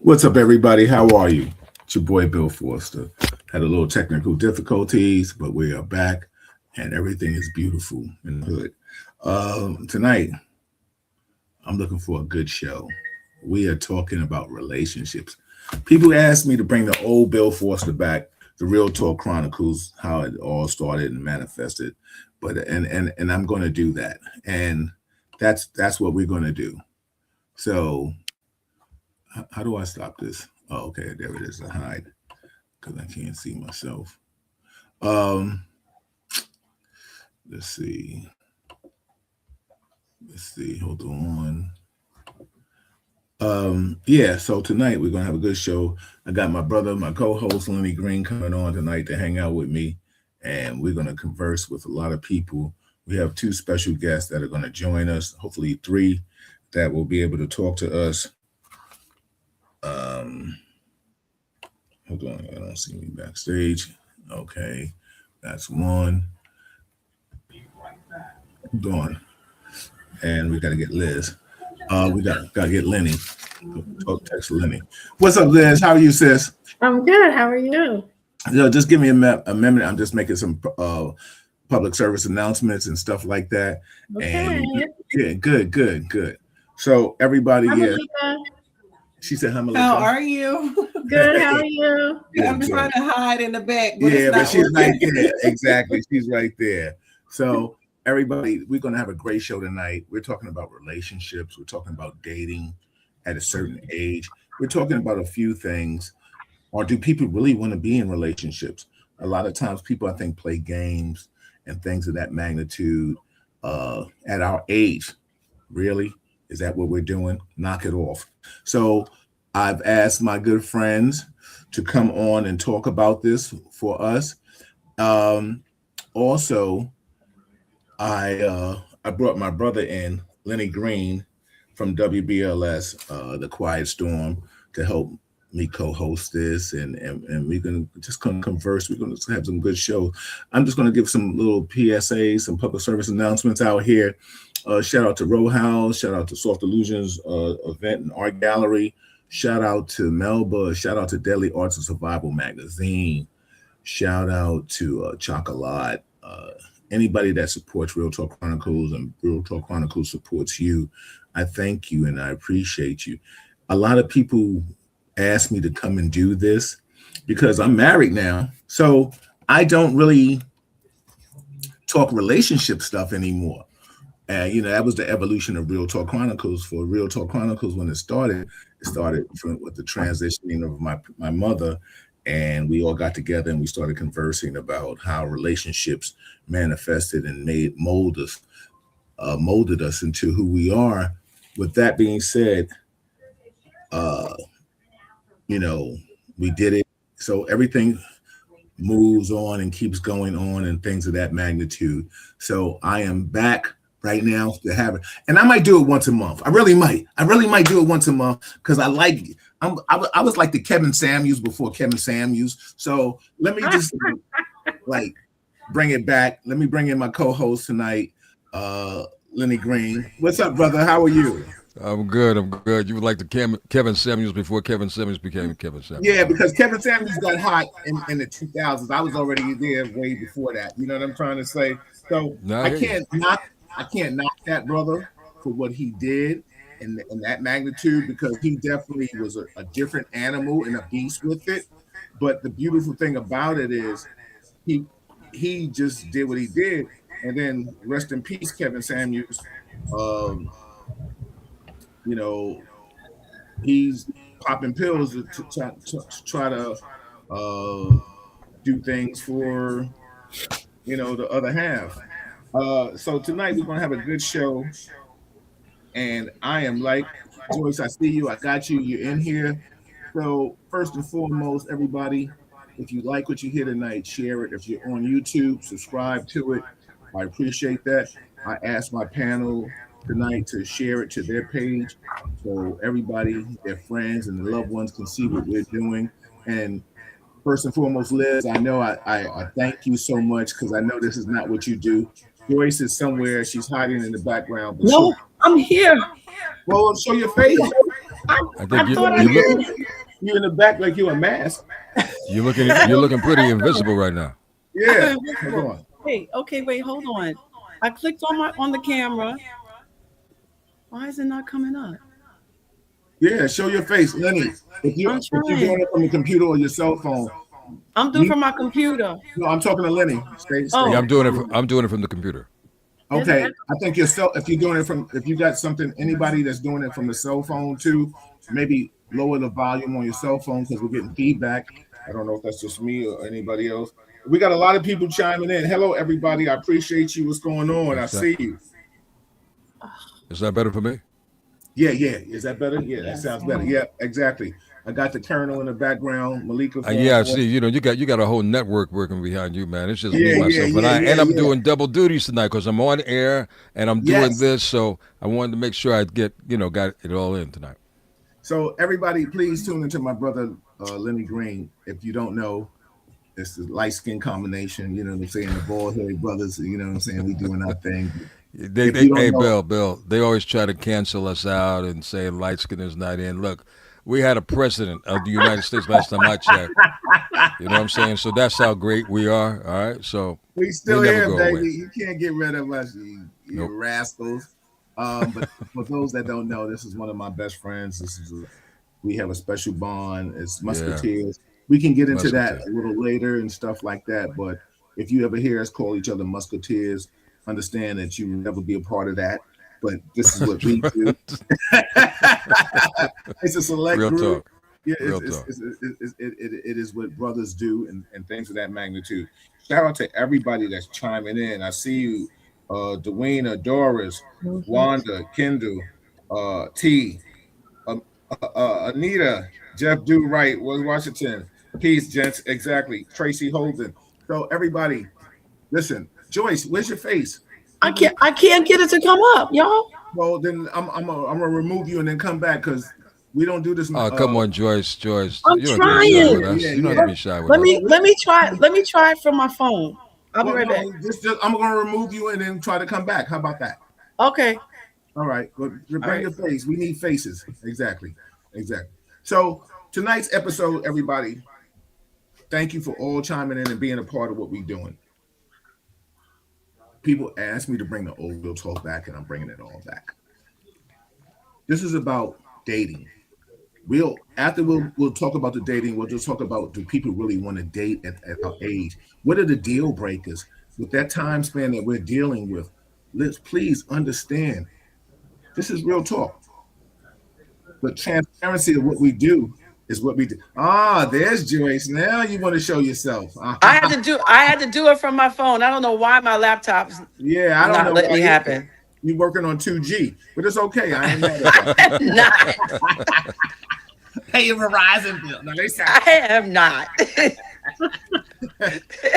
What's up, everybody? How are you? It's your boy Bill Forster. Had a little technical difficulties, but we are back, and everything is beautiful in the hood. Tonight, I'm looking for a good show. We are talking about relationships. People ask me to bring the old Bill Forster back, the Real Talk Chronicles, how it all started and manifested. But and I'm going to do that, and that's what we're going to do. So how do I stop this? Oh, okay, there it is. I hide because I can't see myself. Um, let's see. Let's see. Hold on. Yeah, so tonight we're gonna have a good show. I got my brother, my co-host Lenny Green coming on tonight to hang out with me, and we're gonna converse with a lot of people. We have two special guests that are gonna join us, hopefully three that will be able to talk to us. Hold on, I don't see me backstage. Okay, that's one. Hold on. And we gotta get Liz. We gotta get Lenny. Talk text Lenny. What's up, Liz? How are you, sis? I'm good. How are you? Just give me a minute. I'm just making some public service announcements and stuff like that. Okay. And yeah, good. So everybody, Hi, yeah. Malika. She said, "How How are you? Good. How are you? I'm trying to hide in the back, but yeah, but she's working. right there. Exactly, she's right there. So everybody, we're gonna have a great show tonight. We're talking about relationships. We're talking about dating at a certain age. We're talking about a few things. Or do people really want to be in relationships? A lot of times, people I think play games and things of that magnitude at our age. Really, is that what we're doing? Knock it off. So I've asked my good friends to come on and talk about this for us. Also, I brought my brother in, Lenny Green from WBLS, The Quiet Storm, to help me co-host this, and we're gonna just converse. We're gonna have some good shows. I'm just gonna give some little PSAs, some public service announcements out here. Shout out to Row House, shout out to Soft Illusions Event and Art Gallery, shout out to Melba, shout out to Deadly Arts and Survival Magazine, shout out to Chocolat. Anybody that supports Real Talk Chronicles and Real Talk Chronicles supports you, I thank you and I appreciate you. A lot of people ask me to come and do this because I'm married now, so I don't really talk relationship stuff anymore. That was the evolution of Real Talk Chronicles. For Real Talk Chronicles, when it started with the transitioning of my mother, and we all got together and we started conversing about how relationships manifested and molded us into who we are. With that being said, we did it. So everything moves on and keeps going on and things of that magnitude. So I am back right now to have it. And I might do it once a month. I really might do it once a month because I was like the Kevin Samuels before Kevin Samuels. So let me just bring it back. Let me bring in my co-host tonight, Lenny Green. What's up, brother? How are you? I'm good. You were like the Kevin Samuels before Kevin Samuels became Kevin Samuels. Yeah, because Kevin Samuels got hot in the 2000s. I was already there way before that. You know what I'm trying to say? So I can't knock that brother for what he did in that magnitude, because he definitely was a different animal and a beast with it. But the beautiful thing about it is he just did what he did, and then rest in peace, Kevin Samuels. He's popping pills to try to do things for the other half. So tonight we're gonna have a good show, and I am like, Joyce, I see you, I got you, you're in here. So first and foremost, everybody, if you like what you hear tonight, share it. If you're on YouTube, subscribe to it. I appreciate that. I asked my panel tonight to share it to their page so everybody, their friends and loved ones, can see what we're doing. And first and foremost, Liz, I know I thank you so much, because I know this is not what you do. Joyce is somewhere, she's hiding in the background. No, I'm here. Well, show your face. I thought you You in the back like you a mask. You're looking pretty invisible right now. Yeah. I'm Hold invisible. on. Wait, okay, wait, hold on. I clicked on the camera. Why is it not coming up? Yeah, show your face, Lenny. I'm If you're doing trying. it from the computer or your cell phone, I'm doing you from my computer. no, I'm talking to Lenny. Yeah, Oh, I'm doing it from the computer. There's an Okay. I think if you're doing it from if you got something anybody that's doing it from the cell phone too, maybe lower the volume on your cell phone because we're getting feedback. I don't know if that's just me or anybody else. We got a lot of people chiming in. Hello, everybody. I appreciate you. What's going on? I Is that see you. is that better for me? Yeah, yeah. Is that better? Yeah, that yes. sounds better. Yeah, exactly. I got the Colonel in the background, Malika. Yeah, I see. You got a whole network working behind you, man. It's just me, Yeah, yeah, myself, and yeah, yeah, I'm yeah. doing double duties tonight because I'm on air and I'm doing Yes. this. So I wanted to make sure I got it all in tonight. So everybody, please tune into my brother Lenny Green. If you don't know, it's the light skin combination. You know what I'm saying? The bald headed brothers. You know what I'm saying? We doing our thing. If you don't Hey, know, Bill, they always try to cancel us out and say light skin is not in. Look, we had a president of the United States last time I checked. You know what I'm saying? So that's how great we are. All right. So we they still never here, go baby. away. You can't get rid of us, you Nope. rascals. But for those that don't know, this is one of my best friends. We have a special bond. It's Yeah. Musketeers. We can get into that Musketeer. a little later and stuff like that. But if you ever hear us call each other Musketeers, understand that you will never be a part of that. But this is what we do. It's a select Real group. talk. Yeah, Real talk. it is what brothers do and things of that magnitude. Shout out to everybody that's chiming in. I see you, Dwayne, Doris, Mhm. Wanda, Kendall, T, Anita, Jeff Do Right, was Washington. Peace, gents. Exactly. Tracy Holden. So everybody, listen. Joyce, where's your face? People, I can't get it to come up, y'all. well, then I'm gonna remove you and then come back because we don't do this. Oh, come on, Joyce. I'm You don't have to be shy Yeah, with trying. us. yeah, You don't have yeah. to be shy with Let us. me Well, let me try it from my phone. I'll be well, right back. no, just I'm gonna remove you and then try to come back. How about that? Okay. All right, but All bring right. your face. We need faces. Exactly, exactly. So tonight's episode, everybody, thank you for all chiming in and being a part of what we're doing. People ask me to bring the old real talk back, and I'm bringing it all back. This is about dating. We'll talk about the dating. We'll just talk about do people really want to date at our age? What are the deal breakers with that time span that we're dealing with? Let's please understand. This is real talk. But transparency of what we do is what we do. Ah, there's Joyce. Now you want to show yourself. I had to do it from my phone. I don't know why my laptop's Yeah, I don't not know letting why me happen. you working on 2G, but it's okay. I ain't mad at I that. am not. Hey, Verizon bill. No, they sound I am not.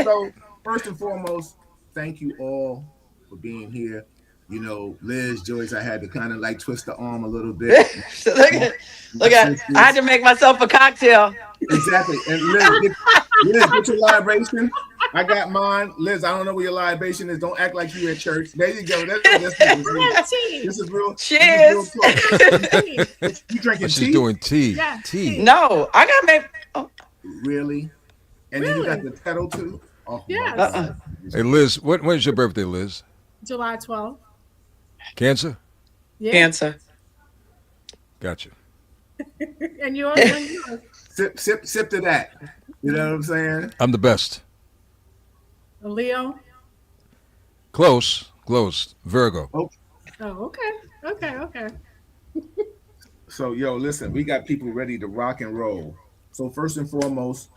so. First and foremost, thank you all for being here. You know, Liz, Joyce, I had to kind of like twist the arm a little bit. So look My, at my I had sisters, to make myself a cocktail. exactly. And Liz, get your libation. I got mine. Liz, I don't know where your libation is. Don't act like you at church. There you go. This is real. Cheers. You drinking She's tea? doing tea. Yeah. Tea. No, I gotta make. Oh, Really? And then you got Really? the kettle too? Oh my Yes. uh-uh. God. Hey, Liz, when's your birthday, Liz? July 12th. Cancer? Yeah. Cancer. Gotcha. And yours, when yours? Sip to that. You know what I'm saying? I'm the best. A Leo? Close. Virgo. Oh, Oh, okay. so yo, listen, we got people ready to rock and roll. So first and foremost,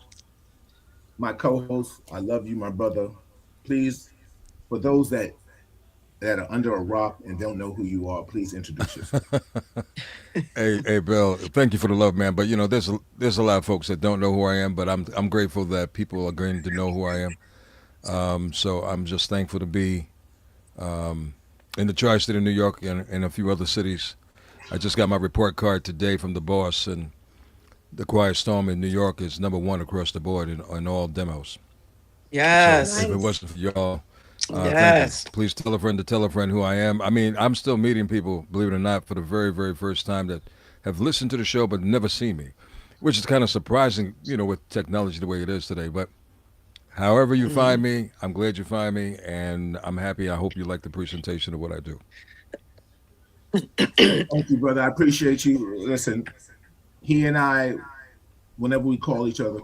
my co-host, I love you, my brother. Please, for those that are under a rock and don't know who you are, please introduce yourself. Hey, Bill. Thank you for the love, man. But there's a lot of folks that don't know who I am. But I'm grateful that people are going to know who I am. So I'm just thankful to be in the tri-state of New York and a few other cities. I just got my report card today from the boss, and the Quiet Storm in New York is #1 across the board in all demos. So Yes. if it Nice. wasn't for y'all, thank you. Yes. Please tell a friend to tell a friend who I am. I mean, I'm still meeting people, believe it or not, for the very, very first time that have listened to the show but never seen me. which is kind of surprising, with technology the way it is today. But however you Mhm. find me, I'm glad you find me, and I'm happy. I hope you like the presentation of what I do. Thank you, brother. I appreciate you. Listen, he and I, whenever we call each other,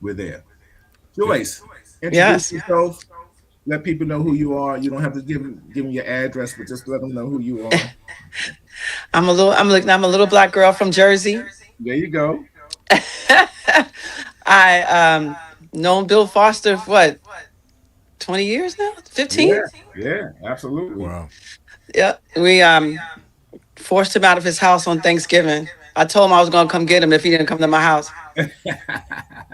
we're there. Yep. Joyce, introduce Yes. yourself. Let people know who you are. You don't have to give them your address, but just let them know who you are. I'm a little black girl from Jersey. There you go. I known Bill Foster for what, 20 years now? 15? Yeah, yeah, absolutely. Wow. Yeah. We forced him out of his house on Thanksgiving. I told him I was gonna come get him if he didn't come to my house.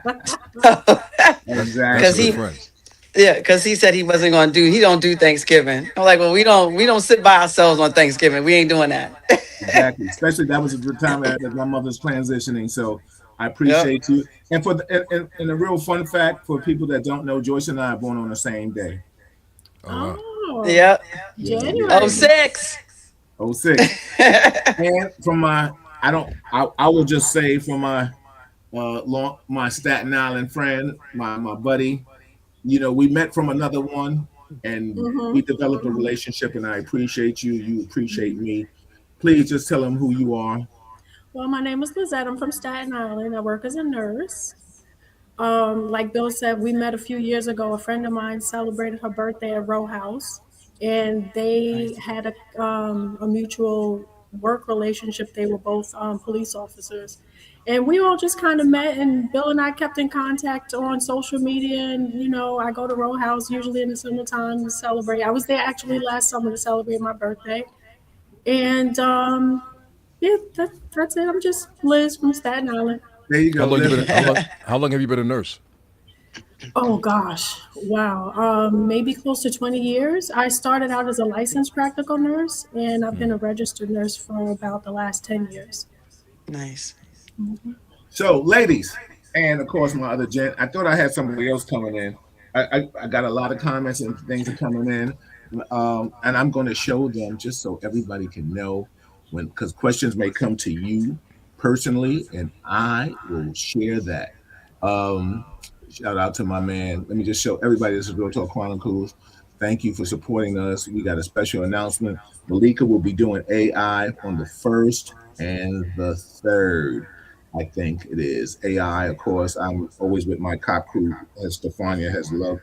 That's a Cause good Exactly. he friend. Yeah, because he said he don't do Thanksgiving. I'm like, well, we don't sit by ourselves on Thanksgiving. We ain't doing that. Exactly. Especially that was the time that my mother's transitioning. So I Yep. appreciate you. And for and a real fun fact for people that don't know, Joyce and I are born on the same day. Oh wow. Oh, Yep. Yeah, yeah, Oh, January. yeah. six. Oh six. And from my I don't I will just say for my my Staten Island friend, my buddy, we met from another one and we developed a relationship and I appreciate you. You appreciate me. Please just tell them who you are. Well, my name is Lizette. I'm from Staten Island. I work as a nurse. Like Bill said, we met a few years ago. A friend of mine celebrated her birthday at Row House, and they had a mutual work relationship. They were both police officers, and we all just kind of met. And Bill and I kept in contact on social media. And I go to Row House usually in the summertime to celebrate. I was there actually last summer to celebrate my birthday, and yeah, that's it. I'm just Liz from Staten Island. There you How go. long you been? Listen, How long have you been a nurse? Oh gosh, wow. Maybe close to 20 years. I started out as a licensed practical nurse, and I've been a registered nurse for about the last 10 years. Nice. Mhm. so ladies, and of course my other gent. I thought I had somebody else coming in. I got a lot of comments and things are coming in, and I'm going to show them just so everybody can know when because questions may come to you personally, and I will share that. Um, Shout out to my man. Let me just show everybody this is Real Talk Chronicles. Thank you for supporting us. We got a special announcement. Malika will be doing AI on the 1st and the 3rd. I think it is AI. Of course, I'm always with my cop crew, as Stefania has loved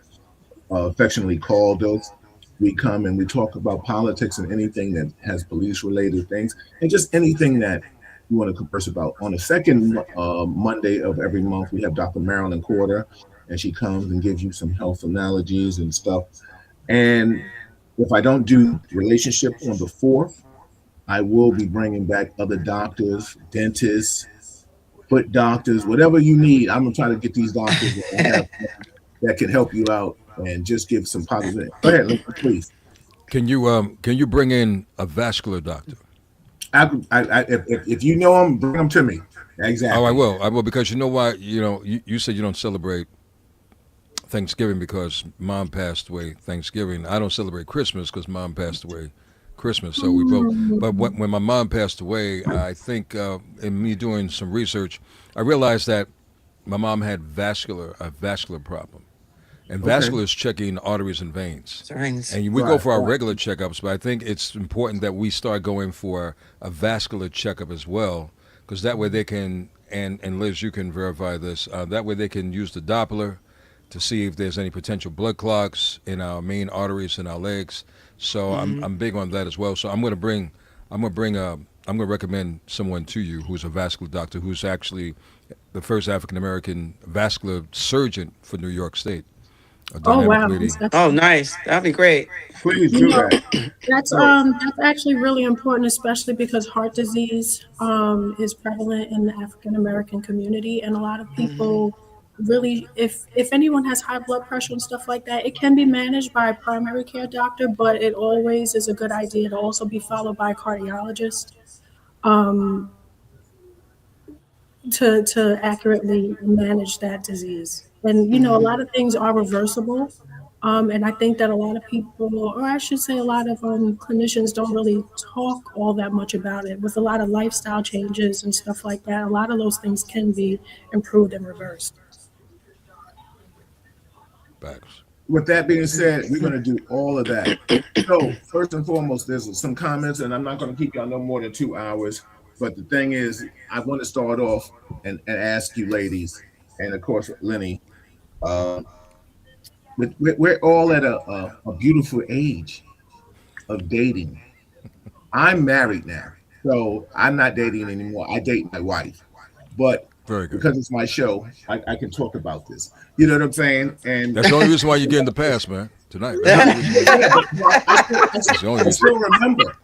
affectionately called us. We come and we talk about politics and anything that has police related things, and just anything that you want to converse about. On the second Monday of every month, we have Dr. Marilyn Corder, and she comes and gives you some health analogies and stuff. And if I don't do relationship on the 4th, I will be bringing back other doctors, dentists, foot doctors, whatever you need. I'm gonna try to get these doctors that that can help you out and just give some positive. Go ahead, please. Can you bring in a vascular doctor? If you know them, bring them to me. Oh, I Exactly. will. I will because you know why? You said you don't celebrate Thanksgiving because mom passed away Thanksgiving. I don't celebrate Christmas because mom passed away Christmas. So we both. But when my mom passed away, I think in me doing some research, I realized that my mom had a vascular problem, and Okay. vascular is checking arteries and veins. Rings. And we go Right. for our Right. regular checkups, but I think it's important that we start going for a vascular checkup as well, because that way they can, and Liz, you can verify this. That way they can use the Doppler to see if there's any potential blood clots in our main arteries in our legs. So Hmm. I'm big on that as well. So I'm gonna bring I'm gonna recommend someone to you who's a vascular doctor who's actually the first African American vascular surgeon for New York State, a Oh dynamic wow, lady. that's Oh, excellent. nice. That'd be great. Please You do know, that. So that's actually really important, especially because heart disease is prevalent in the African American community, and a lot of Hmm. people really, if anyone has high blood pressure and stuff like that, it can be managed by a primary care doctor, but it always is a good idea to also be followed by a cardiologist. Um, to accurately manage that disease. And a lot of things are reversible. And I think that a lot of people, or I should say, a lot of clinicians don't really talk all that much about it. With a lot of lifestyle changes and stuff like that, a lot of those things can be improved and reversed. Facts. With that being said, we're going to do all of that. So first and foremost, there's some comments, and I'm not going to keep y'all no more than 2 hours. But the thing is, I want to start off and ask you, ladies, and of course, Lenny, um, we're all at a beautiful age of dating. I'm married now, so I'm not dating anymore. I date my wife, but Very good. because it's my show, I can talk about this. You know what I'm saying? And That's the only reason why you're getting the pass, man. Tonight, man. yeah, That's the reason yeah, but That's the only I reason. still remember.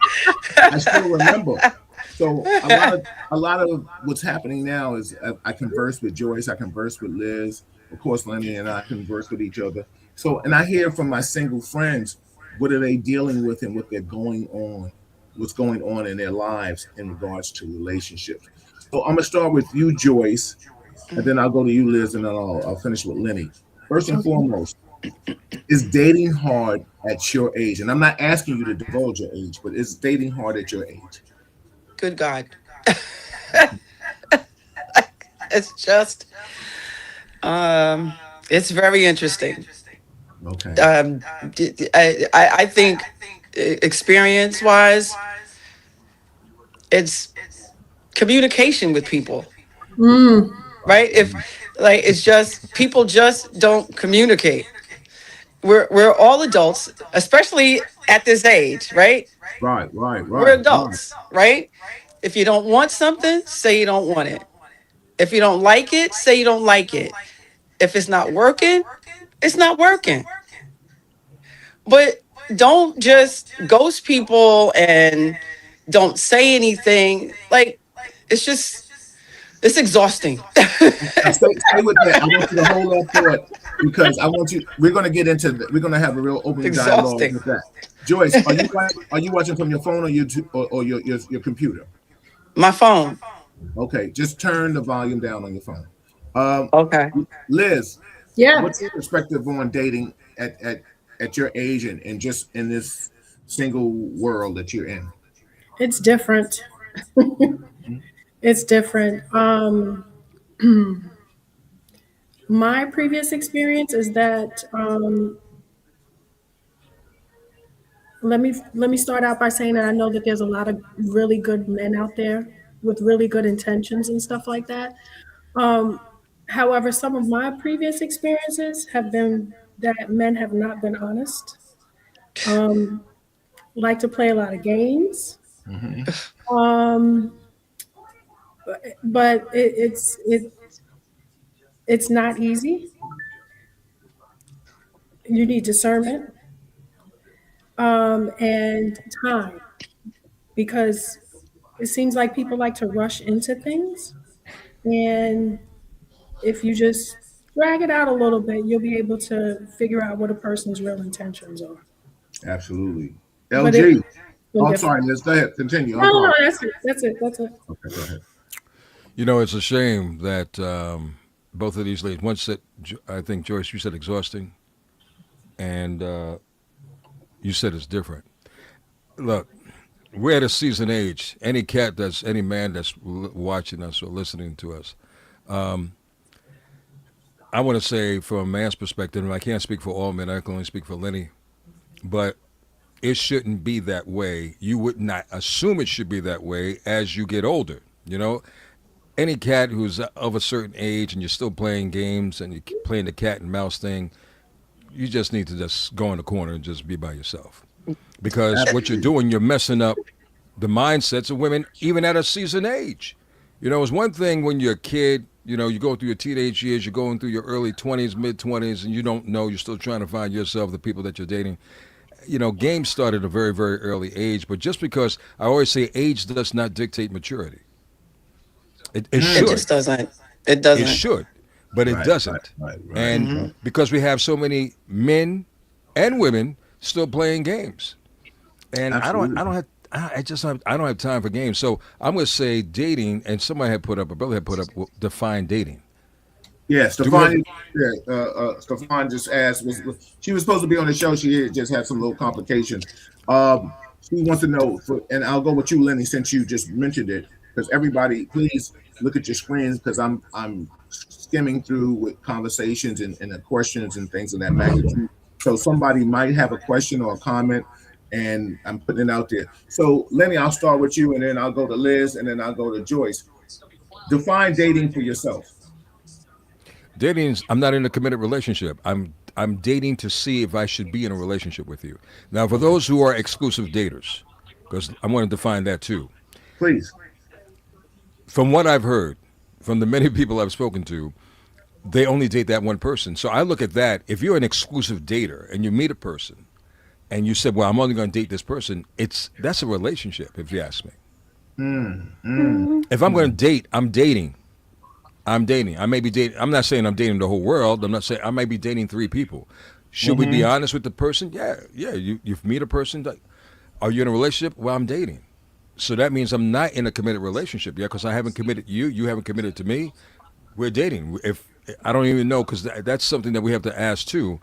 I still remember. So a lot of what's happening now is I converse with Joyce, I converse with Liz, of course Lenny and I converse with each other. So and I hear from my single friends what are they dealing with and what they're going on, what's going on in their lives in regards to relationships. So I'm gonna start with you, Joyce, and then I'll go to you, Liz, and then I'll finish with Lenny. First and Okay. foremost, is dating hard at your age? And I'm not asking you to divulge your age, but is dating hard at your age? Good God. It's just, um, it's very interesting. Okay. I think experience wise, it's communication with people, Mm, right? If like it's just people just don't communicate. We're all adults, especially at this age, right? Right, right, We're right, right. adults, right? If you don't want something, say you don't want it. If you don't like it, say you don't like it. If it's not working, it's not working. But don't just ghost people and don't say anything. Like it's just it's exhausting. Now stay with that. I want you to hold that thought because I want you. We're going to get into. We're going to have a real open dialogue Exhausting. with that. Joyce, are you watching from your phone or or your computer? My phone. Okay, just turn the volume down on your phone. Um, Okay. Liz, yeah, what's your perspective on dating at your age and just in this single world that you're in? it's different. It's different. My previous experience is that let me start out by saying that I know that there's a lot of really good men out there with really good intentions and stuff like that. Um, However, some of my previous experiences have been that men have not been honest. Um, like to play a lot of games. Mm-hmm. Um, but it's not easy. You need discernment and time because it seems like people like to rush into things. And if you just drag it out a little bit, you'll be able to figure out what a person's real intentions are. Absolutely. But it's LG. so Oh, I'm different. sorry, Liz. Go ahead. Continue. No, I'm no, no, sorry. that's it. That's it. That's it. Okay, go ahead. You know, it's a shame that both of these ladies. One said, I think Joyce, you said exhausting, and you said it's different. Look, we're at a seasoned age. Any man that's watching us or listening to us, I want to say from a man's perspective, and I can't speak for all men. I can only speak for Lenny, but it shouldn't be that way. You would not assume it should be that way as you get older. You know, any cat who's of a certain age and you're still playing games and you're playing the cat and mouse thing, you just need to just go in the corner and just be by yourself. Because what you're Absolutely. doing, you're messing up the mindsets of women, even at a seasoned age. You know, it's one thing when you're a kid, you know, you go through your teenage years, you're going through your early 20s, mid 20s, and you don't know, you're still trying to find yourself, the people that you're dating. You know, games start at a very, very early age, but just because I always say age does not dictate maturity. It It Mm. just should. doesn't. It It doesn't. should, but it Right, right, doesn't. right, right, And right. Hmm. because we have so many men and women still playing games, and I don't Absolutely. have. I just have, I don't have time for games. So I'm going to say dating, and somebody had put up, a brother had put up, well, define dating. Yeah, Do we have? Stefan. Yeah, Stefan just asked. She was supposed to be on the show? She just had some little complications. She wants to know, and I'll go with you, Lenny, since you just mentioned it, because everybody, please look at your screens because I'm skimming through with conversations and the questions and things of that magnitude. So somebody might have a question or a comment, and I'm putting it out there. So Lenny, I'll start with you, and then I'll go to Liz, and then I'll go to Joyce. Define dating for yourself. Dating's. I'm not in a committed relationship. I'm dating to see if I should be in a relationship with you. Now, for Okay, those who are exclusive daters, because I want to define that too. please. From what I've heard, from the many people I've spoken to, they only date that one person. So I look at that. If you're an exclusive dater and you meet a person and you said, "Well, I'm only going to date this person," that's a relationship, if you ask me. Mm, mm, Mhm. If I'm going to mm. date, I'm dating. I'm dating. I may be dating. I'm not saying I'm dating the whole world. I'm not saying I might be dating three people. Should we be Mm-hmm. honest with the person? Yeah, yeah. You meet a person. Are you in a relationship? Well, I'm dating. So that means I'm not in a committed relationship yet because I haven't committed you. You haven't committed to me. We're dating. If I don't even know because that's something that we have to ask too.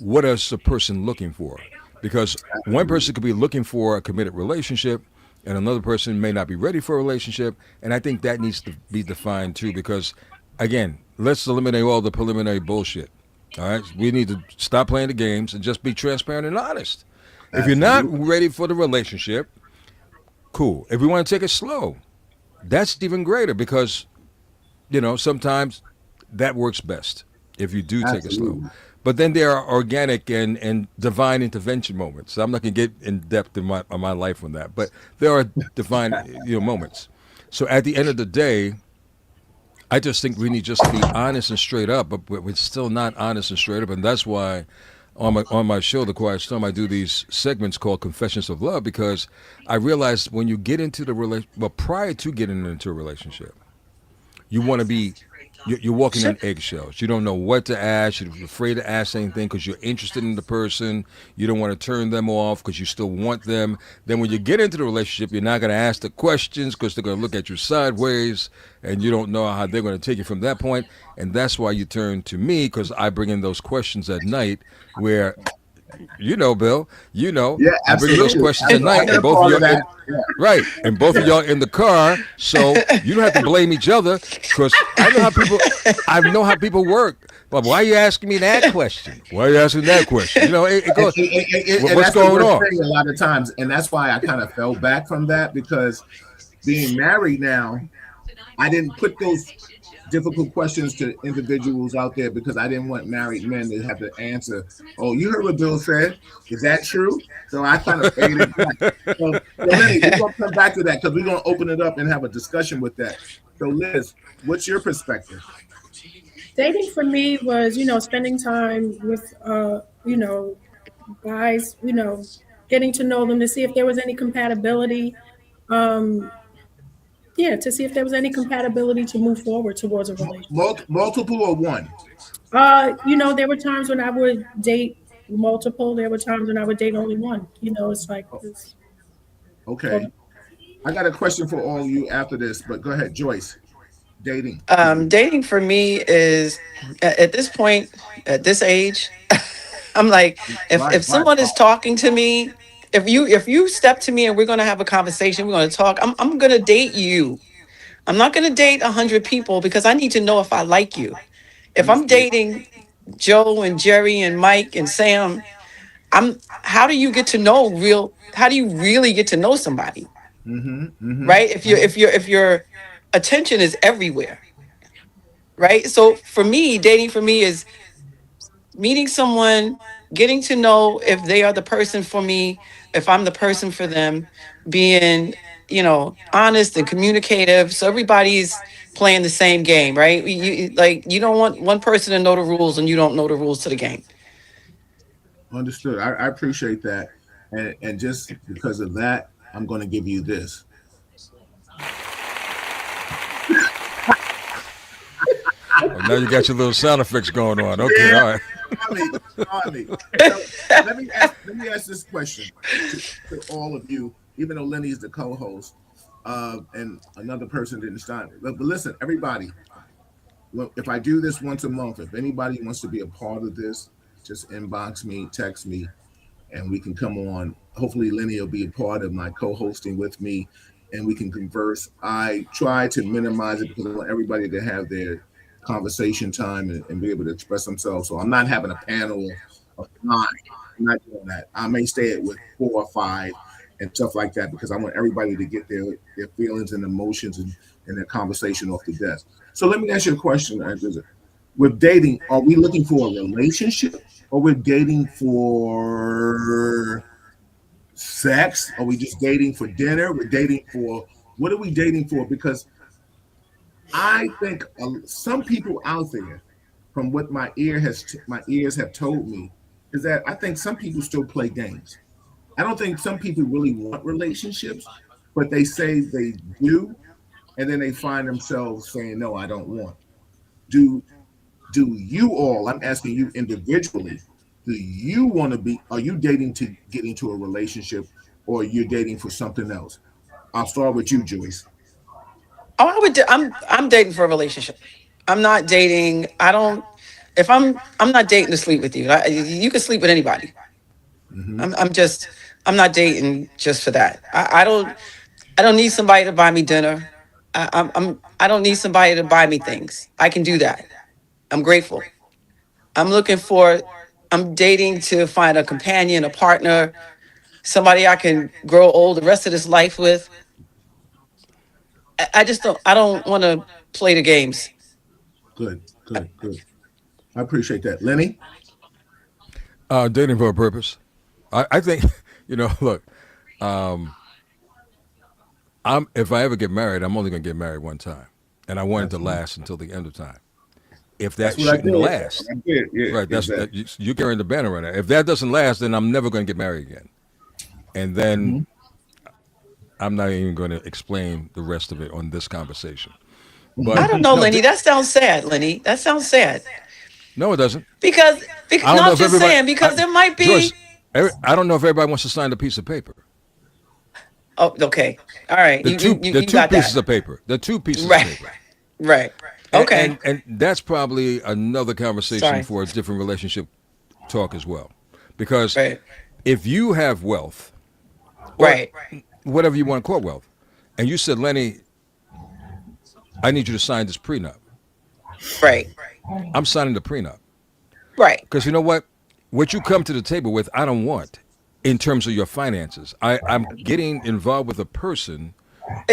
What is the person looking for? Because one Absolutely. person could be looking for a committed relationship, and another person may not be ready for a relationship. And I think that needs to be defined too. Because again, let's eliminate all the preliminary bullshit. All right, we need to stop playing the games and just be transparent and honest. If you're not Absolutely. ready for the relationship, cool. If we want to take it slow, that's even greater because sometimes that works best if you do take it slow. Absolutely. But then there are organic and divine intervention moments. I'm not going to get in depth in my life on that, but there are divine moments. So at the end of the day, I just think we need just to be honest and straight up, but we're still not honest and straight up, and that's why on my show, The Quiet Storm, I do these segments called Confessions of Love because I realized when you get into the well, prior to getting into a relationship, you want to be you're walking Sure. on eggshells. You don't know what to ask. You're afraid to ask anything because you're interested in the person. You don't want to turn them off because you still want them. Then when you get into the relationship, you're not going to ask the questions because they're going to look at you sideways, and you don't know how they're going to take it from that point. And that's why you turn to me because I bring in those questions at night where Bill, Yeah, I bring in those absolutely. questions at I night, got and a both of part of y'all that. in right, and both of Yeah, y'all in the car, so you don't have to blame each other because I know how people work. But why are you asking me that question? Why are you asking that question? It and, goes. and What's that's the going worst on? thing a lot of times, and that's why I kind of fell back from that because being married now, I didn't put those difficult questions to individuals out there because I didn't want married men to have to answer. Oh, you heard what Bill said? Is that true? So I kind of faded back. So Lenny, we're gonna come back to that because we're gonna open it up and have a discussion with that. So Liz, what's your perspective? Dating for me was, spending time with, guys, getting to know them to see if there was any compatibility. Um, yeah, to see if there was any compatibility to move forward towards a relationship. Multiple or one? There were times when I would date multiple. There were times when I would date only one. It's like this. Okay. I got a question for all of you after this, but go ahead, Joyce. Dating for you. Dating for me is at this point, at this age, I'm like, if Right. someone is talking to me, if you step to me and we're gonna have a conversation, we're gonna talk, I'm gonna date you. I'm not gonna date 100 people because I need to know if I like you. If I'm Understood. dating Joe and Jerry and Mike and Sam, I'm how do you get to know real how do you really get to know somebody? Mm-hmm. Mm-hmm. Right? If your attention is everywhere, right? So for me, dating for me is meeting someone, getting to know if they are the person for me, if I'm the person for them, being, honest and communicative. So everybody's playing the same game, right? You don't want one person to know the rules and you don't know the rules to the game. Understood. I appreciate that. And just because of that, I'm going to give you this. Oh, now you got your little sound effects going on. Okay, Yeah, all right. on me. So let me ask this question to all of you, even though Lenny is the co-host, and another person didn't start. But listen, everybody, if I do this once a month, if anybody wants to be a part of this, just inbox me, text me, and we can come on. Hopefully, Lenny will be a part of my co-hosting with me, and we can converse. I try to minimize it because I want everybody to have their conversation time and be able to express themselves. So I'm not having a panel of 9. I'm not doing that. I may stay it with 4 or 5 and stuff like that because I want everybody to get their feelings and emotions and their conversation off the desk. So let me ask you a question, Angela. With dating, are we looking for a relationship or we're dating for sex? Are we just dating for dinner? We're dating for what are we dating for? Because I think some people out there, from what my ears have told me, is that I think some people still play games. I don't think some people really want relationships, but they say they do, and then they find themselves saying, "No, I don't want." Do do you all? I'm asking you individually. Do you want to be? Are you dating to get into a relationship, or you're dating for something else? I'll start with you, Joyce. Oh, I'm dating for a relationship. I'm not dating. I don't. If I'm not dating to sleep with you. You can sleep with anybody. Hmm. I'm just. I'm not dating just for that. I don't. I don't need somebody to buy me dinner. I don't need somebody to buy me things. I can do that. I'm grateful. I'm looking for. I'm dating to find a companion, a partner, somebody I can grow old the rest of this life with. I just don't. I don't want to play the games. Good, good, good. I appreciate that, Lenny. Dating for a purpose. I think, look, um, if I ever get married, I'm only going to get married one time, and I want it to That's last until the end of time. If that's that what I shouldn't did. last, I did. Yeah, right? exactly. You're carrying the banner right now. If that doesn't last, then I'm never going to get married again, and then Hmm. I'm not even going to explain the rest of it on this conversation. I But don't know, no, Lenny. That sounds sad, Lenny. That sounds sad. no, it doesn't. Because I no, don't know I'm if just everybody, saying because there might Joyce, be. I don't know if everybody wants to sign a piece of paper. Oh, okay. All right. The two, the You two got pieces that. of paper. The two pieces of Right. paper. Right. And, Okay. and and that's probably another conversation Sorry. for a different relationship talk as well, because Right. if you have wealth or Right. whatever you want to call wealth, and you said, Lenny, I need you to sign this prenup. Right. I'm signing the prenup Right. because you know what you come to the table with, I don't want in terms of your finances. I'm getting involved with a person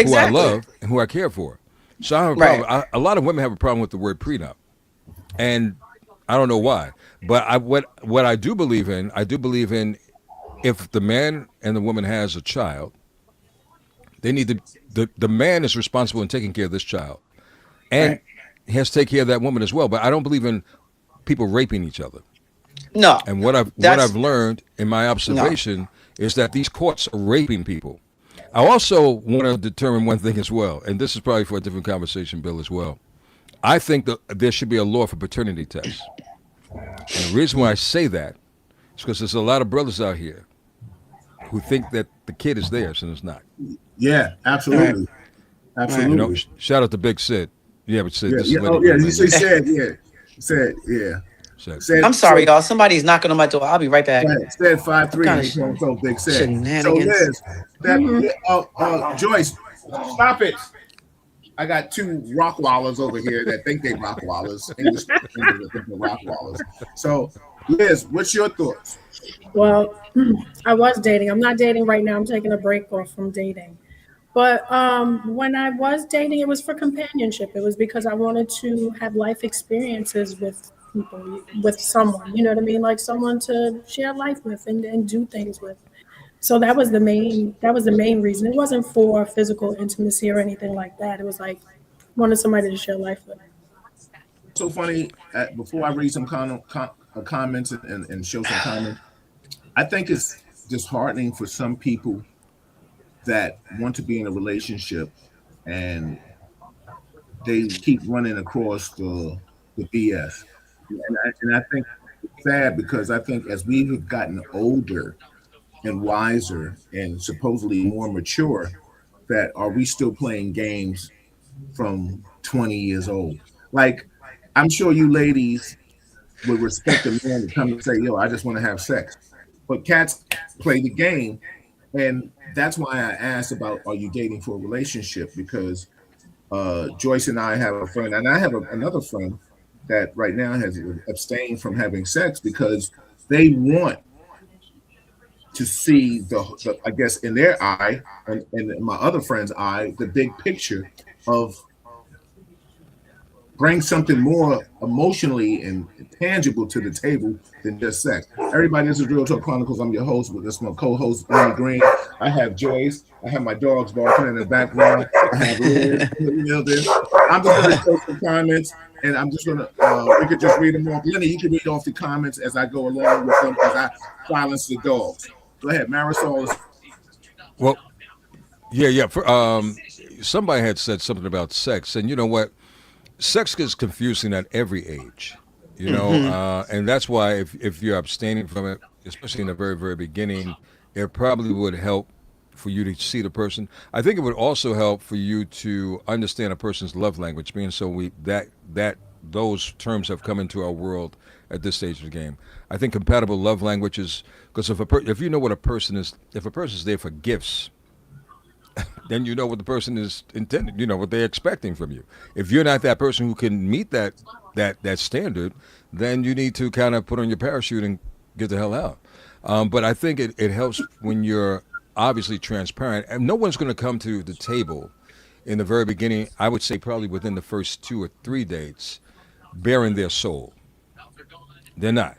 who I Exactly. love and who I care for. So I have a Right. problem. A lot of women have a problem with the word prenup, and I don't know why. But what I do believe in if the man and the woman has a child, they need to the man is responsible in taking care of this child, and Right. he has to take care of that woman as well. But I don't believe in people raping each other. No. And what I've That's learned in my no. observation is that these courts are raping people. I also want to determine one thing as well, and this is probably for a different conversation, Bill, as well. I think that there should be a law for paternity tests. And the reason why I say that is because there's a lot of brothers out here who think that the kid is theirs and it's not. Yeah, Right. absolutely, Right. absolutely. Shout out to Big Sid. Yeah, but Sid, Yeah, this is yeah. Lenny Oh, yeah. Green, You man. say said, yeah, said, yeah, Sid. I'm said, sorry, y'all. Somebody's knocking on my door. I'll be right back. said five What three, kind and of he called himself Big said. So shenanigans? Liz, that Joyce, stop it. I got two rock wallers over here that think they rock wallers, English speakers that think they're rock wallers. So Liz, what's your thoughts? Well, I was dating. I'm not dating right now. I'm taking a break off from dating. But when I was dating, it was for companionship. It was because I wanted to have life experiences with people, with someone. You know what I mean? Like someone to share life with and do things with. So that was the main reason. It wasn't for physical intimacy or anything like that. It was like wanted somebody to share life with. So funny. Before I read some comments and show some comments, I think it's disheartening for some people that want to be in a relationship and they keep running across the BS. And I think it's sad because I think as we've gotten older and wiser and supposedly more mature, that are we still playing games from 20 years old? Like I'm sure you ladies would respect a man to come and say, "Yo, I just want to have sex," but cats play the game, and that's why I asked about, "Are you dating for a relationship?" Because Joyce and I have a friend, and I have another friend that right now has abstained from having sex because they want to see the I guess in their eye and in my other friend's eye, the big picture of bring something more emotionally and tangible to the table than just sex. Everybody, this is Real Talk Chronicles. I'm your host, with this my co-host, Lenny Green. I have Joyce. I have my dogs barking in the background. I have Liz in the building. I'm just going to show some comments, and I'm just going to, we could just read them off. Lenny, you can read off the comments as I go along with them as I silence the dogs. Go ahead, Marisol. Well, yeah. Somebody had said something about sex, and you know what? Sex gets confusing at every age, and that's why if you're abstaining from it, especially in the very, very beginning, it probably would help for you to see the person. I think it would also help for you to understand a person's love language, being so that those terms have come into our world at this stage of the game. I think compatible love languages, because if you know what a person is, if a person's there for gifts, then you know what the person is intended. You know what they're expecting from you. If you're not that person who can meet that standard, then you need to kind of put on your parachute and get the hell out. But I think it helps when you're obviously transparent, and no one's going to come to the table in the very beginning. I would say probably within the first 2 or 3 dates, bearing their soul. They're not.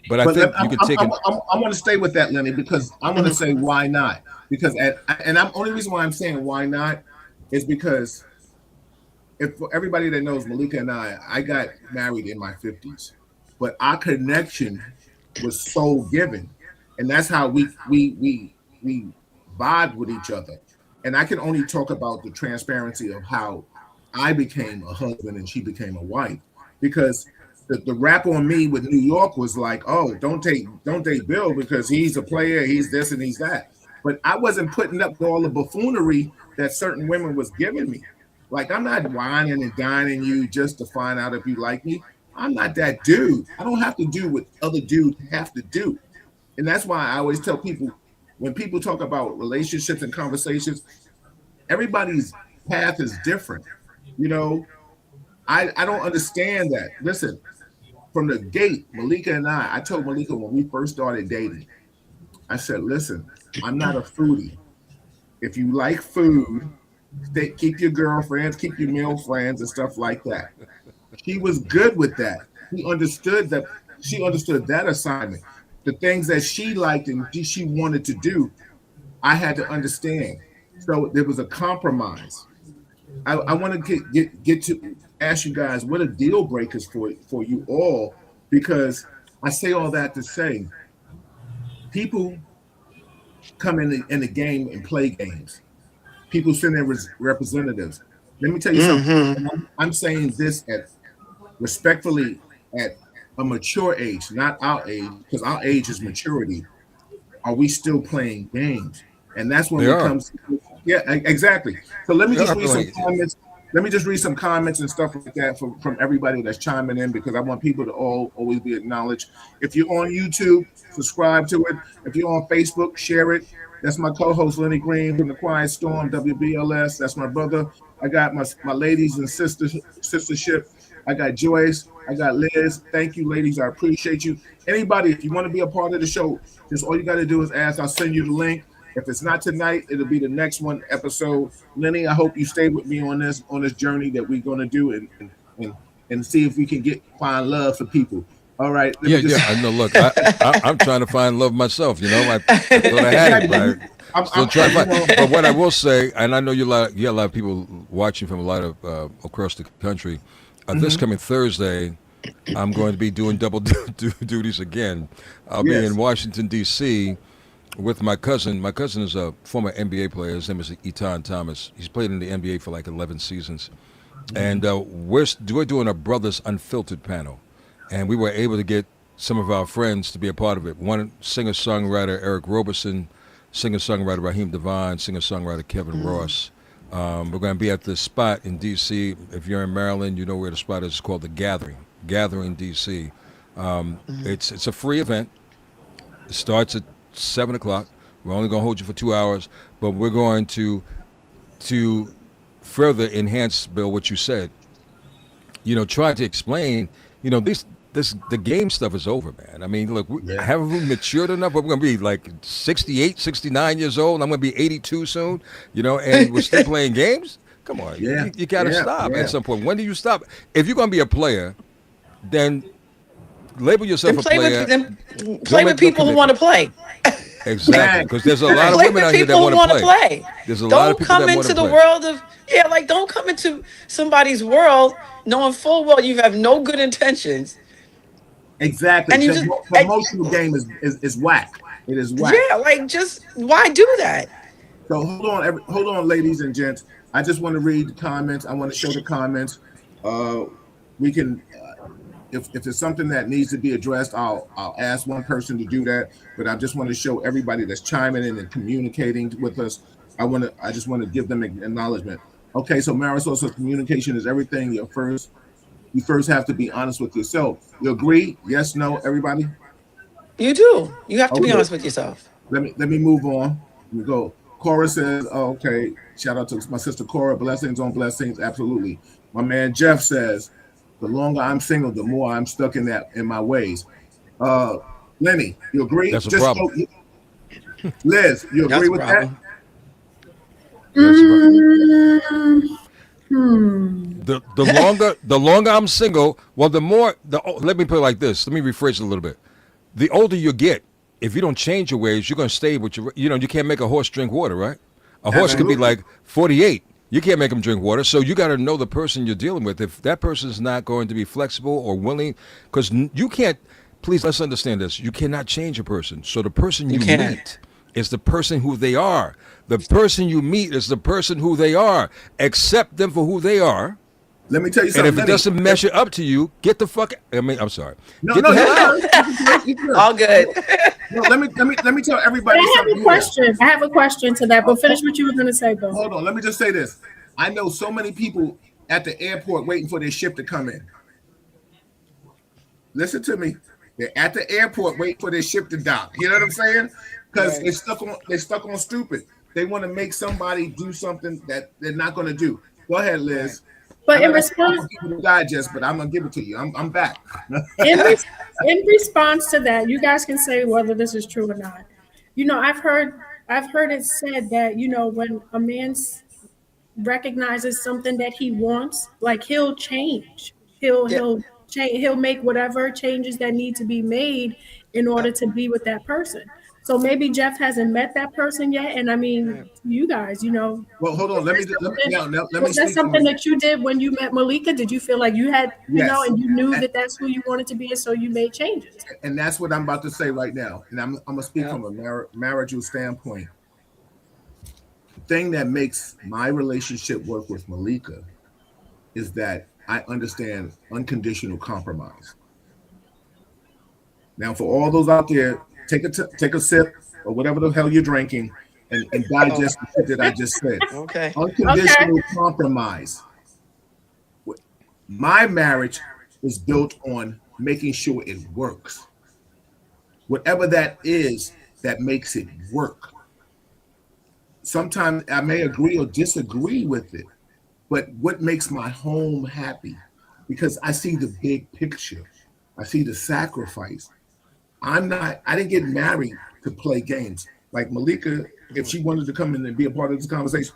But I think you can take it. I want to stay with that, Lenny, because I want to say why not. Because only reason why I'm saying why not is because if for everybody that knows Malika and I got married in my 50s, but our connection was soul given, and that's how we vibe with each other. And I can only talk about the transparency of how I became a husband and she became a wife, because the rap on me with New York was like, oh, don't date Bill because he's a player, he's this and he's that. But I wasn't putting up with all the buffoonery that certain women was giving me. Like, I'm not whining and dining you just to find out if you like me. I'm not that dude. I don't have to do what other dudes have to do. And that's why I always tell people, when people talk about relationships and conversations, everybody's path is different. You know, I don't understand that. Listen, from the gate, Malika and I told Malika when we first started dating, I said, listen, I'm not a foodie. If you like food, keep your girlfriends, keep your male friends and stuff like that. She was good with that. She understood that assignment. The things that she liked and she wanted to do, I had to understand. So there was a compromise. I want to get to ask you guys what are deal breakers for you all, because I say all that to say people come in the game and play games. People send in representatives. Let me tell you something. I'm saying this respectfully at a mature age, not our age, because our age is maturity. Are we still playing games? And that's when it comes. Yeah, exactly. So let me just read some comments. Let me just read some comments and stuff like that from everybody that's chiming in, because I want people to always be acknowledged. If you're on YouTube, subscribe to it. If you're on Facebook, share it. That's my co-host Lenny Green from the Quiet Storm, WBLS. That's my brother. I got my ladies and sistership. I got Joyce. I got Liz. Thank you, ladies. I appreciate you. Anybody, if you want to be a part of the show, just all you got to do is ask. I'll send you the link. If it's not tonight, it'll be the next one episode. Lenny, I hope you stay with me on this journey that we're going to do and see if we can find love for people. All right. I know. Look, I'm trying to find love myself. You know, I thought I had it, but I'm still trying to find. But what I will say, and I know you got a lot of people watching from a lot of across the country. This coming Thursday, I'm going to be doing double duties again. I'll be in Washington D.C. with my cousin. My cousin is a former NBA player. His name is Etan Thomas. He's played in the NBA for like 11 seasons. And we're doing a Brothers Unfiltered panel. And we were able to get some of our friends to be a part of it. One singer-songwriter, Eric Roberson, singer-songwriter, Raheem Devine, singer-songwriter, Kevin Ross. We're going to be at this spot in D.C. If you're in Maryland, you know where the spot is. It's called The Gathering. gathering DC. Mhm. It's a free event. It starts at 7 o'clock. We're only going to hold you for 2 hours, but we're going to further enhance, Bill, what you said. Try to explain. This the game stuff is over, man. I mean, look, Yeah. haven't we matured enough? We're going to be like 68, 69 years old. I'm going to be 82 soon. And we're still playing games. Come on, Yeah. you got to Yeah. stop at Yeah. some point. When do you stop? If you're going to be a player, then label yourself Then a play with player. them. Don't Play with make no people who want to commitment. play. Exactly, Thanks. because there's a lot of Thanks. Play women with out here that people who want to want to play. play. There's a lot of Don't people come that want to into the play. world of like don't come into somebody's world knowing full well you have no good intentions Exactly. and you The just promotional game is whack. It is whack. yeah, like just why do that? So hold on, ladies and gents. I just want to read the comments. I want to show the comments. Uh, we can, if it's something that needs to be addressed, I'll ask one person to do that. But I just want to show everybody that's chiming in and communicating with us. I just want to give them acknowledgement. Okay, so Marisol says communication is everything. You first have to be honest with yourself. You agree? Yes, no, everybody. You do. You have to be Okay. honest with yourself. Let me move on. Let me go. Cora says, oh, okay. Shout out to my sister Cora. Blessings on blessings. Absolutely. My man Jeff says, the longer I'm single, the more I'm stuck in my ways. Uh, Lenny, you agree? That's a problem. Liz, you agree That's a with that? problem. That's a problem. Mm, hmm. The longer I'm single, well, the more let me put it like this. Let me rephrase it a little bit. The older you get, if you don't change your ways, you're gonna stay with your. You can't make a horse drink water, right? A horse could be Absolutely. like 48. You can't make him drink water, so you got to know the person you're dealing with. If that person is not going to be flexible or willing, because you can't. Please let's understand this. You cannot change a person. So the person You you can't. meet is the person who they are. The person you meet is the person who they are. Accept them for who they are. Let me tell you And something, if it Lenny. doesn't measure up to you, get the fuck. I'm sorry. No, Get no, the you hell out. good. You good. All good. No, let me tell But everybody I have a something here. question. I have a question to that, but finish what you were going to say, Bill. Hold on. Let me just say this. I know so many people at the airport waiting for their ship to come in. Listen to me. They're at the airport waiting for their ship to dock. You know what I'm saying? Because Right. they're stuck on stupid. They want to make somebody do something that they're not going to do. Go ahead, Right. Liz. I But know in that's not response, for people to digest, but I'm gonna give it to you. I'm back. in, res- in response to that, you guys can say whether this is true or not. I've heard it said that when a man recognizes something that he wants, like he'll change. He'll Yeah. he'll change. He'll make whatever changes that need to be made in order to be with that person. So maybe Jeff hasn't met that person yet. And I mean, Right. you guys, Well, hold on. was that something? Let me Was that speak from something that you did when you met Malika? Did you feel like you had, yes, and you knew and, that that's who you wanted to be, and so you made changes? and that's what I'm about to say right now. And I'm gonna speak Yeah. from a marital standpoint. The thing that makes my relationship work with Malika is that I understand unconditional compromise. Now, for all those out there, take a sip or whatever the hell you're drinking, and Oh, digest the shit that I just said. okay. Okay. Unconditional compromise. My marriage is built on making sure it works. Whatever that is that makes it work. Sometimes I may agree or disagree with it, but what makes my home happy? Because I see the big picture. I see the sacrifice. I didn't get married to play games. Like Malika, if she wanted to come in and be a part of this conversation,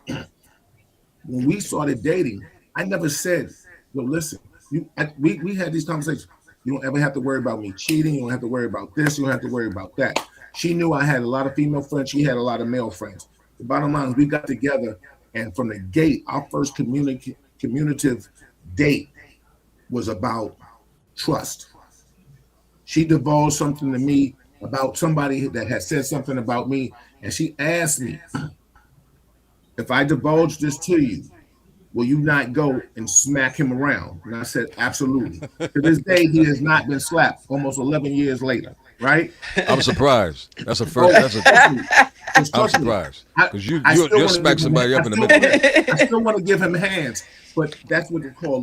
when we started dating, I never said, "Yo, listen, we had these conversations. You don't ever have to worry about me cheating. You don't have to worry about this. You don't have to worry about that." She knew I had a lot of female friends. She had a lot of male friends. The bottom line is we got together, and from the gate, our first communicative date was about trust. She divulged something to me about somebody that had said something about me, and she asked me, if I divulge this to you, will you not go and smack him around? And I said, absolutely. To this day, he has not been slapped almost 11 years later, right? I'm surprised. That's a Oh, first. That's a. trust me. Just I'm trust me. surprised I, because you I you still you'll want to smack give him, somebody I up in a still, minute. I still want to give him hands, but that's what they call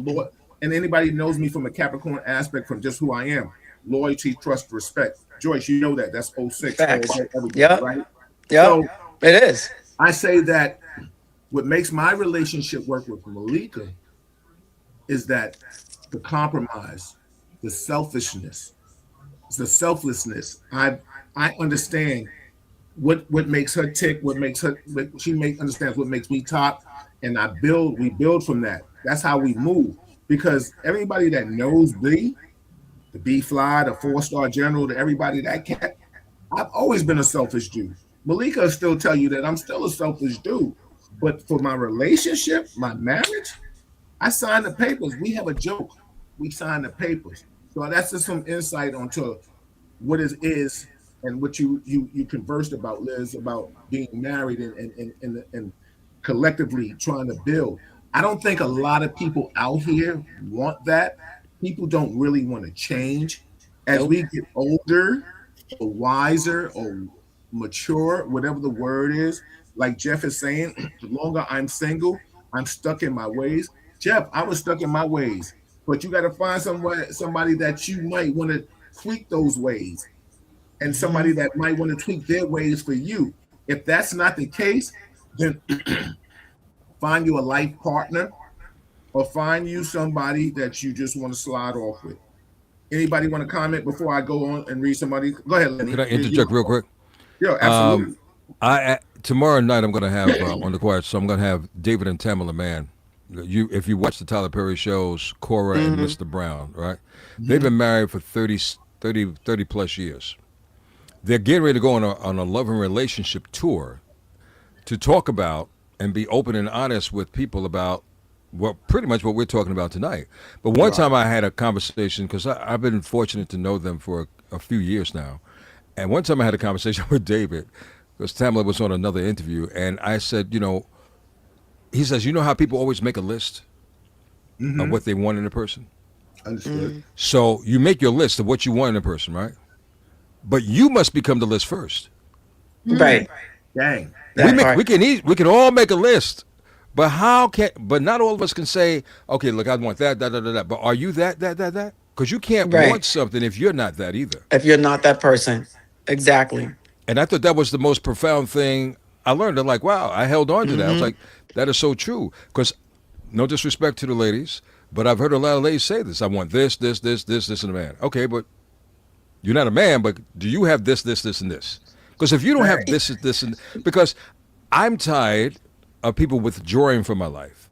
and anybody knows me from a Capricorn aspect, from just who I am, loyalty, trust, respect. Joyce, you know that. That's '06 all Facts. day, every day, Yep. right? Yep. So It is. I say that what makes my relationship work with Malika is that the compromise, the selfishness, the selflessness. I understand what makes her tick, what makes her she make understands what makes me top, and we build from that. That's how we move. Because everybody that knows B, the B fly, the 4-star general, to everybody that cat, I've always been a selfish dude. Malika will still tell you that I'm still a selfish dude. But for my relationship, my marriage, I signed the papers. We have a joke. We signed the papers. So that's just some insight onto what is and what you conversed about, Liz, about being married and collectively trying to build. I don't think a lot of people out here want that. People don't really want to change. As Nope. we get older or wiser or mature, whatever the word is, like Jeff is saying, the longer I'm single, I'm stuck in my ways. Jeff, I was stuck in my ways, but you got to find somebody that you might want to tweak those ways, and somebody that might want to tweak their ways for you. If that's not the case, then find you a life partner or find you somebody that you just want to slide off with. Anybody want to comment before I go on and read somebody? Go ahead, Lenny. Can I interject real quick? Yeah, absolutely. I tomorrow night I'm going to have on the quiet, so I'm going to have David and Tamala Mann. If you watch the Tyler Perry shows, Cora and Mr. Brown, right? They've been married for 30 plus years. They're getting ready to go on a love and relationship tour to talk about and be open and honest with people about pretty much what we're talking about tonight. But one time I had a conversation, because I've been fortunate to know them for a few years now. And one time I had a conversation with David, because Tamala was on another interview, and I said, he says, you know how people always make a list of what they want in a person? Understood. So you make your list of what you want in a person, right? But you must become the list first. Right. Dang. We can all make a list, but but not all of us can say, okay, look, I want that. But are you that? Because you can't Right. want something if you're not that either. If you're not that person. Exactly. And I thought that was the most profound thing I learned. I'm like, wow, I held on to that. I was like, that is so true. Because no disrespect to the ladies, but I've heard a lot of ladies say this. I want this, in a man. Okay, but you're not a man, but do you have this, and this? Because if you don't have this, and because I'm tired of people withdrawing from my life.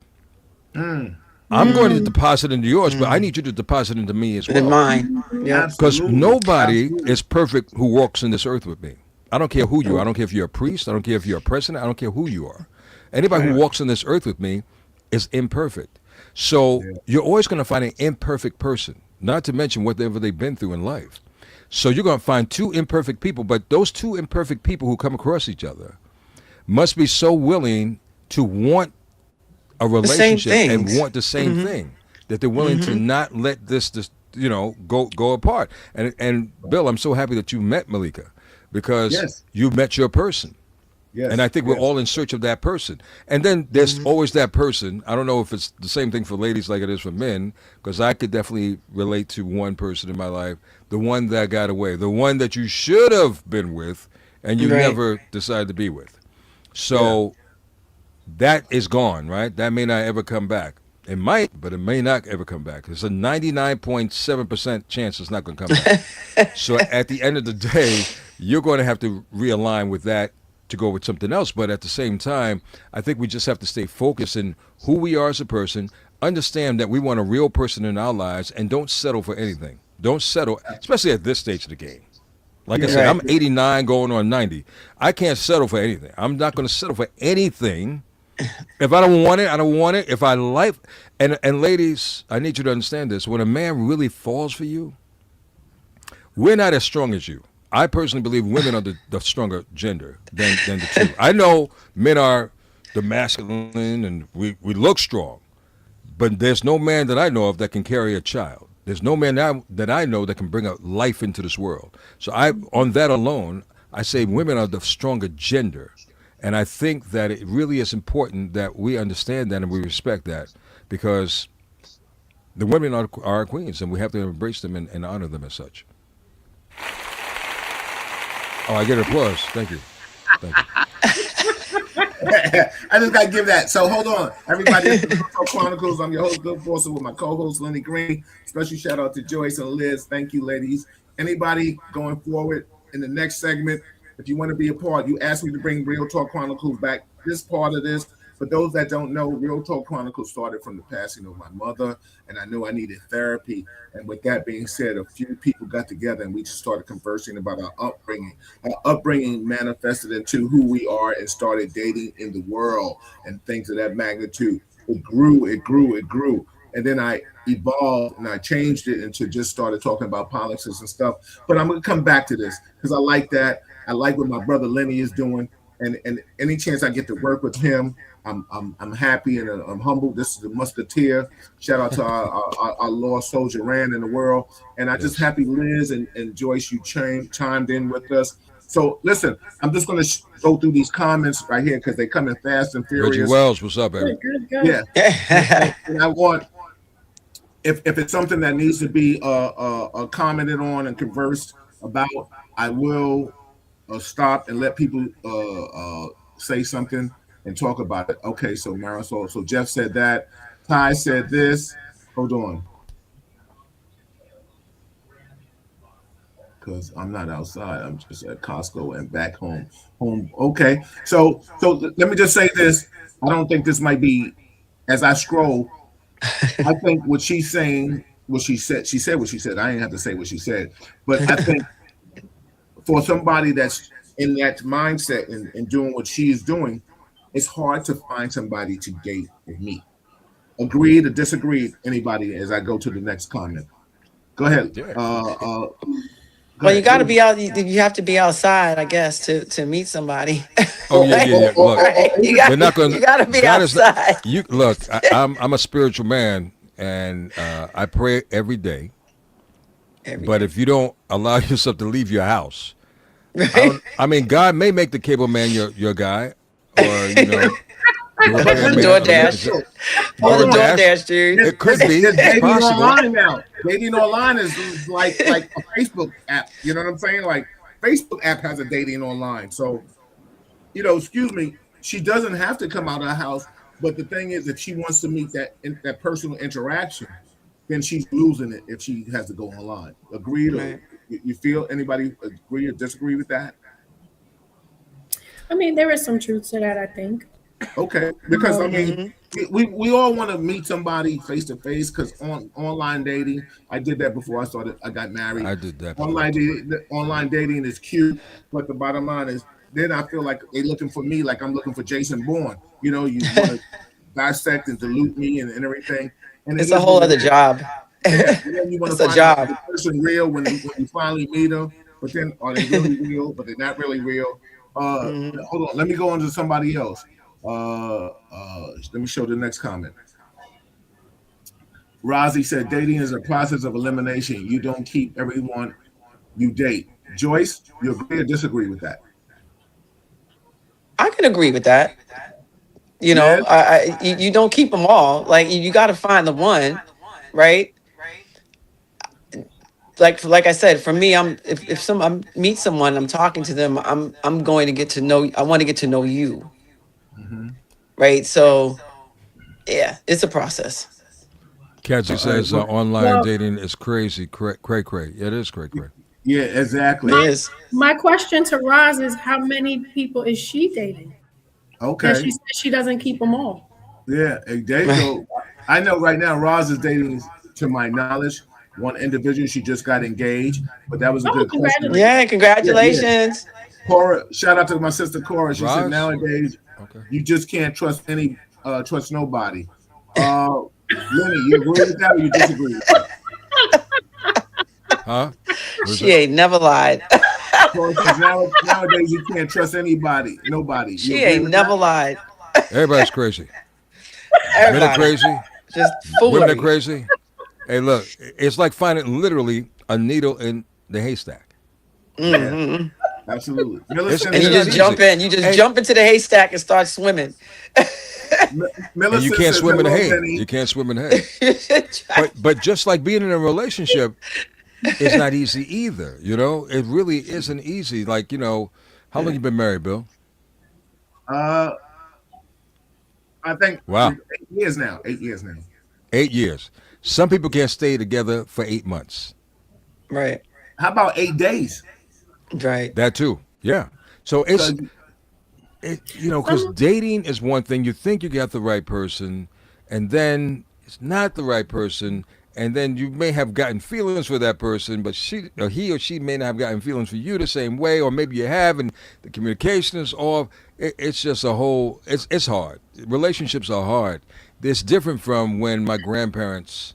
I'm going to deposit into yours, but I need you to deposit into me as well. In mine. Yeah. Because nobody is perfect who walks in this earth with me. I don't care who you are. I don't care if you're a priest. I don't care if you're a president. I don't care who you are. Anybody who walks in this earth with me is imperfect. So you're always going to find an imperfect person, not to mention whatever they've been through in life. So you're going to find two imperfect people, but those two imperfect people who come across each other must be so willing to want a relationship and want the same thing, that they're willing to not let this go apart. And Bill, I'm so happy that you met Malika, because you met your person. Yes, and I think we're all in search of that person. And then there's always that person. I don't know if it's the same thing for ladies like it is for men, because I could definitely relate to one person in my life, the one that got away, the one that you should have been with and you never decided to be with. So that is gone, right? That may not ever come back. It might, but it may not ever come back. It's a 99.7% chance it's not going to come back. So at the end of the day, you're going to have to realign with that to go with something else. But at the same time, I think we just have to stay focused in who we are as a person, understand that we want a real person in our lives, and don't settle for anything. Don't settle, especially at this stage of the game. Like I said, I'm 89 going on 90. I can't settle for anything. I'm not going to settle for anything. If I don't want it, I don't want it. If I like, and ladies, I need you to understand this. When a man really falls for you, we're not as strong as you. I personally believe women are the stronger gender than the two. I know men are the masculine and we look strong, but there's no man that I know of that can carry a child. There's no man that I know that can bring a life into this world. So on that alone, I say women are the stronger gender. And I think that it really is important that we understand that and we respect that, because The women are our queens, and we have to embrace them and honor them as such. Oh, I get an applause. Thank you. Thank you. I just got to give that. So hold on, everybody. It's the Real Talk Chronicles. I'm your host, Bill Forster, with my co-host Lenny Green. Special shout out to Joyce and Liz. Thank you, ladies. Anybody going forward in the next segment, if you want to be a part, you asked me to bring Real Talk Chronicles back. This part of this. For those that don't know, Real Talk Chronicles started from the passing of my mother, and I knew I needed therapy. And with that being said, a few people got together and we just started conversing about our upbringing. Our upbringing manifested into who we are and started dating in the world and things of that magnitude. It grew, it grew, it grew. And then I evolved and I changed it into just started talking about politics and stuff. But I'm going to come back to this because I like that. I like what my brother Lenny is doing. And any chance I get to work with him, I'm happy and I'm humbled. This is the Musketeer. Shout out to our lost soldier Rand in the world. And I just happy Liz and Joyce, you chimed in with us. So listen, I'm just going to go through these comments right here because they come in fast and Reggie furious. Wells, what's up, baby? Good. Yeah. And I want, if it's something that needs to be commented on and conversed about, I will stop and let people say something and talk about it. Okay, so Marisol, so Jeff said that. Ty said this. Hold on. Because I'm not outside. I'm just at Costco and back home. Okay. So let me just say this. I don't think this might be, as I scroll, I think what she's saying, what she said what she said. I ain't have to say what she said. But I think for somebody that's in that mindset and doing what she is doing, it's hard to find somebody to date with me. Agreed or disagreed, anybody, as I go to the next comment. Go ahead. Yeah. Well, you got to be out. You have to be outside, I guess, to meet somebody. Oh yeah. Look, Right? we're not going. You got to be God is not- outside. you look. I'm a spiritual man, and I pray every day. But if you don't allow yourself to leave your house, I mean, God may make the cable man your guy, or DoorDash. Or the DoorDash, dude. It could be. It's It's dating possible. online now. Dating online is like a Facebook app. You know what I'm saying? Like Facebook app has a dating online. So, excuse me, she doesn't have to come out of the house. But the thing is, if she wants to meet that personal interaction, then she's losing it if she has to go online. Agreed? Or Right. you feel anybody agree or disagree with that? I mean, there is some truth to that, I think. Okay, because I mean, we all want to meet somebody face to face. Because online dating, I did that before I got married. I did that. Online dating is cute, but the bottom line is, then I feel like they looking for me, like I'm looking for Jason Bourne. You want to dissect and dilute me and everything. And It's a whole other job. Yeah, and then you want It's to a find job. out if the person real when you finally meet them. But then, are they really real? But they're not really real. Hold on, let me go on to somebody else. Let me show the next comment. Rozzy said, dating is a process of elimination. You don't keep everyone you date. Joyce, you agree or disagree with that? I can agree with that. You know, you don't keep them all. Like you got to find the one, right? Like I said, for me, if I meet someone, I'm talking to them, I'm going to get to know. I want to get to know you, right? So, yeah, it's a process. Kathy says online dating is crazy, cray. Yeah, it is cray. Yeah, exactly. It is. My question to Roz is, how many people is she dating? Okay. And she said she doesn't keep them all. Yeah, there you go. I know right now Roz is dating, to my knowledge, one individual. She just got engaged, but that was a good question. Yeah, congratulations. Cora, shout out to my sister Cora. She said Roz? nowadays Okay. you just can't trust nobody. Lenny, you agree with that or you disagree with that? Huh? She ain't never lied. Cora says nowadays you can't trust nobody. She ain't never lied. Everybody's crazy. Men are Everybody crazy. just Women are foolery. crazy. Hey, look, it's like finding literally a needle in the haystack. Mhm. Absolutely. It's Millicent And it's you says not just easy. jump in. You just And jump into the haystack and start swimming. and you Millicent can't says swim in the hello, hay. You Lenny. can't swim in the hay. But just like being in a relationship is not easy either. You know, it really isn't easy. Like how long you been married, Bill? Uh, I think Wow, 8 years now. 8 years now. 8 years. Some people can't stay together for 8 months. Right. How about 8 days? Right. That too. Yeah. So Because because Some dating is one thing. You think you got the right person, and then it's not the right person, and then you may have gotten feelings for that person, but he or she may not have gotten feelings for you the same way, or maybe you have, and the communication is off. It's just a whole. It's hard. Relationships are hard. It's different from when my grandparents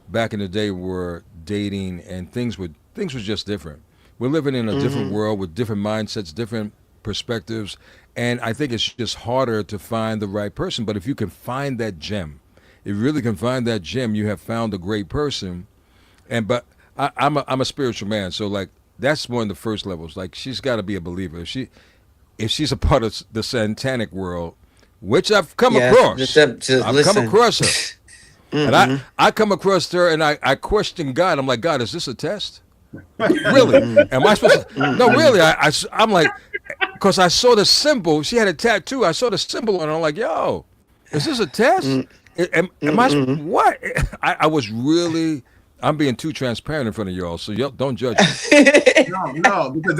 back in the day were dating, and things were just different. We're living in a different Mm-hmm. world with different mindsets, different perspectives, and I think it's just harder to find the right person. But if you can find that gem, if you really can find that gem, you have found a great person. And but I'm a spiritual man, so like that's one of the first levels. Like she's got to be a believer. If she's a part of the satanic world, which I've come Yeah. Just, across, just I've come listen. across her. And I, Mm-mm. I come across her and I question God. I'm like, God, is this a test? Really? Mm-mm. Am I supposed to? No, Mm-mm. really. I'm like, because I saw the symbol. She had a tattoo. I saw the symbol on her. I'm like, yo, is this a test? Mm, Am I, mm-mm. what? I was really, I'm being too transparent in front of y'all. So y'all don't judge me. no, because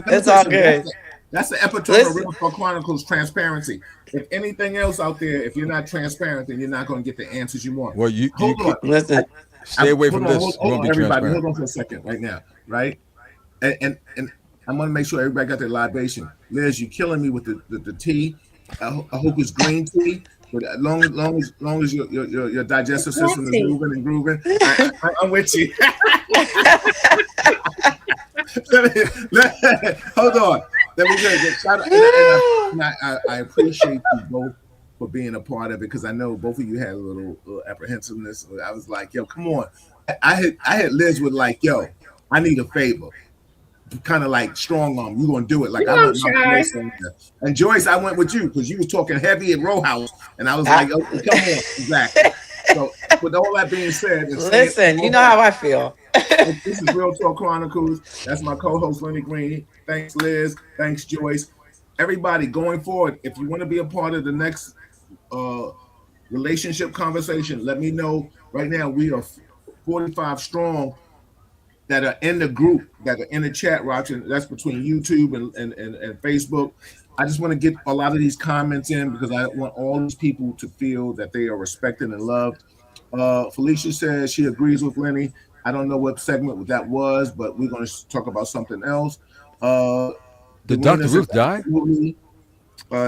let me It's tell you all something. good. That's the epitome of Listen. Real Talk Chronicles transparency. If anything else out there, if you're not transparent, then you're not going to get the answers you want. Well, you Hold on. Listen. stay away Hold from on, this. You hold won't on, be everybody. transparent. Hold on for a second right now, right? And I'm going to make sure everybody got their libation. Liz, you're killing me with the tea. I hope it's green tea. But as long as your digestive system is Nancy. moving and grooving, I'm with you. Hold on. Let me just shout out, I appreciate you both for being a part of it because I know both of you had a little apprehensiveness. I was like, yo, come on. I had Liz with like, yo, I need a favor. Kind of like strong arm. You gonna do it? You Like I know I'm went my shy. Joyce on there. And Joyce, I went with you because you was talking heavy at Row House, and I was I, like, okay, come on, exactly. So with all that being said, and saying listen. You all know that, how I feel. this is Real Talk Chronicles. That's my co-host Lenny Green. Thanks, Liz. Thanks, Joyce. Everybody going forward, if you want to be a part of the next uh, relationship conversation, let me know. Right now, we are 45 strong that are in the group, that are in the chat watching. That's between YouTube and Facebook. I just want to get a lot of these comments in because I want all these people to feel that they are respected and loved. Felicia says she agrees with Lenny. I don't know what segment that was, but we're going to talk about something else. Uh, Did Dorena Dr. says Ruth die? absolutely.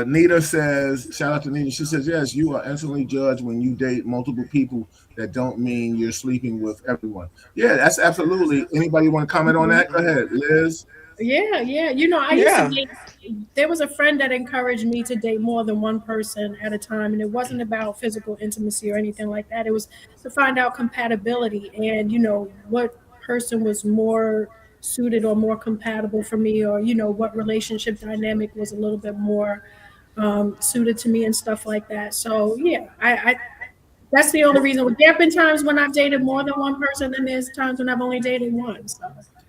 Nita says, shout out to Nita. She says, yes, you are instantly judged when you date multiple people. That don't mean you're sleeping with everyone. Yeah, that's absolutely. Anybody want to comment on that? Go ahead, Liz. Yeah, yeah. You know, I used to Yeah. date. There was a friend that encouraged me to date more than one person at a time, and it wasn't about physical intimacy or anything like that. It was to find out compatibility and what person was more suited or more compatible for me, or what relationship dynamic was a little bit more suited to me and stuff like that. So yeah, I that's the only reason. There have been times when I've dated more than one person, and there's times when I've only dated one. So.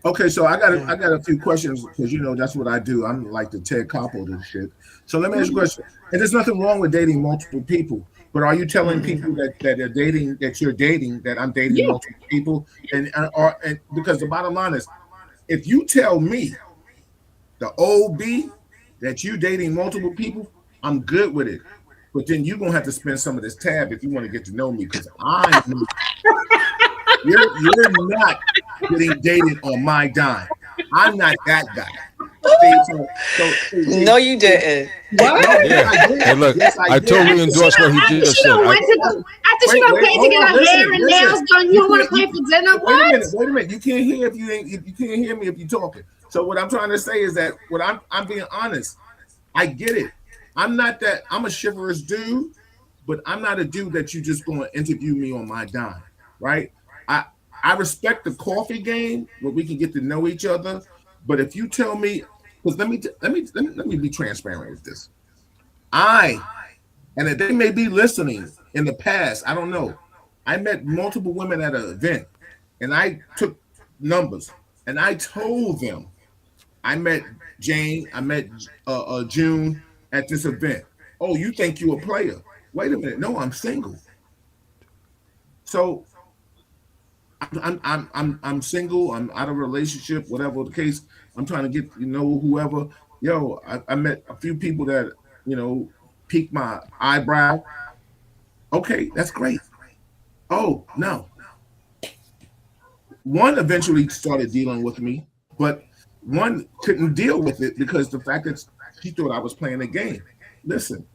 Okay, so I got Yeah. I got a few questions because that's what I do. I'm like the Ted Koppel to shit. So let me ask you a Mhm. question. And there's nothing wrong with dating multiple people, but are you telling Mm-mm. people that are dating that you're dating that I'm dating Yeah, multiple people? And because the bottom line is, if you tell me the OB that you dating multiple people, I'm good with it. But then you're gonna have to spend some of this tab if you want to get to know me because you're not getting dated on my dime. I'm not that guy. See, No, you didn't. what? no, yes Yeah. I did. Hey, look, Yes I I did. totally endorse what he After just she said. don't went to go, after she don't pay to Hold get on, her hair and nails done, you don't want to pay for dinner? Wait a What? minute. Wait a minute. You can't hear if you ain't. If you can't hear me if you're talking. So what I'm trying to say is that what I'm being honest. I get it. I'm not that. I'm a chivalrous dude, but I'm not a dude that you just going to interview me on my dime, right? I I respect the coffee game where we can get to know each other, but if you tell me because let me be transparent with this. And they may be listening in the past. I don't know. I met multiple women at an event, and I took numbers, and I told them I met Jane, I met June at this event. Oh, you think you a player? Wait a minute. No, I'm single. So I'm single. I'm out of a relationship, whatever the case. I'm trying to get whoever. Yo, I met a few people that piqued my eyebrow. Okay, that's great. Oh no, one eventually started dealing with me, but one couldn't deal with it because the fact that she thought I was playing a game. Listen,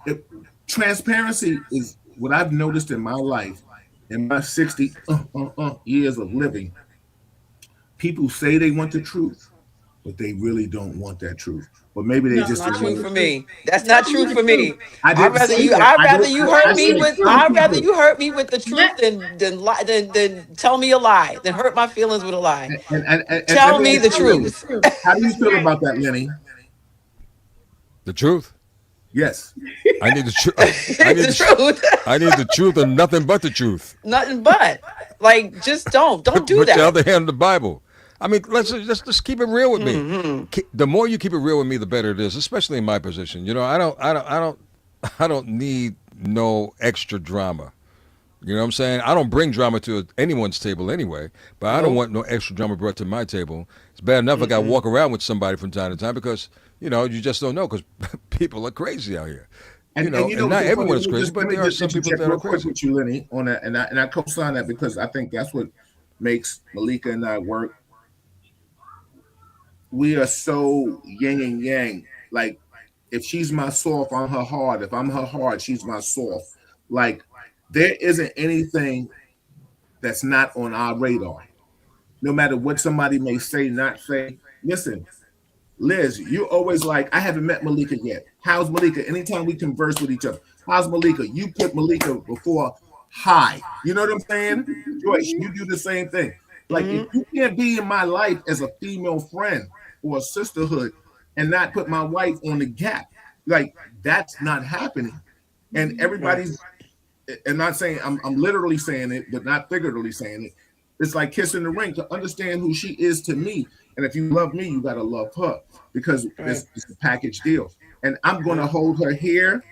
if, transparency is what I've noticed in my life, in my 60 years of living. People say they want the truth, but they really don't want that truth. But maybe they That's just not don't true want for it. me. That's not true for me. I I'd didn't rather say you. that. I'd rather you hurt I me said with. some I'd rather people. you hurt me with the truth than tell me a lie. Than hurt my feelings with a lie. And let Tell me me ask the you, Lenny, truth. how do you feel about that, Lenny? The truth. Yes. I need the truth. I need The truth. I need the truth and nothing but the truth. Nothing but. Like, just don't do Put your that. other hand on the Bible. I mean, let's just keep it real with me. The more you keep it real with me, the better it is. Especially in my position. I don't need no extra drama. You know what I'm saying? I don't bring drama to anyone's table anyway, but I don't want no extra drama brought to my table. It's bad enough I got to walk around with somebody from time to time because, you just don't know because people are crazy out here. And not everyone is crazy, but there are some people that are crazy. With you, Lenny, on that, and I co-sign that because I think that's what makes Malika and I work. We are so yin and yang. Like, if she's my soft, I'm her hard. If I'm her hard, she's my soft. Like, there isn't anything that's not on our radar. No matter what somebody may say, not say. Listen, Liz, you're always like, I haven't met Malika yet. How's Malika? Anytime we converse with each other, how's Malika? You put Malika before hi. You know what I'm saying? Joyce, you do the same thing. Like, if you can't be in my life as a female friend or a sisterhood and not put my wife on the gap, like, that's not happening. And everybody's, and not saying I'm literally saying it, but not figuratively saying it. It's like kissing the ring to understand who she is to me. And if you love me, you got to love her because it's a package deal. And I'm going to hold her here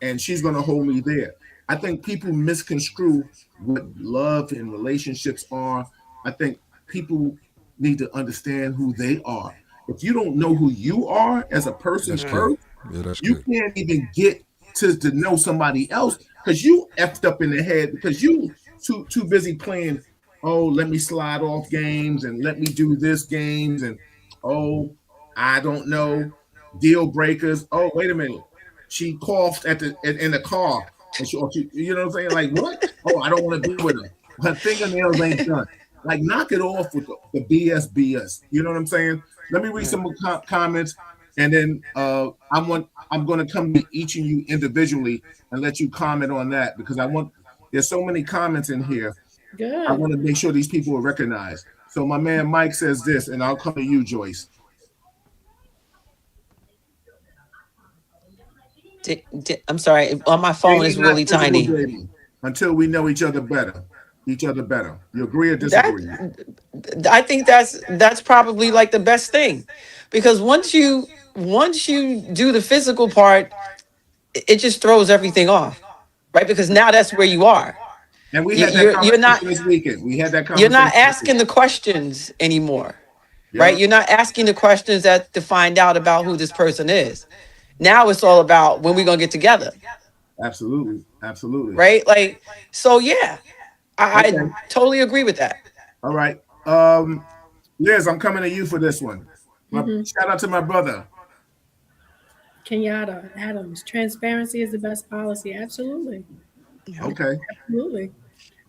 and she's going to hold me there. I think people misconstrue what love and relationships are. I think people need to understand who they are. If you don't know who you are as a person first, you can't even get to know somebody else because you effed up in the head because you too busy playing. Oh, let me slide off games and let me do this games and I don't know, deal breakers. Oh, wait a minute, she coughed in the car and she, you know what I'm saying? Like, what? Oh, I don't want to be with her. Her fingernails ain't done. Like, knock it off with the BS. You know what I'm saying? Let me read some comments, and then I'm going to come to each of you individually and let you comment on that because there's so many comments in here. Good. I want to make sure these people are recognized. So my man Mike says this, and I'll come to you, Joyce. I'm sorry. On my phone is really tiny. Until we know each other better. You agree or disagree? I think that's probably like the best thing, because once you do the physical part, it just throws everything off, right? Because now that's where you are. And we had that conversation this weekend. We had that conversation. You're not asking the questions anymore, right? You're not asking the questions to find out about who this person is. Now it's all about when we're gonna get together. Absolutely. Right? Like, so yeah, I totally agree with that. All right. Liz, I'm coming to you for this one. Shout out to my brother. Kenyatta Adams. Transparency is the best policy. Absolutely. Okay. Absolutely.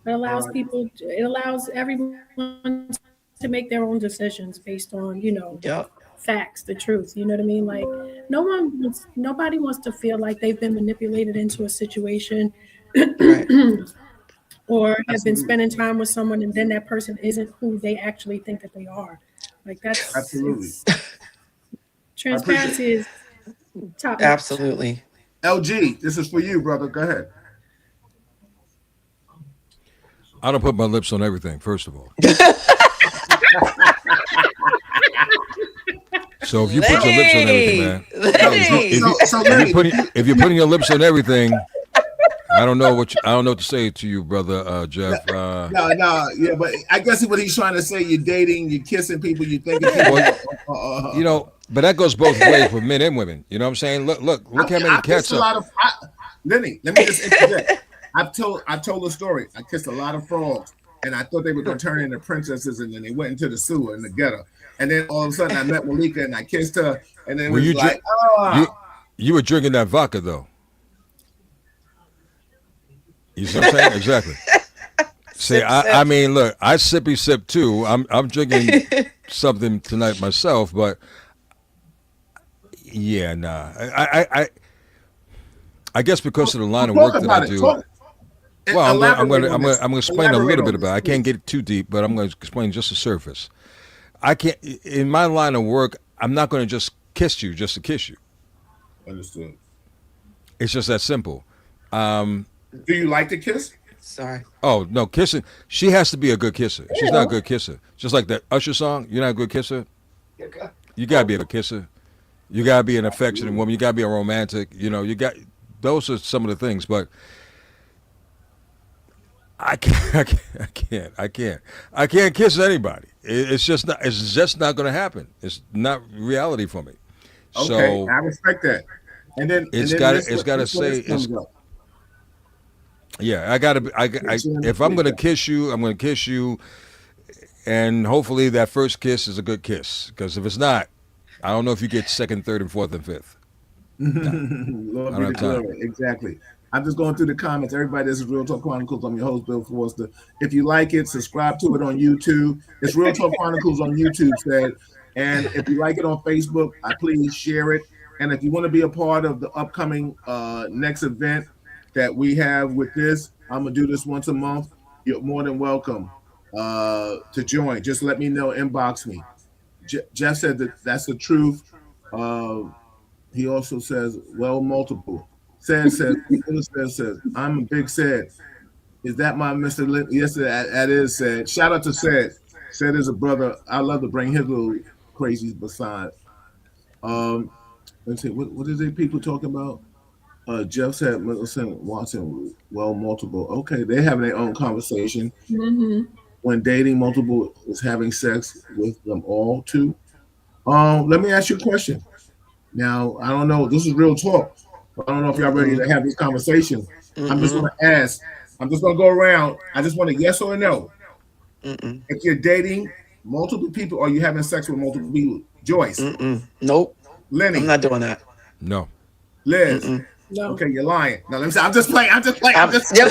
It allows everyone to make their own decisions based on, facts, the truth. You know what I mean? Like, nobody wants to feel like they've been manipulated into a situation or have been spending time with someone and then that person isn't who they actually think that they are. Like that's Absolutely. it's I appreciate transparency is top notch. Absolutely. LG, this is for you, brother. Go ahead. I don't put my lips on everything. First of all, so if you put your lips on everything, Lenny, man, Lenny. Lenny, if you're putting your lips on everything, I don't know I don't know what to say to you, brother Jeff. no, yeah, but I guess what he's trying to say, you're dating, you're kissing people, you're thinking people. Well, but that goes both ways for men and women. You know what I'm saying? Look how many I cats kissed a lot of. Lenny, let me just interject. I told a story. I kissed a lot of frogs, and I thought they were going to turn into princesses, and then they went into the sewer in the ghetto. And then all of a sudden, I met Malika, and I kissed her, and then it Were was you like, you were drinking that vodka though. You see what I'm saying? Exactly. See, I mean, look, I sippy sip too. I'm drinking something tonight myself, but yeah, nah. I guess because of the line of work that I do. Well, I'm gonna explain a little bit about it. I can't get too deep, but I'm going to explain just the surface. I can't. In my line of work, I'm not going to just kiss you just to kiss you. understood. It's just that simple. Do you like to kiss? Sorry. Oh no, kissing. She has to be a good kisser. She's not a good kisser. Just like that Usher song. You're not a good kisser. You gotta be a good kisser. You gotta be an affectionate woman. You gotta be a romantic. You know, you got. Those are some of the things, but I can't kiss anybody. It's just not. It's just not going to happen. It's not reality for me. Okay, So I respect that. And then it's and got. then It's got to say. It's, comes up. yeah, I got to. If I'm going to kiss you, I'm going to kiss you, and hopefully that first kiss is a good kiss. Because if it's not, I don't know if you get second, third, and fourth, and fifth. Lord be the glory. Exactly. I'm just going through the comments. Everybody, this is Real Talk Chronicles. I'm your host, Bill Forster. If you like it, subscribe to it on YouTube. It's Real Talk Chronicles on YouTube, said. And if you like it on Facebook, please share it. And if you want to be a part of the upcoming next event that we have with this, I'm going to do this once a month. You're more than welcome to join. Just let me know, inbox me. Jeff said that's the truth. He also says, well, multiple. Says, I'm a big said. Is that my Mr. Lynn? Yes, that is said. Shout out to said. Said is a brother. I love to bring his little crazies beside. Let's see, what is it people talking about? Jeff said, listen, Watson, well, multiple. Okay, they're having their own conversation. Mm-hmm. When dating, multiple is having sex with them all too. Let me ask you a question. Now, I don't know. This is real talk. I don't know if y'all ready to have this conversation. I'm just going to ask. I'm just going to go around. I just want a yes or a no. If you're dating multiple people or you having sex with multiple people, Joyce. Nope. Lenny. I'm not doing that. No. Liz. No. Okay, you're lying. No, let me say. I'm just playing. I'm You're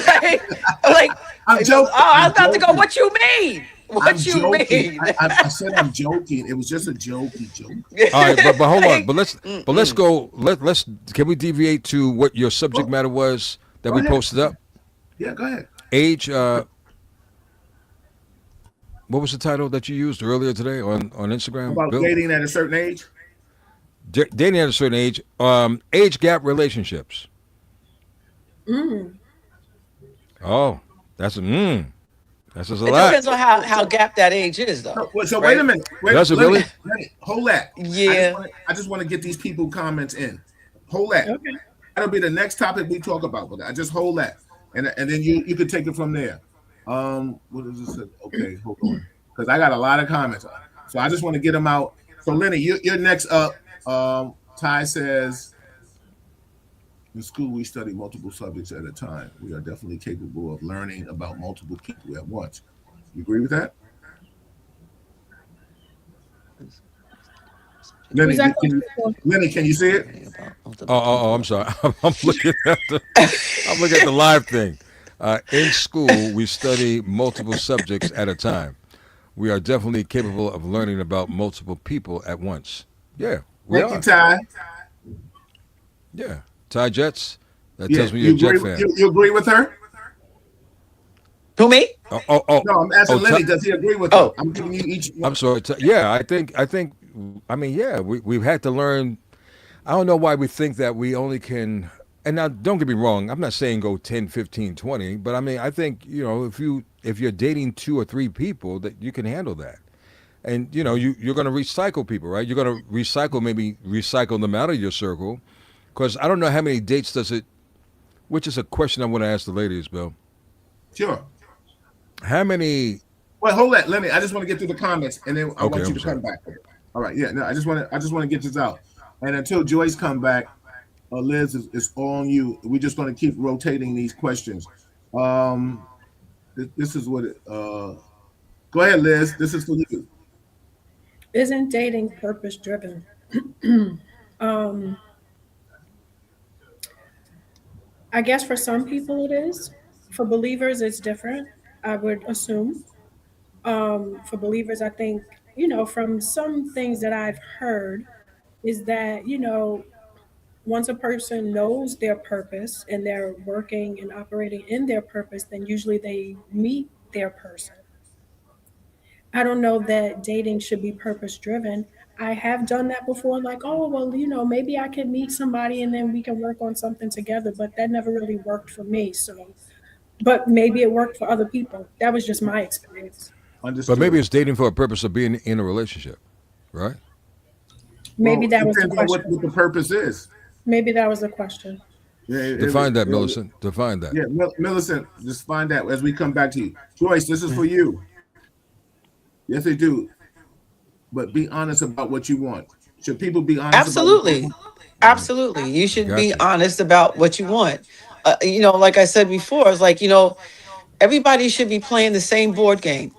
like, I'm joking. Oh, I was about to go. What you mean? What you joking. mean? I said I'm joking. It was just a jokey joke. All right, but hold on. But let's go. Let's can we deviate to what your subject matter was that we posted up? Yeah, go ahead. Age. What was the title that you used earlier today on Instagram? About Bill? dating at a certain age. Dating at a certain age. Age gap relationships. Oh, that's a That's just a It lot. depends on how gap that age is, though. So right? wait a minute. Does it really? Hold that. Yeah. I just want to get these people comments in. Hold that. Okay. That'll be the next topic we talk about. But I just hold that, and then you can take it from there. What is this? Okay, hold on, because I got a lot of comments. So I just want to get them out. So Lenny, you're next up. Ty says, in school we study multiple subjects at a time. We are definitely capable of learning about multiple people at once. You agree with that? Lenny, can you see it? Oh, I'm sorry. I'm looking at the live thing. In school, we study multiple subjects at a time. We are definitely capable of learning about multiple people at once. Yeah, we Thank are. you, Ty. Yeah, Ty Jets. That Yeah, tells me you're a Jet fan. You agree with her? Who, me? Oh, oh, oh, No, I'm oh. asking Lenny. Does he agree with her? Oh, I'm giving you each I'm one. sorry. Yeah, I think. I mean, yeah, we've had to learn. I don't know why we think that we only can. And now, don't get me wrong. I'm not saying go 10, 15, 20, but I mean, I think if you're dating two or three people, that you can handle that. And you're going to recycle people, right? You're going to recycle them out of your circle, because I don't know how many dates does it. Which is a question I want to ask the ladies, Bill. Sure. How many? Wait, hold that, Lenny. I just want to get through the comments, and then I Okay, want you I'm to sorry. come back. All right. Yeah. No, I just want to get this out. And until Joyce come back, Liz, is all on you. We're just going to keep rotating these questions. Um, this is what. Go ahead, Liz. This is for you. Isn't dating purpose driven? um, I guess for some people it is. For believers, it's different. I would assume. For believers, I think from some things that I've heard is that once a person knows their purpose and they're working and operating in their purpose, then usually they meet their person. I don't know that dating should be purpose driven. I have done that before, like, oh, well, maybe I can meet somebody and then we can work on something together, but that never really worked for me. So, but maybe it worked for other people. That was just my experience. But maybe Understood. it's dating for a purpose of being in a relationship, right? Maybe Well, that was the depends on what, question. what the purpose is. Maybe that was the question. Yeah. Define that, Millicent. Define that. Yeah. Millicent, just find out as we come back to you. Joyce, this is for you. Yes, they do. But be honest about what you want. Should people be honest about what they absolutely. want? Absolutely. You should be Gotcha. honest about what you want. Like I said before, it's like, everybody should be playing the same board game.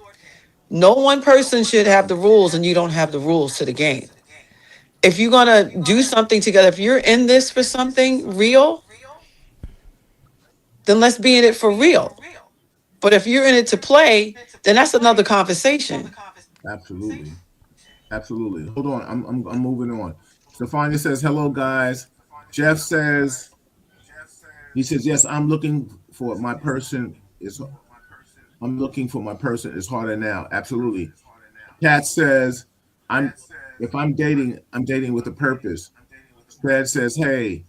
No one person should have the rules and you don't have the rules to the game. If you're going to do something together, if you're in this for something real, then let's be in it for real. But if you're in it to play, then that's another conversation. Absolutely. Absolutely. Hold on. I'm moving on. Stefania says, hello, guys. Jeff says, he says, yes, I'm looking for my person is harder now. Absolutely. Kat says, I'm if I'm dating with a purpose. Fred says, hey,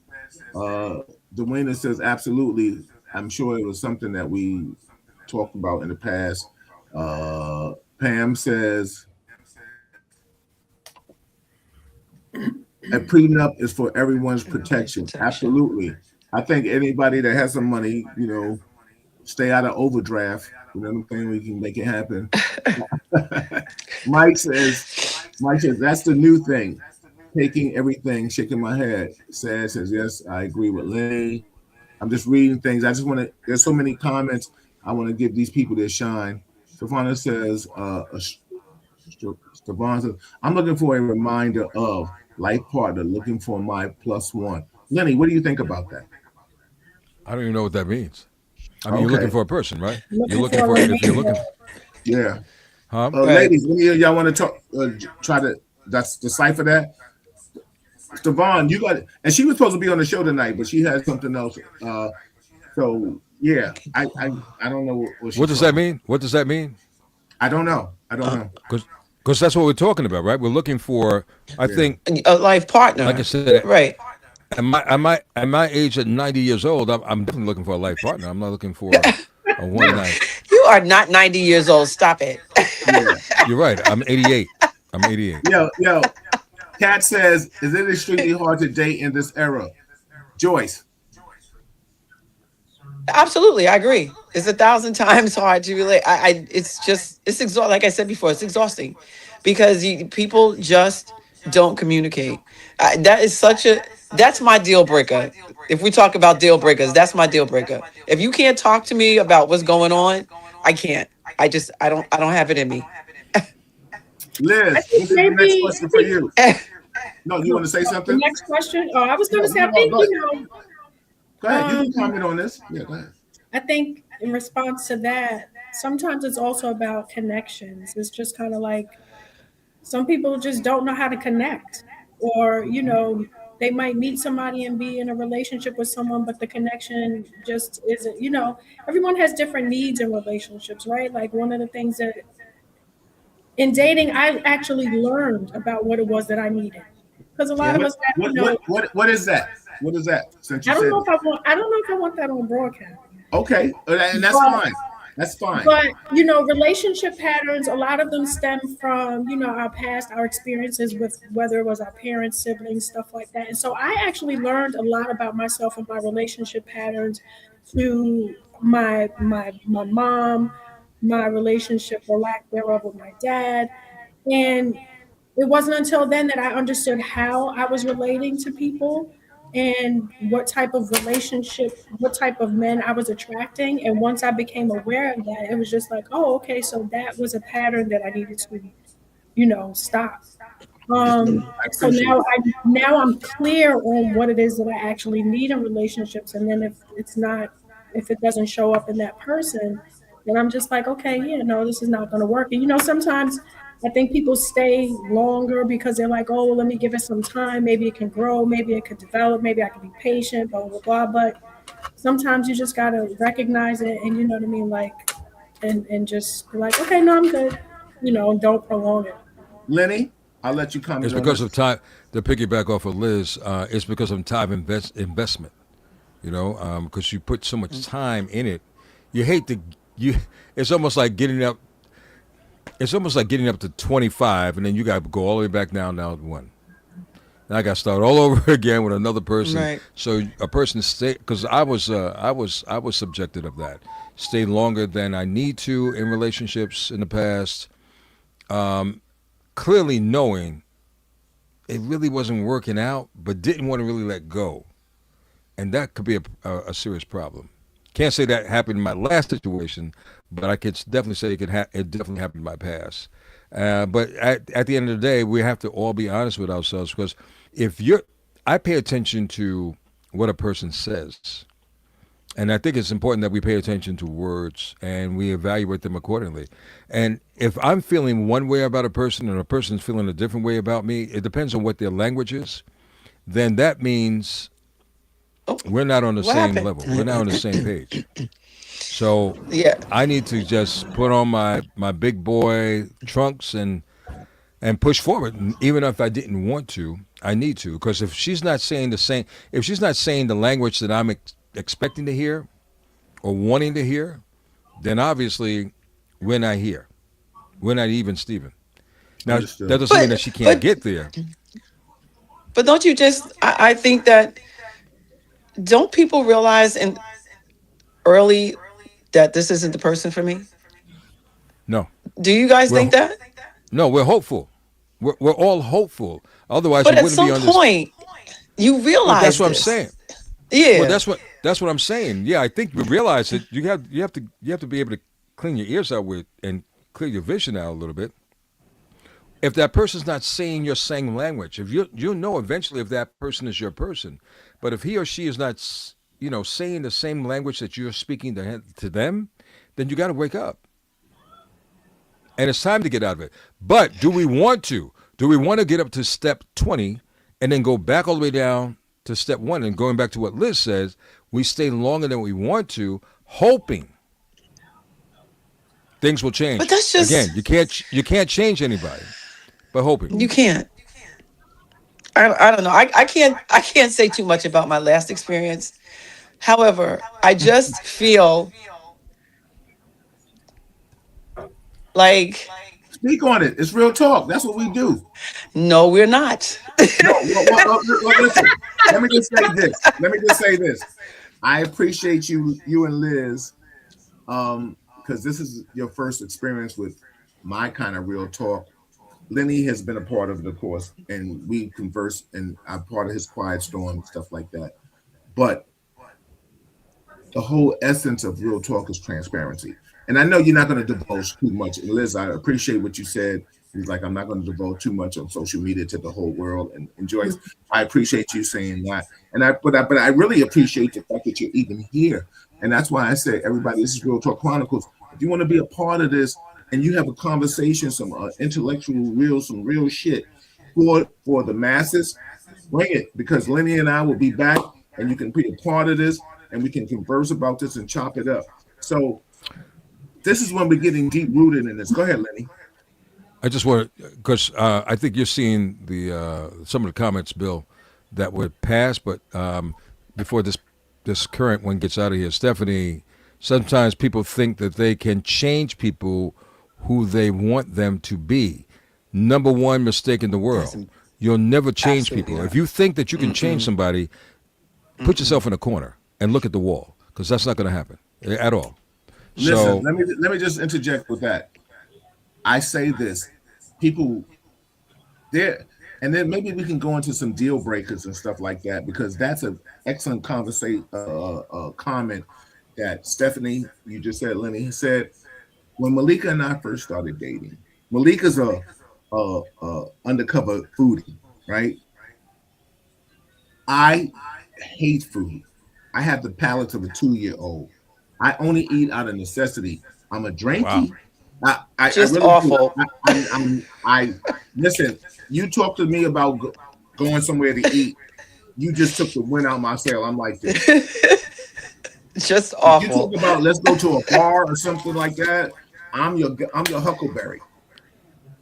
Dwayne says, absolutely. I'm sure it was something that we talked about in the past. Pam says, a prenup is for everyone's protection. Protection. Absolutely. I think anybody that has some money, stay out of overdraft. You know what I'm saying? We can make it happen. Mike says, that's the new thing. Taking everything, shaking my head. Sad says, yes, I agree with Lenny. I'm just reading things. I just want to, there's so many comments. I want to give these people their shine. Stefana says, Stefan says, I'm looking for a reminder of life partner, looking for my plus one. Lenny, what do you think about that? I don't even know what that means. I mean, you're looking Okay. for a person, right? You're Looking looking for a for if you're reminder. looking, Yeah. huh? Right. Ladies, any of y'all want to talk, try to decipher that? Stefan, you got it. And she was supposed to be on the show tonight, but she had something else. So yeah, I don't know what What she's does that talking. mean? What does that mean? I don't know. I don't Uh, know. Because that's what we're talking about, right? We're looking for. I Yeah. think, a life like I partner. said, Right. at my age at 90 years old, I'm definitely looking for a life partner. I'm not looking for a one Yeah. night. You are not 90 years old. Stop it. Yeah. You're right. I'm 88. I'm 88. Yo. Kat says, is it extremely hard to date in this era? Joyce. Absolutely, I agree. It's a thousand times hard to relate. It's exhausting. Like I said before, it's exhausting because people just don't communicate. That's my deal breaker. If we talk about deal breakers, that's my deal breaker. If you can't talk to me about what's going on, I can't. I don't have it in me. I Liz, think this is the next maybe, I question for think you. No, you the, want to say the something? next question. Oh, I was going No, to say, I no, think, go ahead. Go ahead. You can um, comment on this. Yeah, go ahead. I think in response to that, sometimes it's also about connections. It's just kind of like some people just don't know how to connect, or they might meet somebody and be in a relationship with someone, but the connection just isn't, everyone has different needs in relationships, right? Like one of the things that in dating, I actually learned about what it was that I needed. Because a lot Yeah. of us have, What is that? What is that? Since you said, I don't know if I want that on broadcast. okay, and that's But fine. That's fine. But relationship patterns, a lot of them stem from our past, our experiences with whether it was our parents, siblings, stuff like that. And so I actually learned a lot about myself and my relationship patterns through my mom, my relationship or lack thereof with my dad. And it wasn't until then that I understood how I was relating to people and what type of relationship, what type of men I was attracting. And once I became aware of that, it was just like, oh, okay, so that was a pattern that I needed to, stop. I So appreciate it. now I'm clear on what it is that I actually need in relationships. And then if it doesn't show up in that person, then I'm just like, okay, yeah, no, this is not going to work. And sometimes I think people stay longer because they're like, oh, well, let me give it some time. Maybe it can grow. Maybe it could develop. Maybe I can be patient, blah, blah, blah. But sometimes you just got to recognize it and you know what I mean? Like, and just be like, okay, no, I'm good. Don't prolong it. Lenny, I'll let you It's comment on because this. of time. To piggyback off of Liz, it's because of time investment. Because you put so much time in it. You hate to you. It's almost like getting up. It's almost like getting up to 25, and then you got to go all the way back down now to one. And I got to start all over again with another person. Right. So a person stay because I was subjected of that. Stay longer than I need to in relationships in the past. Clearly knowing it really wasn't working out, but didn't want to really let go, and that could be a serious problem. Can't say that happened in my last situation, but I could definitely say it definitely happened in my past. But at the end of the day, we have to all be honest with ourselves because I pay attention to what a person says, and I think it's important that we pay attention to words and we evaluate them accordingly. And if I'm feeling one way about a person and a person's feeling a different way about me, it depends on what their language is. Then that means we're not on the What same happened? level. We're not on the same page. So Yeah. I need to just put on my big boy trunks and push forward. And even if I didn't want to, I need to. Because if she's not saying the language that I'm expecting to hear or wanting to hear, then obviously we're not here. We're not even Steven. Now, Understood. that doesn't mean that she can't get there. But don't you just, I think that, don't people realize in early that this isn't the person for me? No. Do you guys think that? No, we're hopeful. We're all hopeful. Otherwise, But we at wouldn't be some on this. point, you Well, realize that's what I'm this. saying. Yeah. Well, that's what I'm saying. Yeah, I think we realize that you have to be able to clean your ears out with and clear your vision out a little bit. If that person's not saying your same language, if you'll know eventually if that person is your person. But if he or she is not, saying the same language that you're speaking to them, then you got to wake up. And it's time to get out of it. But do we want to? Do we want to get up to step 20 and then go back all the way down to step 1? And going back to what Liz says, we stay longer than we want to, hoping things will change. But that's just, again, you can't change anybody, but hoping. you can't. I don't know. I can't say too much about my last experience. However, I just feel like, Speak on it. It's real talk. That's what we do. no, we're not. No, listen. Let me just say this. I appreciate you and Liz, because this is your first experience with my kind of real talk. Lenny has been a part of it, of course, and we converse, and I'm part of his quiet storm and stuff like that. But the whole essence of real talk is transparency. And I know you're not going to divulge too much. And Liz, I appreciate what you said. He's like, I'm not going to divulge too much on social media to the whole world. And Joyce, I appreciate you saying that. But I really appreciate the fact that you're even here. And that's why I say, everybody, this is Real Talk Chronicles. If you want to be a part of this and you have a conversation, some intellectual, some real shit for the masses, Bring it because Lenny and I will be back, and you can be a part of this, and we can converse about this and chop it up. So this is when we're getting deep rooted in this. Go ahead, Lenny. I just want because I think you're seeing the some of the comments, Bill, that were passed, but before this current one gets out of here, Stephanie. Sometimes people think that they can change people who they want them to be. Number one mistake in the That's world. You'll never change absolutely people. right. If you think that you can change somebody, put yourself in a corner and look at the wall because that's not going to happen at all. Listen, So let me just interject with that. I say this, people there, and then maybe we can go into some deal breakers and stuff like that because that's an excellent conversation comment that Stephanie, you just said, Lenny said when Malika and I first started dating. Malika's a undercover foodie, right? I hate food. I have the palate of a 2 year old. I only eat out of necessity. I'm a wow. drinky. I Just really do. awful. I listen. You talk to me about going somewhere to eat. You just took the wind out my sail. I'm like this. Just If you talk awful. about let's go to a bar or something like that, I'm your huckleberry.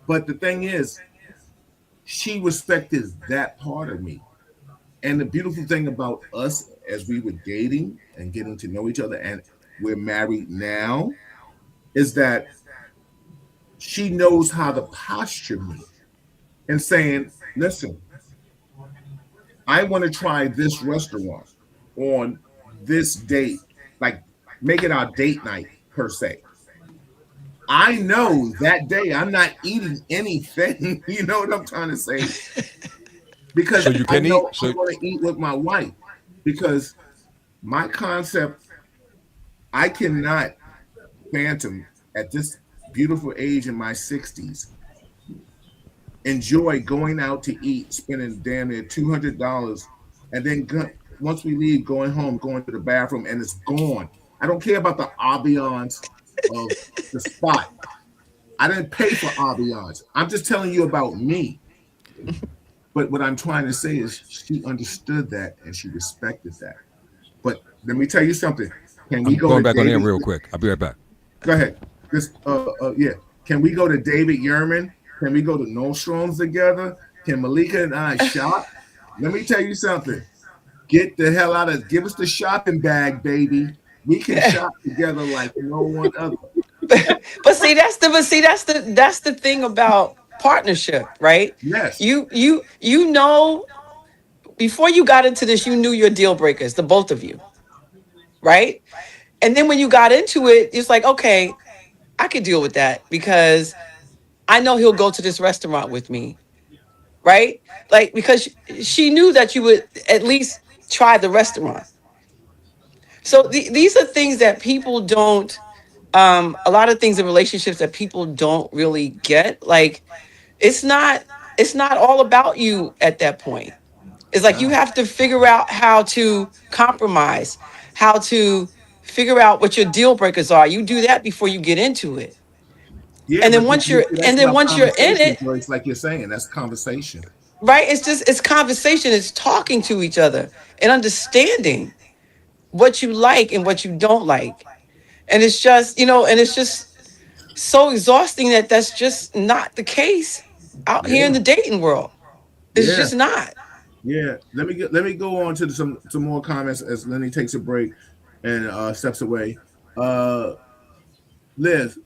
But the thing is, she respected that part of me. And the beautiful thing about us as we were dating and getting to know each other, and we're married now, is that she knows how to posture me and saying, listen, I want to try this restaurant on this date, like make it our date night per se. I know that day I'm not eating anything. You know what I'm trying to say? Because So you I can eat. know I'm So going to eat with my wife. Because my concept, I cannot phantom at this beautiful age in my 60s enjoy going out to eat, spending damn near $200, and then once we leave, going home, going to the bathroom, and it's gone. I don't care about the ambiance of the spot. I didn't pay for ambiance. I'm just telling you about me. But what I'm trying to say is she understood that and she respected that. But let me tell you something. Can we I'm go to going back on air David? real quick. I'll be right back. Go ahead. This yeah. Can we go to David Yerman? Can we go to Nostrom's together? Can Malika and I shop? Let me tell you something. Get the hell out of give us the shopping bag, baby. We can shop together like no one other. That's the thing about partnership, right? Yes. You know before you got into this, you knew your deal breakers, the both of you, right? And then when you got into it, it's like, okay, I could deal with that because I know he'll go to this restaurant with me, right? Like because she knew that you would at least try the restaurant. So these are things that people don't. A lot of things in relationships that people don't really get. Like it's not it's not all about you at that point. It's like you Nah. have to figure out how to compromise, how to figure out what your deal breakers are. You do that before you get into it. Yeah, And then but once you're that's and then about once you're in conversation, it, Joyce, like you're saying. That's conversation. right? It's conversation, it's talking to each other and understanding what you like and what you don't like. And it's just, and it's just so exhausting that that's just not the case out here in Yeah, the dating world. It's yeah, just not. yeah. Let me go on to some more comments as Lenny takes a break and steps away. Uh Liz,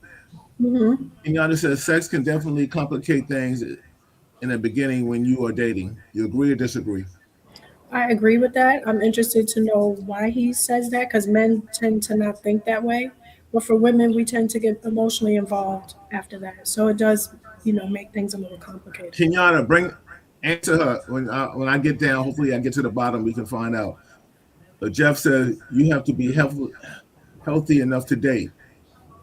Hmm. Kenyatta says sex can definitely complicate things in the beginning when you are dating. You agree or disagree? I agree with that. I'm interested to know why he says that because men tend to not think that way. But for women, we tend to get emotionally involved after that. So it does, make things a little complicated. Kenyatta, answer her when I get down. Hopefully, I get to the bottom. We can find out. Jeff says you have to be healthy enough to date.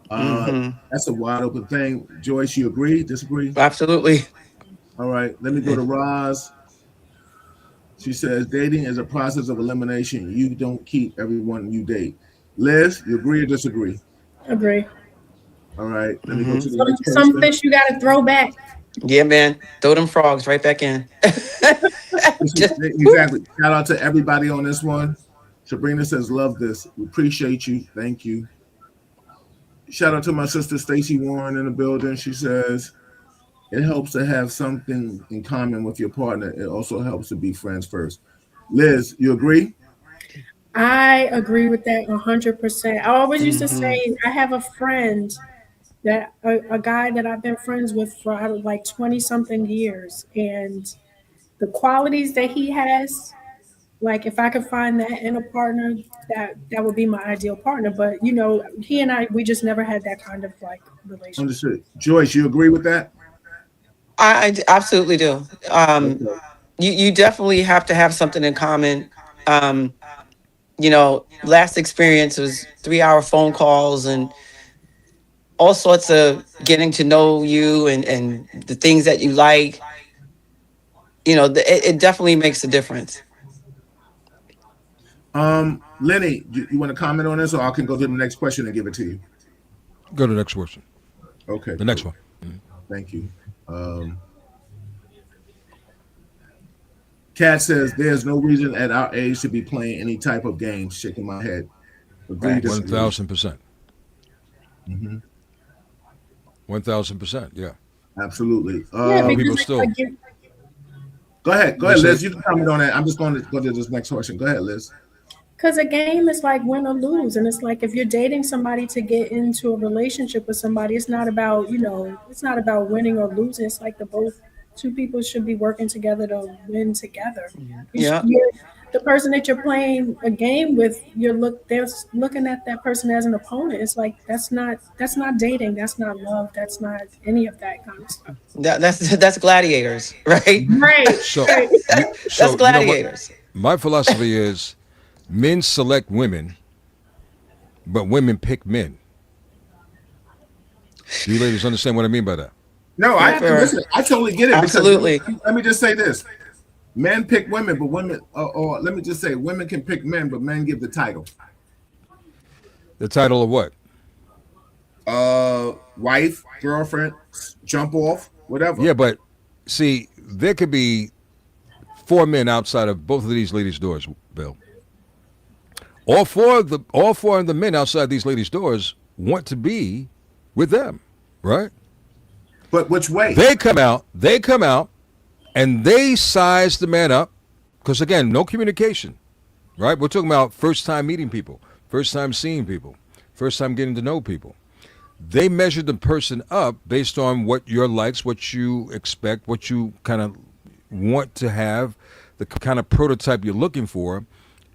Uh, Hmm. that's a wide open thing. Joyce, you agree? Disagree? Absolutely. All right. Let me go to Roz. She says dating is a process of elimination. You don't keep everyone you date. Liz, you agree or disagree? Agree. All right. Let me go Hmm. to the Some next some person. fish you got to throw back. Yeah, man. Throw them frogs right back in. Exactly. Shout out to everybody on this one. Sabrina says, "Love this. We appreciate you. Thank you." Shout out to my sister Stacy Warren in the building. She says, "It helps to have something in common with your partner. It also helps to be friends first." Liz, you agree? I agree with that 100%. I always used to Hmm. say I have a friend that a guy that I've been friends with for like 20 something years, and the qualities that he has, like if I could find that in a partner, that would be my ideal partner. But he and I, we just never had that kind of like relationship. Understood. Joyce, you agree with that? I absolutely do. Okay. You definitely have to have something in common. Um, last experience was 3 hour phone calls and all sorts of getting to know you and the things that you like. It definitely makes a difference. Lenny, you want to comment on this, or I can go to the next question and give it to you? Go to the next question. Okay, The next cool. one. Thank you. Um, Kat says there's no reason at our age to be playing any type of games. Shaking my head. Agree, Facts. One disagree. thousand percent. Hmm. 1000%. Yeah. Absolutely. Yeah, Some because people still. Go You ahead, say Liz. You can comment on that. I'm just going to go to this next question. Go ahead, Liz. because a game is like win or lose, and it's like if you're dating somebody to get into a relationship with somebody, it's not about it's not about winning or losing. It's like the both two people should be working together to win together. Yeah. The person that you're playing a game with, they're looking at that person as an opponent. It's like that's not dating. That's not love. That's not any of that kind of stuff. That's gladiators, right? Right. so. Right. That's You know what? gladiators. My philosophy is men select women, but women pick men. Do you ladies understand what I mean by that? No, I Yeah. Sure. listen. I totally get it because Absolutely. let me just say this: men pick women, but women, or let me just say, women can pick men, but men give the title. The title of what? Wife, girlfriend, jump off, whatever. Yeah, but see, there could be four men outside of both of these ladies' doors, Bill. All four of the men outside these ladies' doors want to be with them, right? But which way? They come out, and they size the man up because again, no communication, right? We're talking about first time meeting people, first time seeing people, first time getting to know people. They measure the person up based on what your likes, what you expect, what you kind of want to have, the kind of prototype you're looking for,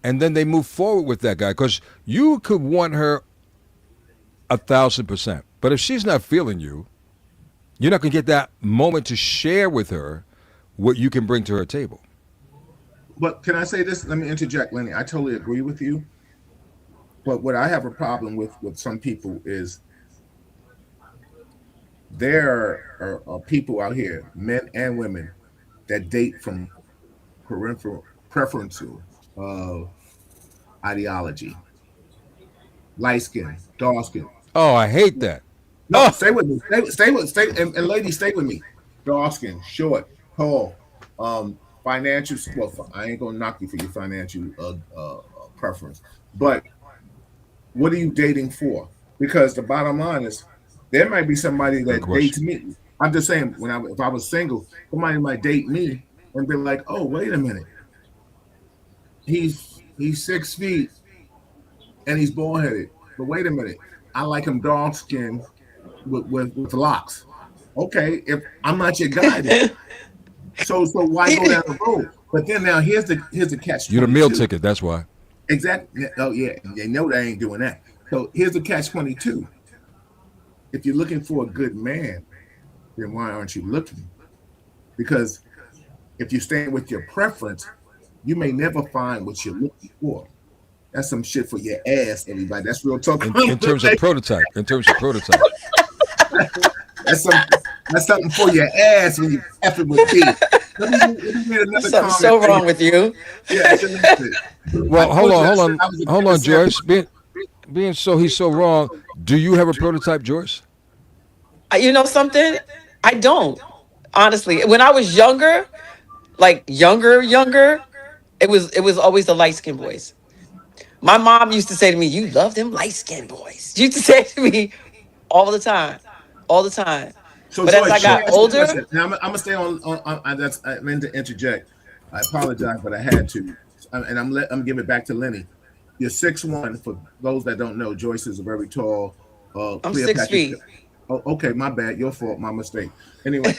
and then they move forward with that guy because you could want her 1,000%, but if she's not feeling you, you're not going to get that moment to share with her what you can bring to her table. But can I say this? Let me interject, Lenny. I totally agree with you. But what I have a problem with some people is there are people out here, men and women, that date from preferential uh, ideology, light skin, dark skin. Oh, I hate that. No, Oh, stay with me. Stay, and ladies, stay with me. Dark skin, short, tall, financial. Well, I ain't gonna knock you for your financial preference, but what are you dating for? Because the bottom line is, there might be somebody good that dates question. me. I'm just saying, if I was single, somebody might date me and be like, "Oh, wait a minute, he's 6 feet and he's bald headed, but wait a minute, I like him dark skinned with locks." Okay, if I'm not your guy, then so why go down the road? But then now here's the catch You're the twenty meal two. ticket. That's why. Exactly. Oh yeah, they know they ain't doing that. So here's the catch 22. If you're looking for a good man, then why aren't you looking? Because if you're staying with your preference, you may never find what you're looking for. That's some shit for your ass, everybody. That's real talk. In terms of prototype. In terms of prototype. that's some that's something for your ass when you effing with me. Let me read another Something comment. so wrong with you. Yeah, it's interesting. I Well, hold told you on, I hold said on, I was a hold good on, example. Joyce. Being so he's so wrong. Do you have a prototype, Joyce? You know something? I don't. Honestly, when I was younger, like younger, it was always the light skinned boys. My mom used to say to me, "You love them light skinned boys." She used to say to me all the time, all the time. So But as Joyce, I let me got ask you a older, question. Now I'm gonna stay on that's I meant to interject. I apologize, but I had to, and I'm giving it back to Lenny. You're 6'1". For those that don't know, Joyce is a very tall, I'm 6 Cleopatra. feet. Oh, okay, my bad, your fault, my mistake. Anyway,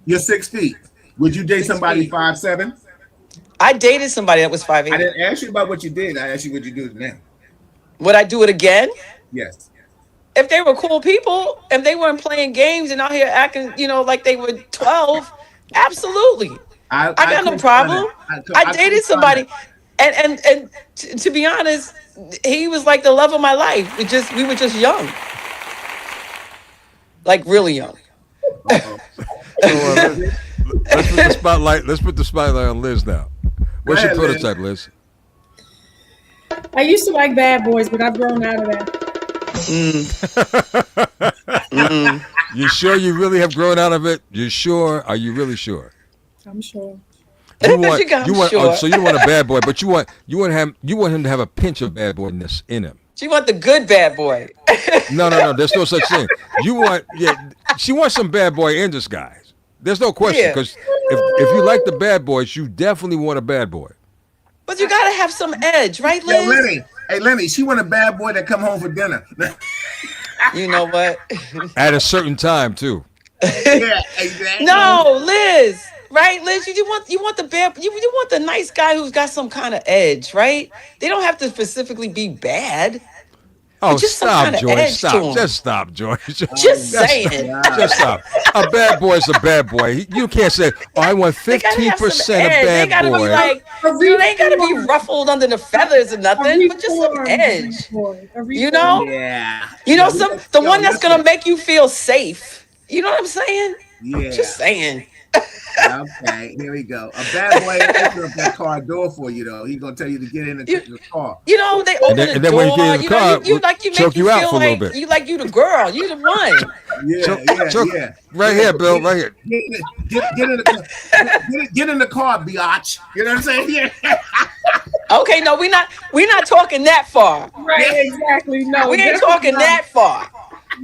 you're 6 feet. Would you date Six somebody feet. 5'7"? I dated somebody that was five I eight. didn't ask you about what you did. I asked you what you do now. Would I do it again? Yes, If they were cool people, if they weren't playing games and out here acting, like they were 12, absolutely. I I got no couldn't find problem. that. I I couldn't dated find that. somebody, and to be honest, he was like the love of my life. We were just young, like really young. Uh-oh. So Did you? let's put the spotlight. Let's put the spotlight on Liz now. Go What's your ahead, Liz. prototype, Liz? I used to like bad boys, but I've grown out of that. Mm, mm. You sure you really have grown out of it? You sure? Are you really sure? I'm sure. You want I'm sure. so you don't want a bad boy, but you want him to have a pinch of bad boyness in him. She want the good bad boy. No. There's no such thing. She wants some bad boy in disguise. There's no question Yeah, because if you like the bad boys, you definitely want a bad boy. but you gotta have some edge, right, Yo, Liz? Lenny. Hey, Lenny, she want a bad boy that come home for dinner. You know what? At a certain time too. Yeah, exactly. No, Liz. Right, Liz? You want the bad you want the nice guy who's got some kind of edge, right? They don't have to specifically be bad, but Oh, just some stop, kind of Joyce. edge to Stop. them. Just stop, Joyce. Oh Just my Just, saying. just God. stop. A bad boy is a bad boy. You can't say, "Oh, I want They gotta have some 15% a edge. They bad gotta be boy." like, A they ain't gotta be reformed, ruffled under the feathers or a nothing, but just some reformed edge. bad boy. A You reformed. know? Yeah. You know, Yo, we some got, the yo, one that's gonna listen. make you feel safe. You know what I'm saying? Yeah. Just saying. Okay. Here we go. A bad boy ain't open up that car door for you though. He's gonna tell you to get in You, the car. they And open then, the and then when you get door. in the car, You like you make choke you you out feel for a little like bit. you the girl, you the one. Yeah, Choke, yeah, choke. yeah. Right Yeah, here, but Bill. Right here. get in the car. Get in the car, biatch. You know what I'm saying? Yeah. Okay, no, we not talking that far. Right, Yeah. exactly. No, We ain't definitely talking not. that far.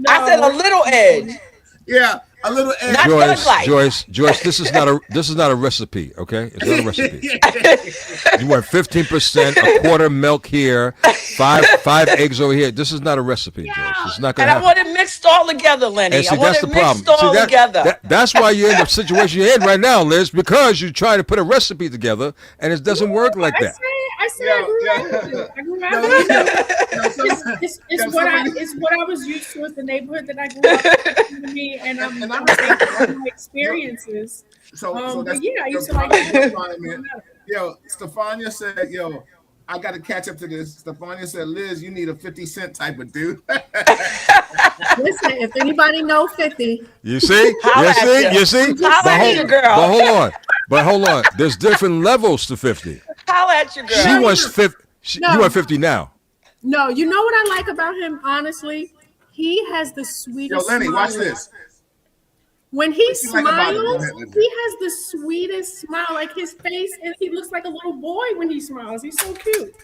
I said a No. little edge, Yeah. A little not edge. thug Joyce, life. Joyce, Joyce. This is not a recipe. Okay, it's not a recipe. You want 15%, a quarter milk here, five eggs over here. This is not a recipe, Joyce. It's not And gonna I want happen. it mixed all together, And Lenny. I see, want that's it the problem. mixed See all together. that's why you're in the situation you're in right now, Liz, because you try to put a recipe together and it doesn't work like I that. say, I Yo, grew out of yo, it. I grew yo, out of it. yo, yo, It's yo, what somebody, it's what I was used to. It's the neighborhood that I grew up in, to me, and and I I'm respect thankful for that. my Yo, experiences. so But that's yeah, I yo, used to like props to bad boys. Stefania, man. Yo, Stefania said, yo, I got to catch up to this. Stefania said, Liz, you need a 50 Cent type of dude. Listen, if anybody know 50, You see? Holla You at see? you. You see? I'm just Holla But at hold, your saying. girl. but hold on. But hold on. There's different levels to 50. Holla at your She girl. No, wants 50. You want no, 50 now. no. You know what I like about him, honestly? He has the Yo, sweetest Lenny, watch smile. this. When he What you like about it? Go smiles, ahead, Lenny. he has the sweetest smile. Like his face, and he looks like a little boy when he smiles. He's so cute.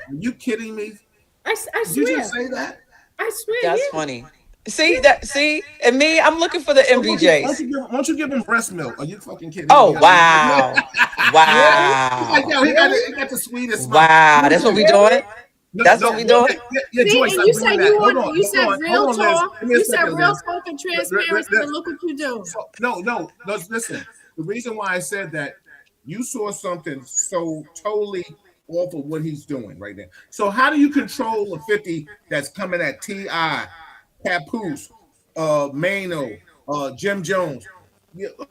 Are you kidding me? I Did you just swear. say that? I swear, That's yeah. funny. See, and me, I'm looking for the Why don't you, why don't MVJs. you give, why don't you give him breast milk? Are you fucking kidding Oh me? wow, Really? He's like, wow, yo, he got the sweetest smile. wow. That's what we Really? doing. No, That's no, what we doing. yeah, See, Joyce, and I'm you doing said that. you Hold want on, you said hold real on, Liz. talk. Give me a You said second, real Liz. talk and transparency, and look what you do. So, no, listen. The reason why I said that, you saw something so totally off of what he's doing right now. So how do you control a 50 that's coming at T.I., Papoose, Mano, Jim Jones?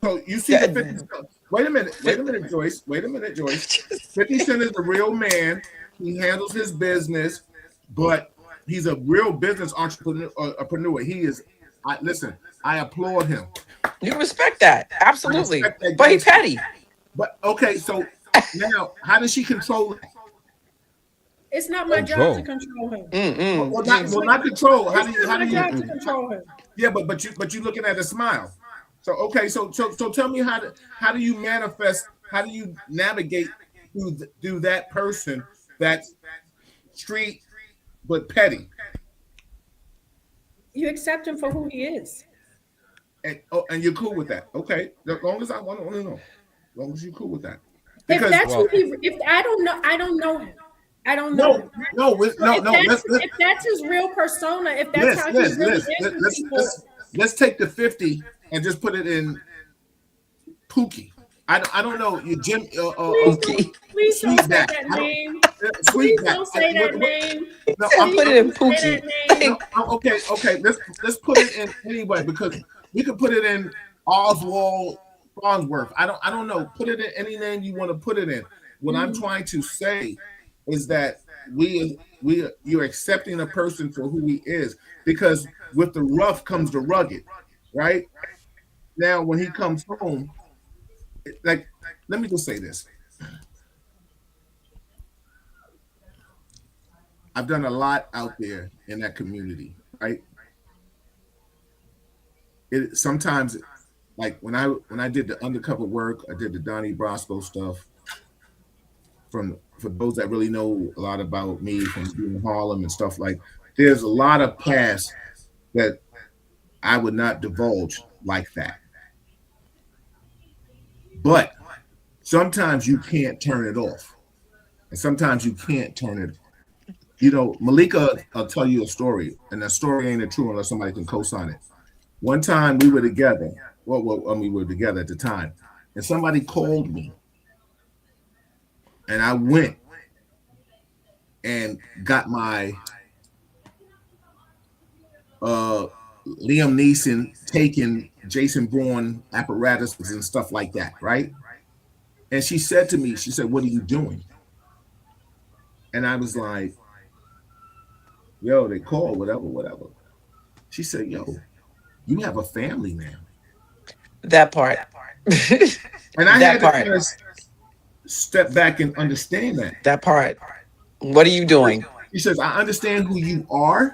So you see the 50 stuff. Wait a minute, Joyce. Wait a minute, Joyce. 50 Cent is a real man. He handles his business, but he's a real business entrepreneur. He is. Listen, I applaud him. You respect that, I absolutely. respect that But he gangster. petty. But okay, so now how does she control it? It's not my job to Control. control him. Well, not control. How It's do you? not How my do job to you? control him. Yeah, but you looking at a smile. So okay, so tell me how do you manifest? How do you navigate through that person that's street but petty? You accept him for who he is. And you're cool with that? Okay, as long as I want to know, as long as you're cool with that, If because that's Well, who he, if I don't know him. I don't know no, him. no, So no, no. if that's his real persona, if that's Let's how he let's really let's is let's with let's people, let's, let's take the 50 and just put it in Pookie. I don't know you Jim Pookie. please don't say Sweetback. that I don't name. Please Sweetback. don't say that name. No, Said I'm, put Please it in don't say Pookie. that name. no, okay. Let's put it in anyway because we could put it in Oswald Farnsworth. I don't know. Put it in any name you want to put it in. What I'm trying to say is that you're accepting a person for who he is because with the rough comes the rugged, right? Now when he comes home, like let me just say this. I've done a lot out there in that community, right? It sometimes like when I did the undercover work, I did the Donnie Brasco stuff. From for those that really know a lot about me from being in Harlem and stuff like, there's a lot of past that I would not divulge like that. But sometimes you can't turn it off, and sometimes you can't turn it. Malika, I'll tell you a story, and that story ain't true unless somebody can co-sign it. One time we were together. Well, we were together at the time, and somebody called me, and I went and got my Liam Neeson taking Jason Bourne apparatuses and stuff like that, right? And she said to me, she said, "What are you doing?" And I was like, "Yo, they call, whatever." She said, "Yo, you have a family now." That part. And I That had to part. kind of step back and understand that. That part. What are you doing? She says, "I understand who you are,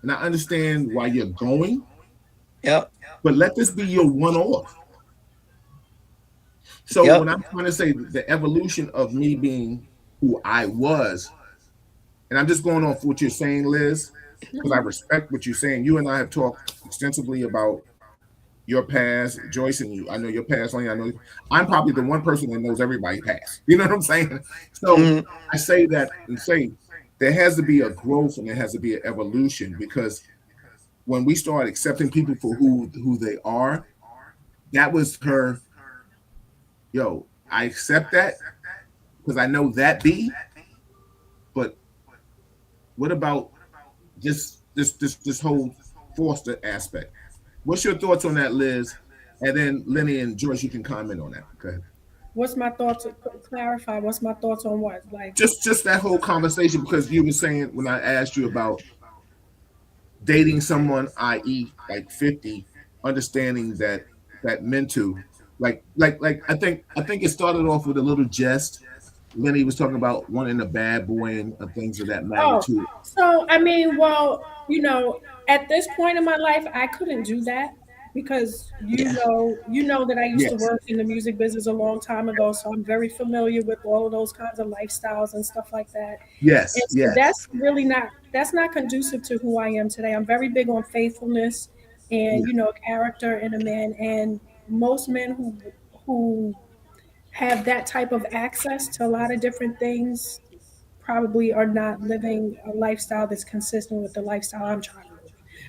and I understand why you're going, Yep. but let this be your one-off." So Yep. when I'm trying to say the evolution of me being who I was, and I'm just going off what you're saying, Liz, because I respect what you're saying. You and I have talked extensively about your past, Joyce, and you. I know your past, Lane. I know I'm probably the one person that knows everybody past. You know what I'm saying? So Mhm. I say that and say there has to be a growth and there has to be an evolution because when we start accepting people for who they are, that was her. Yo, I accept that because I know that be, but what about this whole Foster aspect? What's your thoughts on that, Liz? And then Lenny and Joyce, you can comment on that. Okay. What's my thoughts? Clarify. What's my thoughts on what? Like, Just that whole conversation because you were saying when I asked you about dating someone, i.e., like 50, understanding that mental, like I think it started off with a little jest. Lenny was talking about wanting a bad boy and things of that oh, magnitude. so I mean, well, at this point in my life, I couldn't do that because Yeah. you know that I used to Yes, work in the music business a long time ago, so I'm very familiar with all of those kinds of lifestyles and stuff like that. And yes, so yes, that's not conducive to who I am today. I'm very big on faithfulness and yeah, character in a man. And most men who have that type of access to a lot of different things probably are not living a lifestyle that's consistent with the lifestyle I'm trying to live.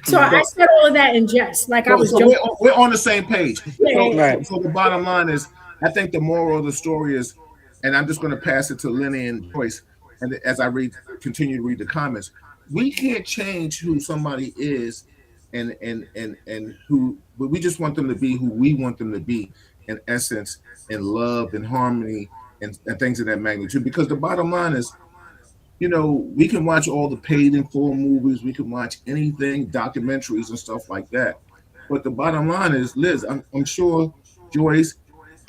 So Mhm. I So said all of that in jest, like I was so we're joking. we're on the same page. Yeah, So yeah, so, Right. so the bottom line is, I think the moral of the story is, and I'm just going to pass it to Lenny and Joyce, and as I continue to read the comments, we can't change who somebody is, and who, but we just want them to be who we want them to be, in essence, in love and harmony and things of that magnitude. Because the bottom line is, we can watch all the paid in full movies, we can watch anything, documentaries and stuff like that. But the bottom line is, Liz, I'm sure Joyce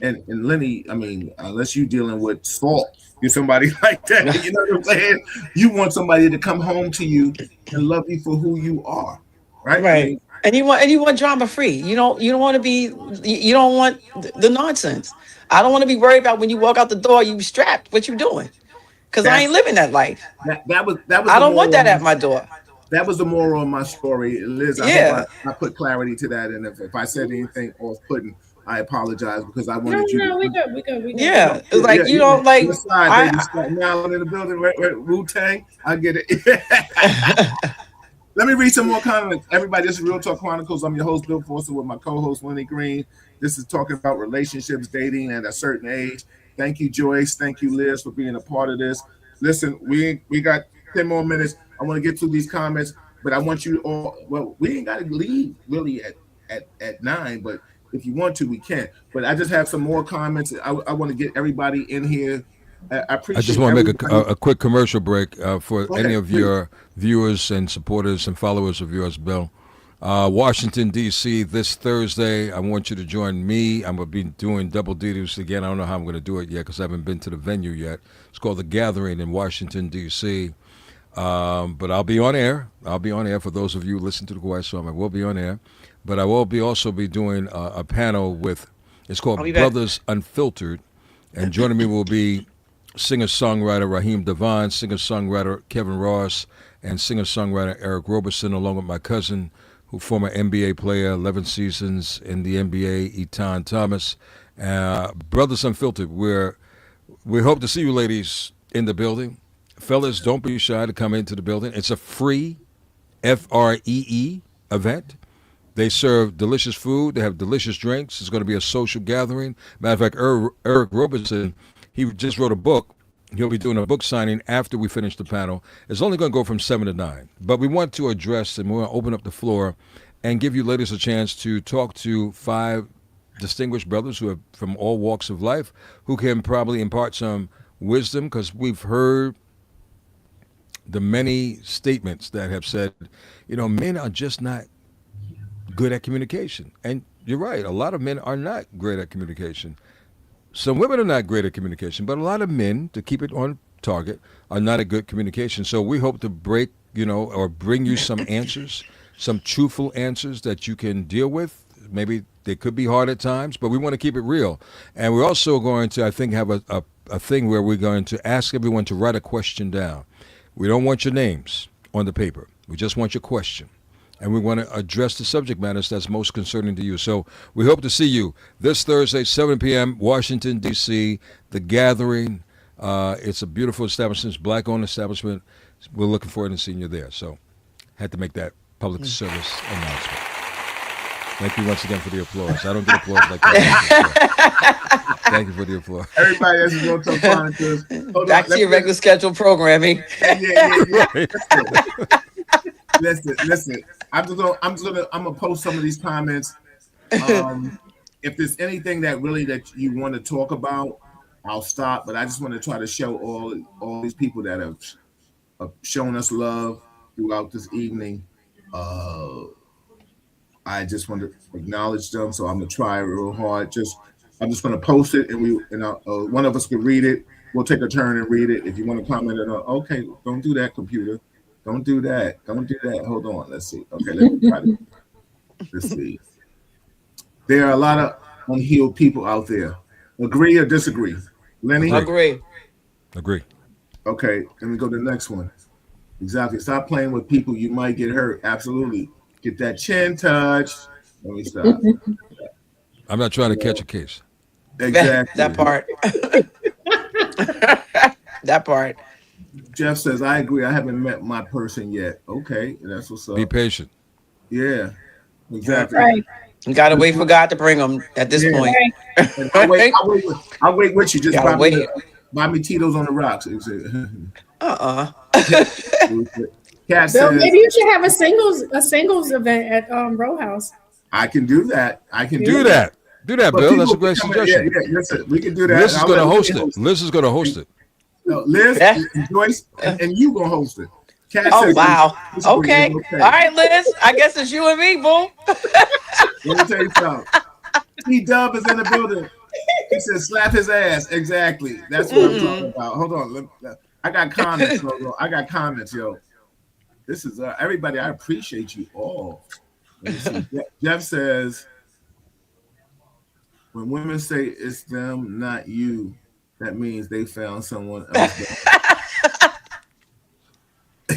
and Lenny, I mean, unless you're dealing with salt, you're somebody like that, you know what I'm saying? You want somebody to come home to you and love you for who you are, right? I Right. mean, And you want drama free. You don't want to be. You don't want the nonsense. I don't want to be worried about when you walk out the door. You strapped. What you doing? Because I ain't That's living that life. that was I the don't want moral. that at my door. That was the moral of my story, Liz. I hope Yeah. I put clarity to that, and if I said anything off-putting, I apologize because I No, wanted you no, we to. good, we good, we good. Yeah. It's Yeah, like you yeah. don't like. West side, baby. I. Staten Island in the building. Wu Tang. I get it. I Let me read some more comments. Everybody, this is Real Talk Chronicles. I'm your host, Bill Forster, with my co-host, Lenny Green. This is talking about relationships, dating at a certain age. Thank you, Joyce. Thank you, Liz, for being a part of this. Listen, we got 10 more minutes. I want to get through these comments, but I want you all. Well, we ain't got to leave really at 9, but if you want to, we can. But I just have some more comments. I want to get everybody in here. I I just appreciate want to make everybody. a quick commercial break for Go any ahead, of please. your viewers and supporters and followers of yours, Bill. Washington, D.C. this Thursday. I want you to join me. I'm going to be doing double duties again. I don't know how I'm going to do it yet because I haven't been to the venue yet. It's called The Gathering in Washington, D.C. But I'll be on air. I'll be on air for those of you who listen to the Quiet Storm. I will be on air. But I will be also be doing a panel with, it's I'll called be back. Brothers Unfiltered. And joining me will be singer-songwriter Raheem Devon, singer-songwriter Kevin Ross, and singer-songwriter Eric Roberson, along with my cousin, who former NBA player, 11 seasons in the NBA, Etan Thomas. Brothers Unfiltered, we hope to see you ladies in the building. Fellas, don't be shy to come into the building. It's a free FREE event. They serve delicious food. They have delicious drinks. It's going to be a social gathering. Matter of fact, Eric Roberson, he just wrote a book. He'll be doing a book signing after we finish the panel. It's only going to go from 7 to 9. But we want to address and we want to open up the floor and give you ladies a chance to talk to 5 distinguished brothers who are from all walks of life who can probably impart some wisdom because we've heard the many statements that have said, men are just not good at communication. And you're right, a lot of men are not great at communication. Some women are not great at communication, but a lot of men, to keep it on target, are not at good communication. So we hope to break, or bring you some answers, some truthful answers that you can deal with. Maybe they could be hard at times, but we want to keep it real. And we're also going to, I think, have a thing where we're going to ask everyone to write a question down. We don't want your names on the paper. We just want your question. And we want to address the subject matters that's most concerning to you. So we hope to see you this Thursday, 7 p.m., Washington, D.C., The Gathering. It's a beautiful establishment. It's black-owned establishment. We're looking forward to seeing you there. So had to make that public service announcement. Thank you once again for the applause. I don't get applause like that. So thank you for the applause. Everybody else is going to talk Chronicles. Hold Back on, to your regular scheduled programming. yeah. Right. Listen. I'm gonna post some of these comments. If there's anything that you want to talk about, I'll stop. But I just want to try to show all these people that have shown us love throughout this evening. I just want to acknowledge them, so I'm gonna try real hard. I'm just gonna post it, and one of us could read it. We'll take a turn and read it. If you want to comment on, okay, don't do that, computer. Don't do that. Don't do that. Hold on. Let's see. Okay, let's see. There are a lot of unhealed people out there. Agree or disagree? Lenny? Agree. Agree. Okay, let me go to the next one. Exactly. Stop playing with people. You might get hurt. Absolutely. Get that chin touch. Let me stop. I'm not trying to catch a case. Exactly. That part. That part. Jeff says, I agree. I haven't met my person yet. Okay, that's what's up. Be patient. Yeah, exactly. Right. You gotta wait for God to bring them at this point. And I'll wait with you. Just Gotta wait. buy me Tito's on the rocks. Cat Bill, says, maybe you should have a singles event at Row House. I can do that. Do that. Do that, But Bill. That's a people great come in- suggestion. Yeah, listen, we can do that. Liz is I'll going to let host Lenny it. Liz is going to host it. No, Liz, Yeah. and Joyce, and you gonna host it. Cat Oh says, wow. this is Okay. okay. All right, Liz. I guess it's you and me, boo. Let me tell you something. T-Dub is in the building. He says, slap his ass. Exactly. That's what I'm talking about. Hold on. I got comments, yo. This is everybody. I appreciate you all. Let me see. Jeff says, when women say it's them, not you, that means they found someone else.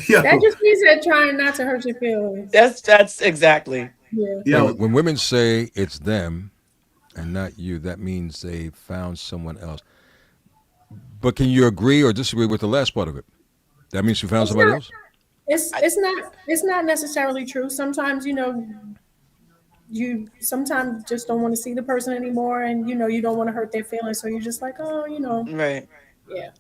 Yo, That just means they're trying not to hurt your feelings. That's exactly. Yeah. yo, When women say it's them and not you, that means they found someone else. But can you agree or disagree with the last part of it? That means you found It's somebody not. else? It's not necessarily true. Sometimes you sometimes just don't want to see the person anymore, and you don't want to hurt their feelings, so you're just like, oh, Right. yeah.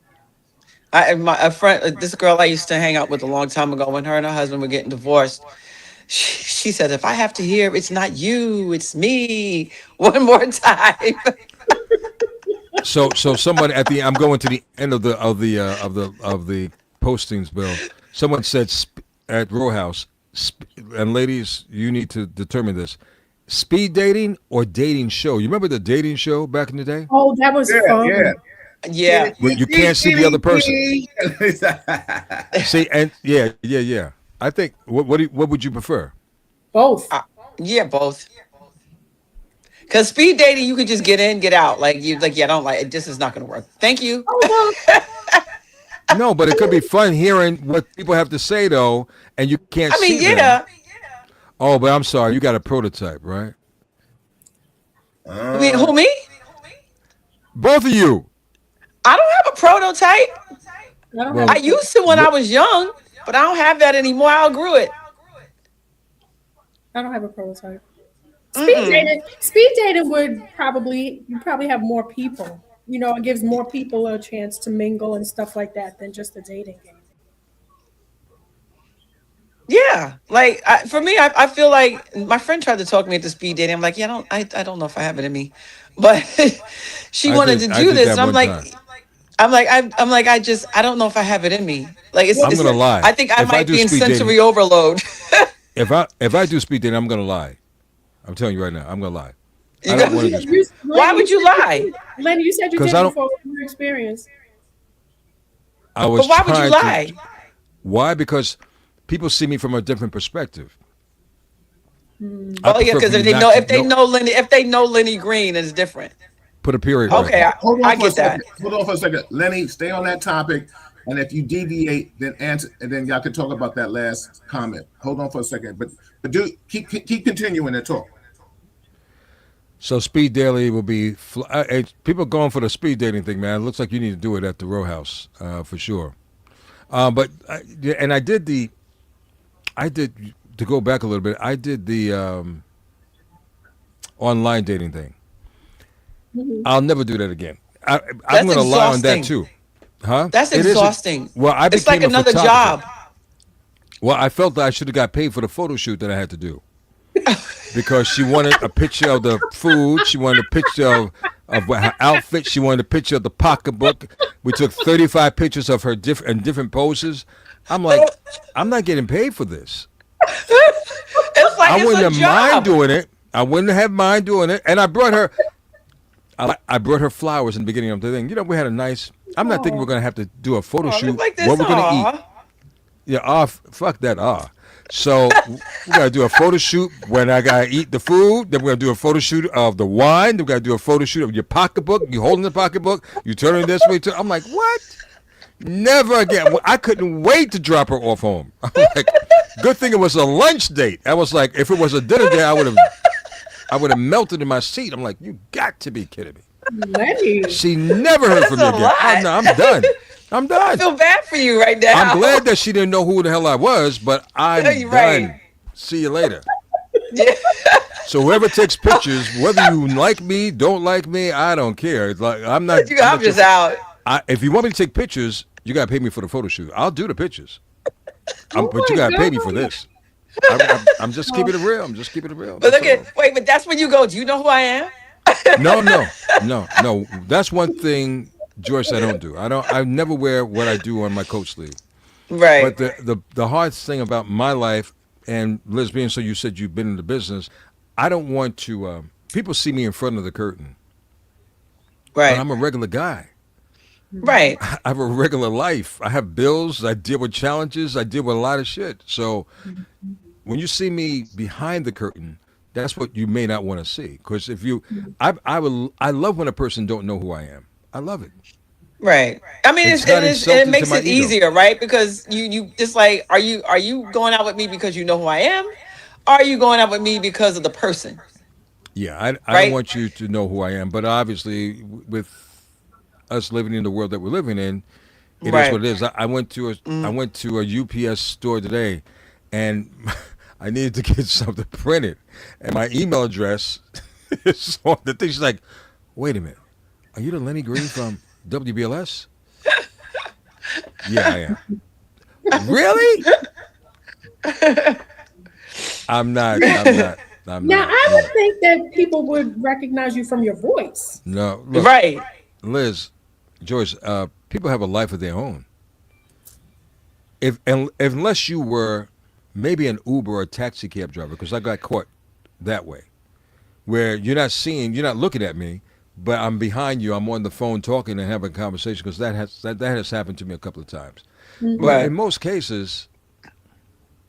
A friend, this girl I used to hang out with a long time ago, when her and her husband were getting divorced, she said, "If I have to hear it's not you, it's me, one more time." So somebody at the I'm going to the end of the postings, Bill. Someone said at Row House, and ladies, you need to determine this: speed dating or dating show. You remember the dating show back in the day Oh, that was fun. yeah. Yeah. when you can't see the other person? See, and yeah. I think what would you prefer? Both. Yeah, both. Because speed dating, you could just get in, get out. Yeah, I don't like it. This is not going to work. Thank you. Oh, well, No, but it could be fun hearing what people have to say though, and you can't I mean, see them. yeah. Oh, but I'm sorry, you got a prototype, right? I mean, who, me? Both of you. I don't have a prototype. I don't Well, have I a used to when I was young, but I don't have that anymore. I outgrew it. I don't have a prototype. Mm-mm. Speed dating would you probably have more people. It gives more people a chance to mingle and stuff like that than just a dating game. Yeah, for me, I feel like my friend tried to talk me into speed dating. I'm like, yeah, I don't know if I have it in me, but she wanted to I do did this. that And one time. I don't know if I have it in me. Like I'm gonna lie. I think I If I might do be in speed dating, sensory overload. if I do speed dating, I'm gonna lie. I'm telling you right now, I'm gonna lie. You I don't want to do speed Why would you lie? Lenny, you said you because did I it don't. before. What was your experience? I was But why would you trying to. lie? Why? Because people see me from a different perspective. I Oh yeah, prefer because for if you they not know to if they know Lenny Green, it's different. put a period right Okay, there. Hold I on for a get that. second. Hold on for a second. Lenny, stay on that topic. And if you deviate, then answer, and then y'all can talk about that last comment. Hold on for a second. But do keep continuing to talk. So speed dating will be people going for the speed dating thing, man. It looks like you need to do it at the row house for sure. I did to go back a little bit. I did the online dating thing. I'll never do that again. I'm That's going to lie on that exhausting. too, huh? That's It is. exhausting. Well, I It's like became a another photographer. job. Well, I felt that I should have got paid for the photo shoot that I had to do because she wanted a picture of the food. She wanted a picture of her outfit. She wanted a picture of the pocketbook. We took 35 pictures of her in different poses. I'm like, I'm not getting paid for this. It's like I it's wouldn't a have job. mind doing it. I wouldn't have mind doing it. And I brought her. I brought her flowers in the beginning of the thing. We had a nice. I'm not thinking we're gonna have to do a photo Oh, shoot. look like this. What we're gonna eat. Aw. Yeah, fuck that, So we gotta do a photo shoot when I gotta eat the food. Then we're gonna do a photo shoot of the wine. Then we gotta do a photo shoot of your pocketbook. You holding the pocketbook. You turning this way. I'm like, what? Never again. I couldn't wait to drop her off home. I'm like, good thing it was a lunch date. I was like, if it was a dinner date, I would have melted in my seat. I'm like, you got to be kidding me. Lenny. She never heard from me That's a again. lot. I'm done. I'm I done. feel bad for you right now. I'm glad that she didn't know who the hell I was, but I'm You're done. right. See you later. Yeah. So whoever takes pictures, whether you like me, don't like me, I don't care. It's like I'm not. I'm just out. If you want me to take pictures, you gotta pay me for the photo shoot. I'll do the pictures, but you my gotta pay me God. for this. I'm just keeping it real. I'm just keeping it real. But That's all. but that's when you go. Do you know who I am? No. That's one thing, Joyce, I don't do. I never wear what I do on my coat sleeve. Right. But the hard thing about my life and lesbian, so you said you've been in the business. I don't want to. People see me in front of the curtain, Right. but I'm a regular guy. Right. I have a regular life. I have bills. I deal with challenges. I deal with a lot of shit. So when you see me behind the curtain, that's what you may not want to see. Because if you, I love when a person don't know who I am. I love it. Right. I mean, It's not it insulting to makes my it ego. easier, right? Because you just like, are you going out with me because you know who I am? Or are you going out with me because of the person? Yeah, I don't Right. want you to know who I am, but obviously, with us living in the world that we're living in, it is Right. what it is. I Mm. went to a UPS store today, and I needed to get something printed, and my email address is on the thing. She's like, "Wait a minute, are you the Lenny Green from WBLS?" Yeah, I am. Really? I'm not. I'm not. I'm Now, not. I Yeah. would think that people would recognize you from your voice. No. Look, Right. Liz, Joyce. People have a life of their own. Unless you were maybe an Uber or a taxi cab driver, because I got caught that way, where you're not looking at me, but I'm behind you. I'm on the phone talking and having a conversation because that has happened to me a couple of times. But Right. in most cases,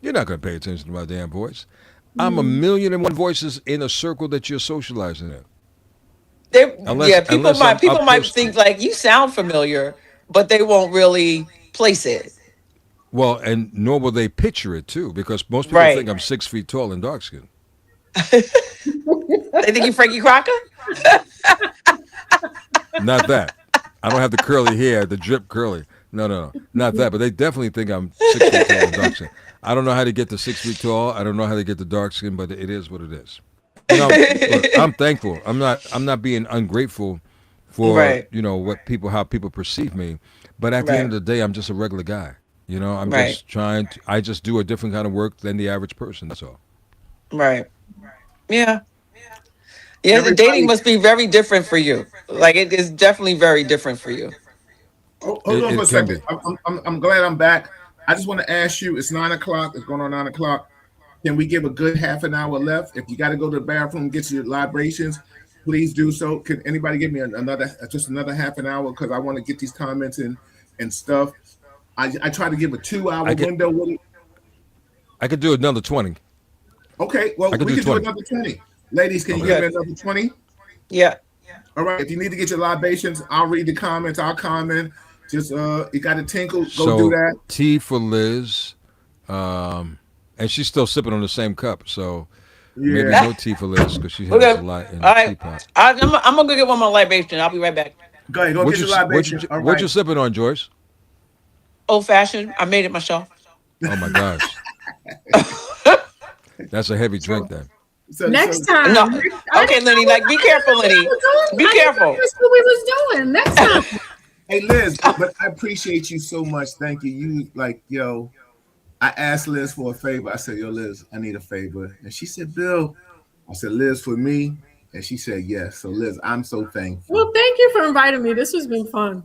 you're not going to pay attention to my damn voice. I'm a Mm-hmm. million and one voices in a circle that you're socializing in. Yeah, Unless I'm people up might close to think you. like you sound familiar, but they won't really place it. Well, and nor will they picture it too, because most people think Right. I'm 6 feet tall and dark skinned. They think you Frankie Crocker? Not that. I don't have the curly hair, the drip curly. No, no, no. Not that. But they definitely think I'm 6 feet tall and dark skin. I don't know how to get to 6 feet tall. I don't know how to get to dark skin, but it is what it is. Look, I'm thankful. I'm not being ungrateful for, Right. what people how people perceive me. But at the end Right. of the day, I'm just a regular guy. I'm Right. just I just do a different kind of work than the average person. That's all. Right. Yeah. Yeah, the dating Everybody, must be very different for you. Like it is definitely very different for you. hold on for a It can second. be. I'm glad I'm back. I just want to ask you. It's 9 o'clock. It's going on 9 o'clock. Can we give a good half an hour left? If you got to go to the bathroom, get your libations, please do so. Can anybody give me another half an hour because I want to get these comments in and stuff. I try to give a 2 hour I could window with it. I could do another 20. Okay, well I could we do can do 20. another 20. Ladies, can you Okay. give me Okay. another 20? Yeah. All right. If you need to get your libations, I'll read the comments. I'll comment. Just you got to tinkle. Go do So that. T for Liz, and she's still sipping on the same cup. So maybe Yeah. no tea for Liz because she has a Okay. lot in All the right. teapot. I'm gonna go get one more libation. I'll be right back. Go ahead. Go What get you your what libation. you All what right. you sipping on, Joyce? Old fashioned. I made it myself. Oh my gosh, that's a heavy drink then. So Next time. No. I Okay, didn't know Lenny. what Like, be I didn't know careful, what I Lenny. was doing. Be I didn't know careful. that's what we was doing. Next time. hey Liz, but I appreciate you so much. Thank you. You like, yo, I asked Liz for a favor. I said, yo, Liz, I need a favor. And she said, Bill. I said, Liz, for me. And she said, yes. So Liz, I'm so thankful. Well, thank you for inviting me. This has been fun.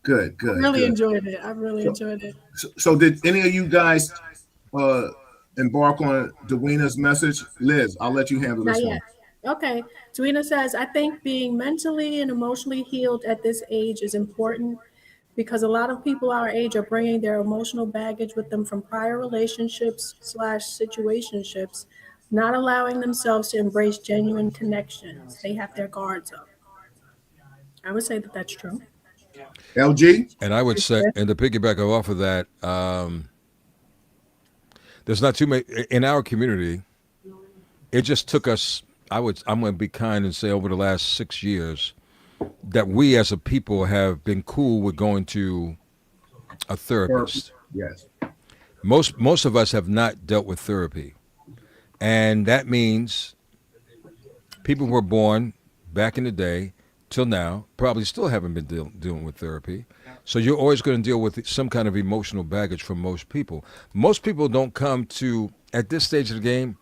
Good, I good, really good. enjoyed it. I really So, enjoyed it. so did any of you guys uh embark on Deweyna's message? Liz, I'll let you handle Not this yet. one. Okay. Duina says, I think being mentally and emotionally healed at this age is important because a lot of people our age are bringing their emotional baggage with them from prior relationships slash situationships, not allowing themselves to embrace genuine connections. They have their guards up. I would say that that's true. LG? And I would say, and to piggyback off of that, there's not too many in our community. It just took us. I'm going to be kind and say over the last 6 years that we as a people have been cool with going to a therapist. Yes. Most of us have not dealt with therapy, and that means people who were born back in the day till now probably still haven't been dealing with therapy. So you're always going to deal with some kind of emotional baggage from most people. Most people don't come to at this stage of the game.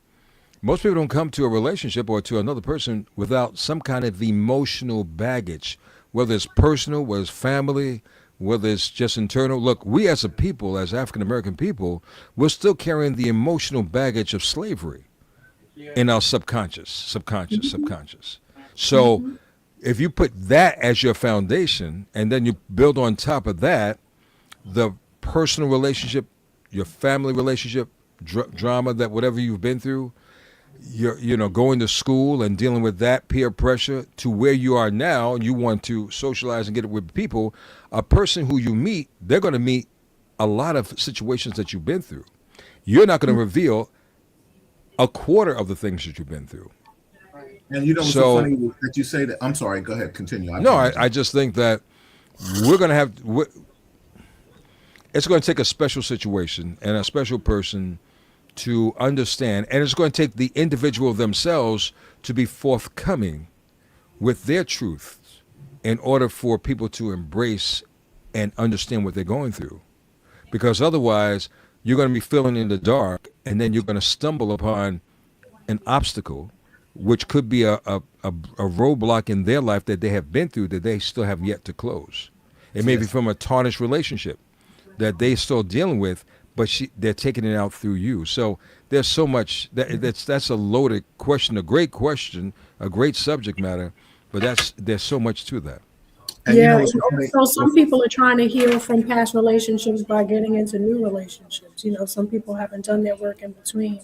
Most people don't come to a relationship or to another person without some kind of emotional baggage, whether it's personal, whether it's family, whether it's just internal. Look, we as a people, as African American people, we're still carrying the emotional baggage of slavery in our subconscious. So if you put that as your foundation and then you build on top of that the personal relationship, your family relationship, drama, that whatever you've been through, going to school and dealing with that peer pressure to where you are now, and you want to socialize and get it with people. A person who you meet, they're going to meet a lot of situations that you've been through. You're not going to reveal a quarter of the things that you've been through. And you know what's so funny that you say that? I'm sorry. Go ahead. Continue. I just think that we're going to have. It's going to take a special situation and a special person to understand, and it's going to take the individual themselves to be forthcoming with their truths in order for people to embrace and understand what they're going through. Because otherwise, you're going to be feeling in the dark, and then you're going to stumble upon an obstacle, which could be a roadblock in their life that they have been through that they still have yet to close. It may be from a tarnished relationship that they're still dealing with, but they're taking it out through you. So there's so much that's a loaded question, a great question, a great subject matter, but there's so much to that. And yeah, so some people are trying to heal from past relationships by getting into new relationships. Some people haven't done their work in between.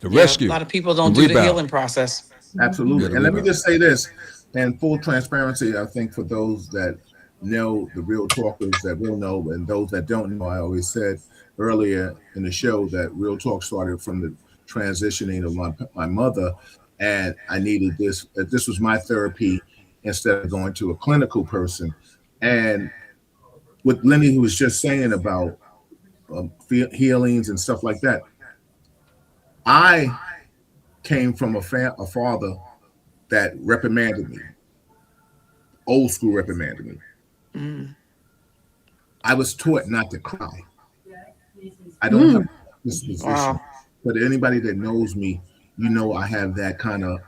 The rescue. A lot of people don't do the healing process. Absolutely. Yeah, and let me just say this, and full transparency, I think for those that know, the real talkers that will know, and those that don't know, I always said earlier in the show that Real Talk started from the transitioning of my mother, and I needed this. This was my therapy instead of going to a clinical person. And with Lenny, who was just saying about healings and stuff like that, I came from a father that reprimanded me, old school reprimanded me. I was taught not to cry. I don't have this position. Wow. But anybody that knows me, I have that kind of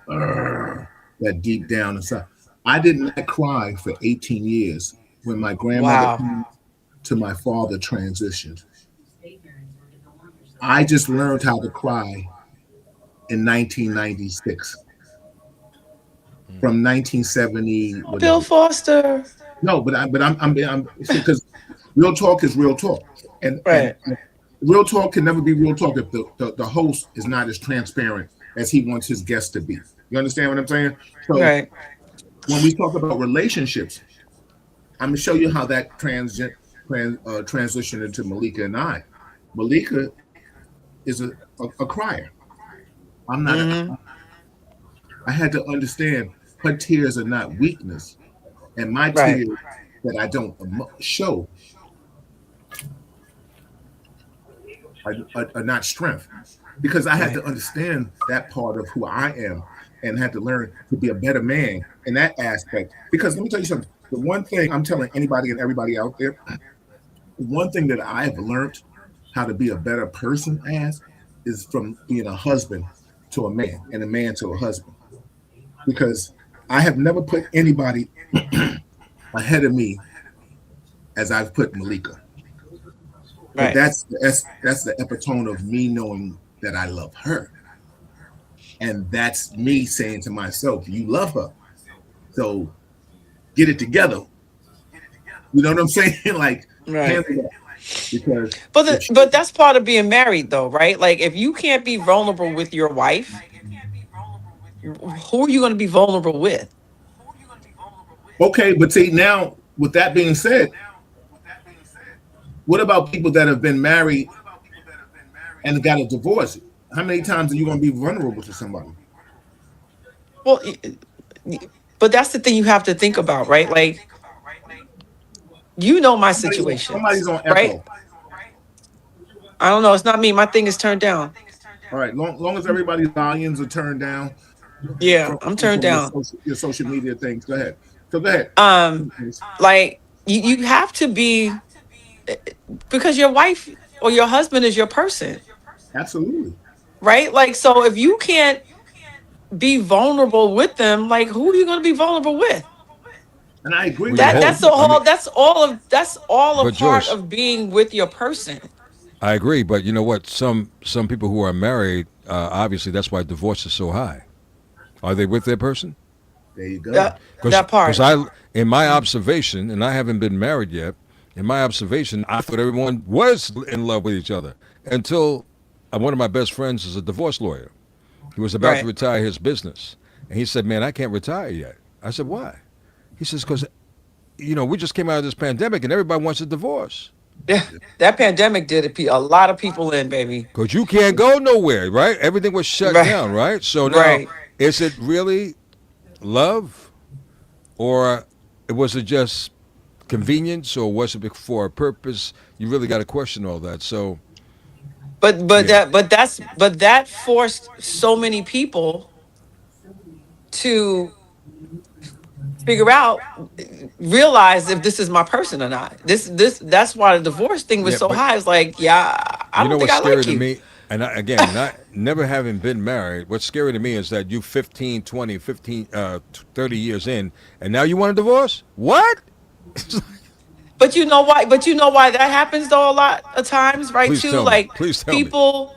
that deep down inside. I did not cry for 18 years when my grandmother came to my father transitioned. I just learned how to cry in 1996. From 1970. Bill Foster. No, but I'm because real talk is real talk, and real talk can never be real talk if the host is not as transparent as he wants his guest to be. You understand what I'm saying? So when we talk about relationships, I'm gonna show you how that transitioned into Malika and I. Malika is a crier. I'm not. I had to understand her tears are not weakness, and my tears that I don't show are not strength, because I had to understand that part of who I am and had to learn to be a better man in that aspect. Because let me tell you something. The one thing I'm telling anybody and everybody out there, the one thing that I've learned how to be a better person as is from being a husband to a man and a man to a husband. Because I have never put anybody ahead of me as I've put Malika. But that's the epitome of me knowing that I love her. And that's me saying to myself, you love her. So get it together. You know what I'm saying? Like, because but that's part of being married though, right? Like if you can't be vulnerable with your wife, who are you going to be vulnerable with? Okay, but see, now with that being said, what about people that have been married and got a divorce? How many times are you going to be vulnerable to somebody? Well, but that's the thing you have to think about, right? Like, my situation. Somebody's on echo. Right? I don't know. It's not me. My thing is turned down. All right. Long as everybody's volumes are turned down. Yeah, I'm turned down. Your social media things. Go ahead. So go ahead. Like you have to be, because your wife or your husband is your person. Absolutely. Right? Like, so if you can't be vulnerable with them, like who are you going to be vulnerable with? And I agree. That's all a part of being with your person. I agree, but you know what? Some people who are married, obviously, that's why divorce is so high. Are they with their person? There you go. That part. Because in my observation, and I haven't been married yet, in my observation, I thought everyone was in love with each other until one of my best friends is a divorce lawyer. He was about to retire his business, and he said, "Man, I can't retire yet." I said, "Why?" He says, "Because we just came out of this pandemic, and everybody wants a divorce." Yeah, that pandemic did a lot of people in, baby. Because you can't go nowhere, right? Everything was shut down, right? So now, is it really love, or was it just convenience, or was it for a purpose? You really got to question all that. So, but that forced so many people to figure out, realize if this is my person or not. That's why the divorce thing was so high. It's like, I don't think I like you. What's scary to me, and again, not never having been married, what's scary to me is that you 15, 20, 15, 30 years in, and now you want a divorce? What? But you know why? But you know why that happens though a lot of times, right? Please too, tell like me. Please tell people,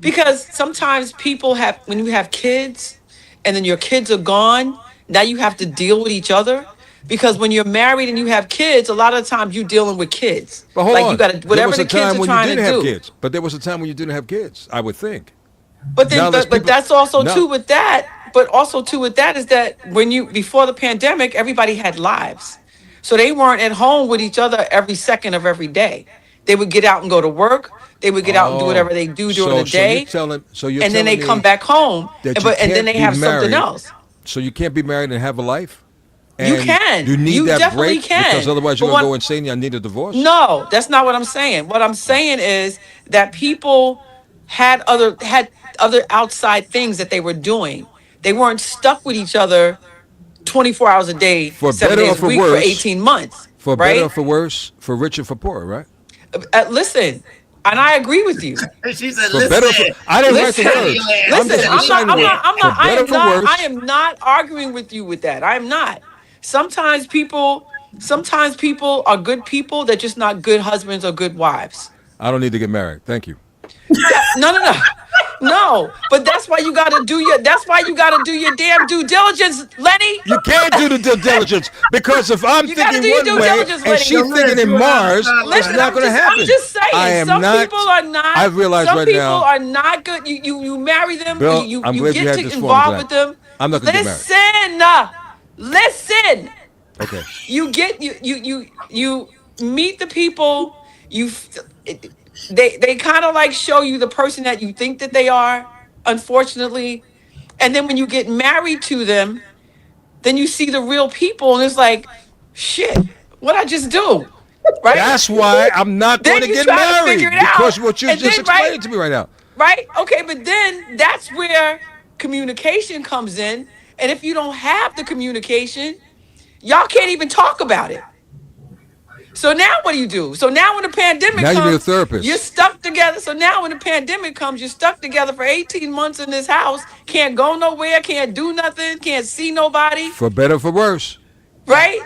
because sometimes people have, when you have kids, and then your kids are gone. Now you have to deal with each other, because when you're married and you have kids, a lot of times you're dealing with kids. But hold on. You got to, whatever the kids are trying to do. Kids. But there was a time when you didn't have kids, I would think. But then, but that's also too with that. But also too with that is that before the pandemic, everybody had lives, so they weren't at home with each other every second of every day. They would get out and go to work. They would get out and do whatever they do during the day. And then they come back home, and then they have something else. So you can't be married and have a life? And you can. You need that break because otherwise you're going to go insane. I need a divorce. No, that's not what I'm saying. What I'm saying is that people had other outside things that they were doing. They weren't stuck with each other 24 hours a day, for 7 better days or for a week worse, for 18 months. For right? better or for worse, for rich or for poor, right? Listen, and I agree with you. She said, for better for, I didn't write the words. I am not arguing with you with that. I am not. Sometimes people are good people. They're just not good husbands or good wives. I don't need to get married. Thank you. No, but that's why you gotta do your damn due diligence, Lenny. You can't do the due diligence because if I'm thinking one way and she's thinking in Mars, it's not going to happen. I'm just saying. People are not. I realize right now. Some people are not good. You marry them. Bill, you get involved with them. I'm not going to get married. Listen. Okay. You meet the people. They kind of like show you the person that you think that they are, unfortunately. And then when you get married to them, then you see the real people and it's like, shit, what'd I just do? Right? That's why I'm not going to get married, because what you just explained to me right now. Right? Okay, but then that's where communication comes in. And if you don't have the communication, y'all can't even talk about it. So now what do? So now when the pandemic comes, you need a therapist. You're stuck together. So now when the pandemic comes, you're stuck together for 18 months in this house. Can't go nowhere. Can't do nothing. Can't see nobody. For better or for worse. Right?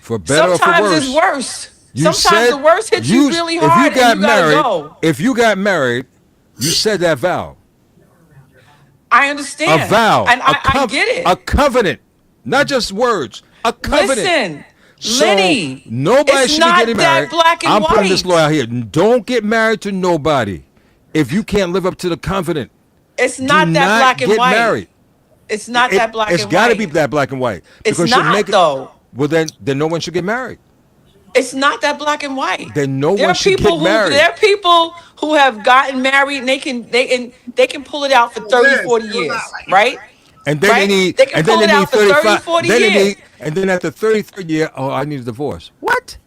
For better Sometimes or for worse. It's worse. Sometimes the worst hits you really hard and you gotta go. If you got married, you said that vow. I understand. A vow. And I get it. A covenant. Not just words. A covenant. Listen. So Lenny, nobody should be getting married. Black and I'm white. putting this law out here. Don't get married to nobody if you can't live up to the covenant. It's not that black and white. Get married. It's not that black and white. It's got to be that black and white. It's not though. Well, then no one should get married. It's not that black and white. Then no one should get married. There are people who have gotten married and they can pull it out for 30, 40 years, right? And then they need, they can pull it out for 30, 40 years. And then at the 33rd year, I need a divorce. What?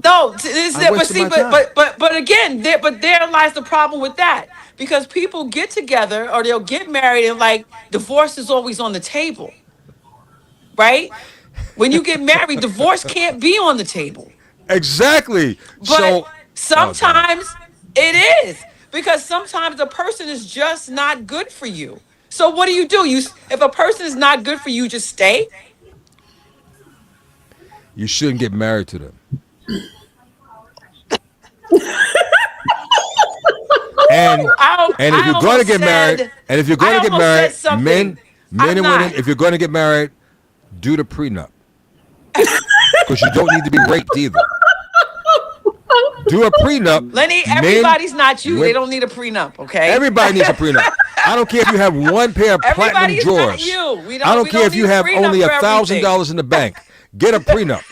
No, but again, there lies the problem with that, because people get together or they'll get married and like divorce is always on the table, right? When you get married, divorce can't be on the table. Exactly. But sometimes it is, because sometimes the person is just not good for you. So what do? If a person is not good for you, just stay? You shouldn't get married to them. and if you're going to get married, men and women, if you're going to get married, do the prenup. Because you don't need to be raped either. Do a prenup. Lenny, Men, everybody's not you. They women, don't need a prenup, okay? everybody needs a prenup. I don't care if you have one pair of platinum Everybody's not drawers. you. I don't We care don't if you need a have prenup only for everything. $1,000 in the bank. Get a prenup.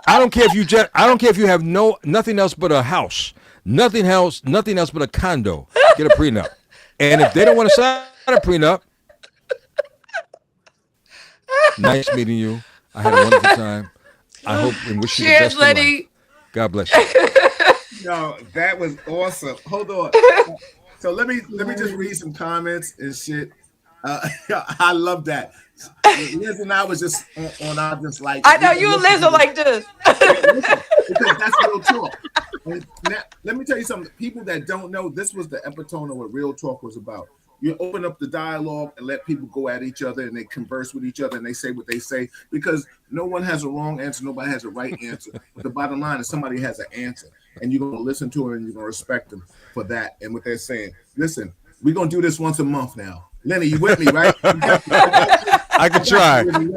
I don't care if you I don't care if you have nothing else but a house, nothing else but a condo. Get a prenup. And if they don't want to sign a prenup, nice meeting you. I had a wonderful time. I hope and wish you the Cheers, best in life. Lenny. God bless you. No, that was awesome. Hold on. So let me just read some comments and shit. I love that. Liz and I was just on our just like. I know you and Liz are like this. Listen, because that's real talk. And now, let me tell you something. People that don't know, this was the epitome of what real talk was about. You open up the dialogue and let people go at each other and they converse with each other and they say what they say because no one has a wrong answer, nobody has a right answer. But the bottom line is somebody has an answer and you're going to listen to it and you're going to respect them for that and what they're saying. Listen, we're going to do this once a month now. Lenny, you with me, right? I could try. You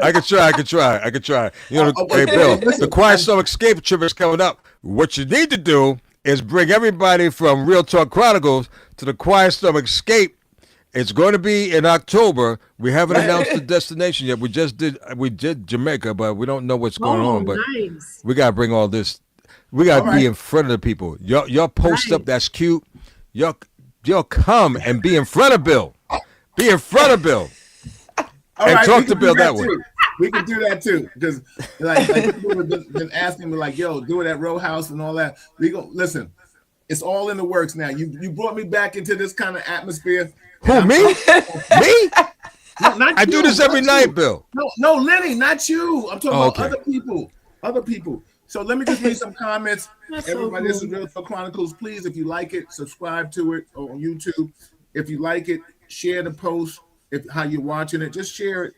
know, hey Bill, the Quiet Storm Escape trip is coming up. What you need to do is bring everybody from Real Talk Chronicles to the Quiet Storm Escape. It's going to be in October. We haven't announced the destination yet. We did Jamaica, but we don't know what's going on. But nice. we gotta bring all this. We gotta be in front of the people. Y'all post up. That's cute. Y'all come and be in front of Bill. Be in front of Bill. And talk to Bill that way. We can do that too, because like people have been asking me, like, "Yo, do it at Row House and all that." We go listen. It's all in the works now. You brought me back into this kind of atmosphere. Who, me? Me? No, not I do this every night, Bill. No, Lenny, not you. I'm talking about okay. other people. So let me just read some comments. That's Everybody, so this is Real Talk Chronicles. Please, if you like it, subscribe to it on YouTube. If you like it, share the post. If how you're watching it, just share it.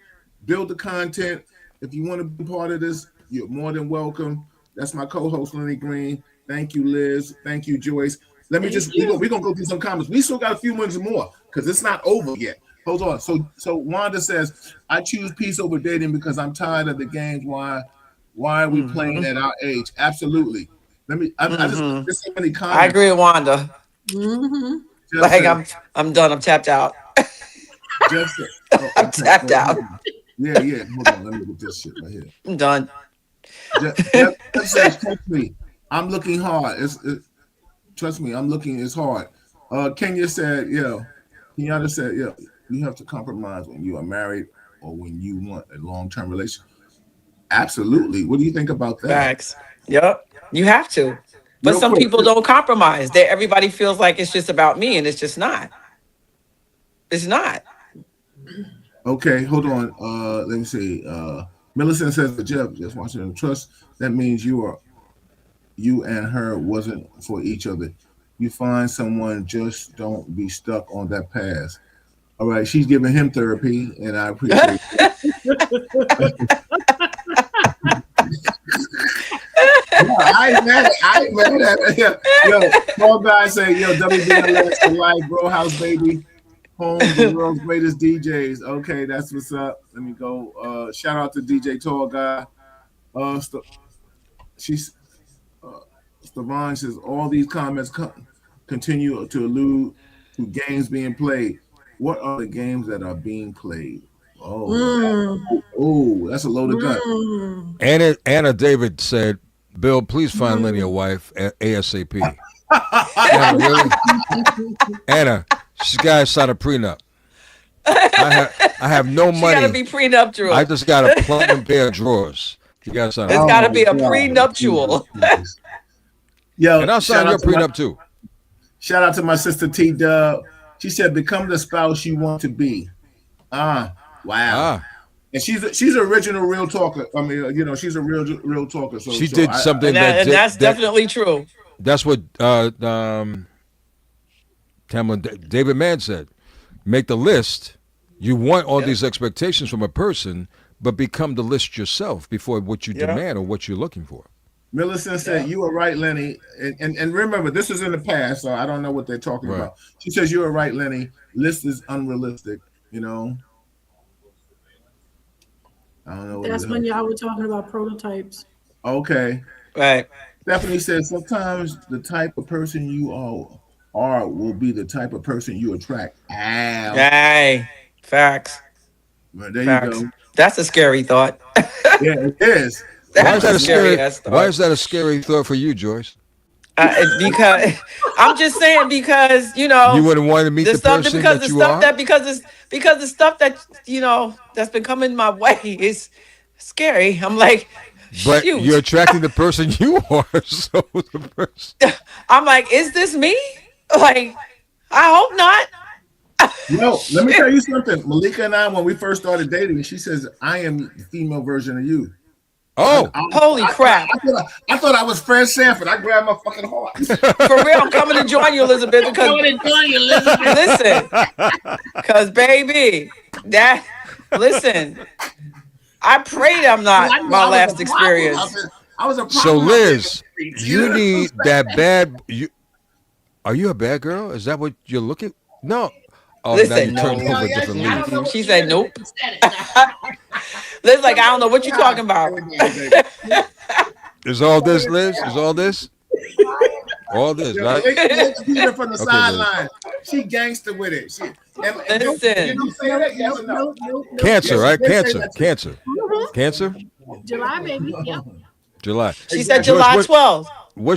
Build the content. If you want to be part of this, you're more than welcome. That's my co-host, Lenny Green. Thank you, Liz. Thank you, Joyce. Let me we're gonna go through some comments. We still got a few minutes more because it's not over yet. Hold on. So Wanda says, I choose peace over dating because I'm tired of the games. Why are we playing at our age? Absolutely. Let me there's so many comments. I agree with Wanda. Like I'm done. I'm tapped out. I'm tapped out. Yeah. Hold on. Let me get this shit right here. I'm done. Jeff says, trust me, I'm looking hard. Trust me, I'm looking. It's hard. Kenya said, Kenyatta said, you have to compromise when you are married or when you want a long-term relationship. Absolutely. What do you think about that? Facts. Yep. You have to. But Real some quick. people don't compromise. Everybody feels like it's just about me, and it's just not. It's not. Okay, hold on. Let me see. Millicent says, Jeff, just watching the trust. That means you and her wasn't for each other. You find someone, just don't be stuck on that past. All right, she's giving him therapy, and I appreciate it. I ain't mad at it. Yo, small guy say, WBLS for life, Bro House, baby. Home, the world's greatest DJs. Okay, that's what's up. Let me go. Shout out to DJ Tall Guy. Stavon says all these comments continue to allude to games being played. What are the games that are being played? That's a loaded gun. Anna David said, Bill, please find Lenny a wife ASAP. Anna, really? Anna, she's got to sign a prenup. I have no money. She got to be prenuptial. I just got a platinum pair of drawers. You got to sign. It's got to be a prenuptial. Yo, and I'll sign your prenup too. Shout out to my sister T Dub. She said, "Become the spouse you want to be." Wow. And she's an original real talker. I mean, she's a real talker. So she did something that's definitely true. That's what David Mann said. Make the list. You want all these expectations from a person, but become the list yourself before what you demand or what you're looking for. Millicent said, you are right, Lenny. And remember, this is in the past, so I don't know what they're talking about. She says, you are right, Lenny. List is unrealistic, I don't know. That's when y'all were talking about prototypes. Okay. Right. Stephanie says sometimes the type of person you are will be the type of person you attract. Ow. Hey, facts, Well, there you facts. go. That's a scary thought. Yeah, it is. Why That's is a that a scary scary? ass Why thought. is that a scary thought for you, Joyce? Because I'm just saying because You wouldn't want to meet the the stuff that person because that the you stuff are, that because the stuff that that's been coming my way is scary. I'm like, but you're shoot. attracting the person you are. So the person. I'm like, is this me? Like, I hope not. No, let me tell Shit. you something. Malika and I, when we first started dating, she says, I am the female version of you. Oh, Holy crap. I thought I was Fred Sanford. I grabbed my fucking heart. For real, I'm coming to join you, Elizabeth, because Going to join you, Elizabeth. listen, because baby, that listen, I prayed I'm I not knew my I was a last problem out experience. there. I was a so problem out there in the Liz, streets. You you know what I'm need saying? that bad. You are you a bad girl? Is that what you're looking? No. Oh, now you Listen, turned no. over Hell a yeah, different I don't leaf. know what She year said it is. nope. You said it. Liz, like, I don't Somebody know what say you're hi talking about. every day, baby. Is all this, Somebody say Liz? Is hi. all this? All this, Yeah, right? Malika Peter from the Okay, Liz. sideline. She gangster with it. And Nope, did Listen, you nope, say nope, that? Yes nope, or no? nope, nope, nope. Yeah, Cancer, she right? did say Cancer, that to cancer, cancer. July, baby. Yep. you. July. she said Exactly. Joyce, July what?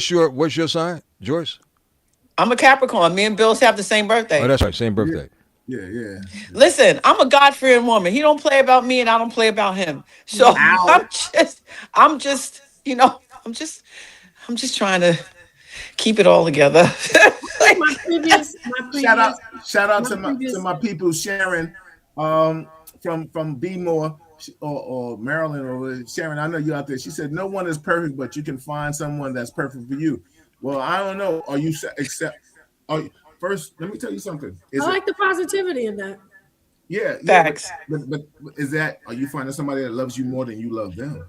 12th. What's your sign, Joyce? I'm a Capricorn. Me and Bills have the same Oh, birthday. that's right. Same Yeah, birthday. yeah. Listen, I'm a God fearing woman. He don't play about me, and I don't play about him. So Mhm. Ow. I'm just, I'm just trying to keep it all together. I think Like, Shout out, shout out my to previous. my people, Sharon, um, from Bmore or Maryland or Sharon. I know you out there. She said no one is perfect, but you can find someone that's perfect for you. Well, I don't know. Are you accept? Are first? Let me tell you something. I Is it? like the positivity in that. Yeah, facts. but is that? Are you finding somebody that loves you more than you love them?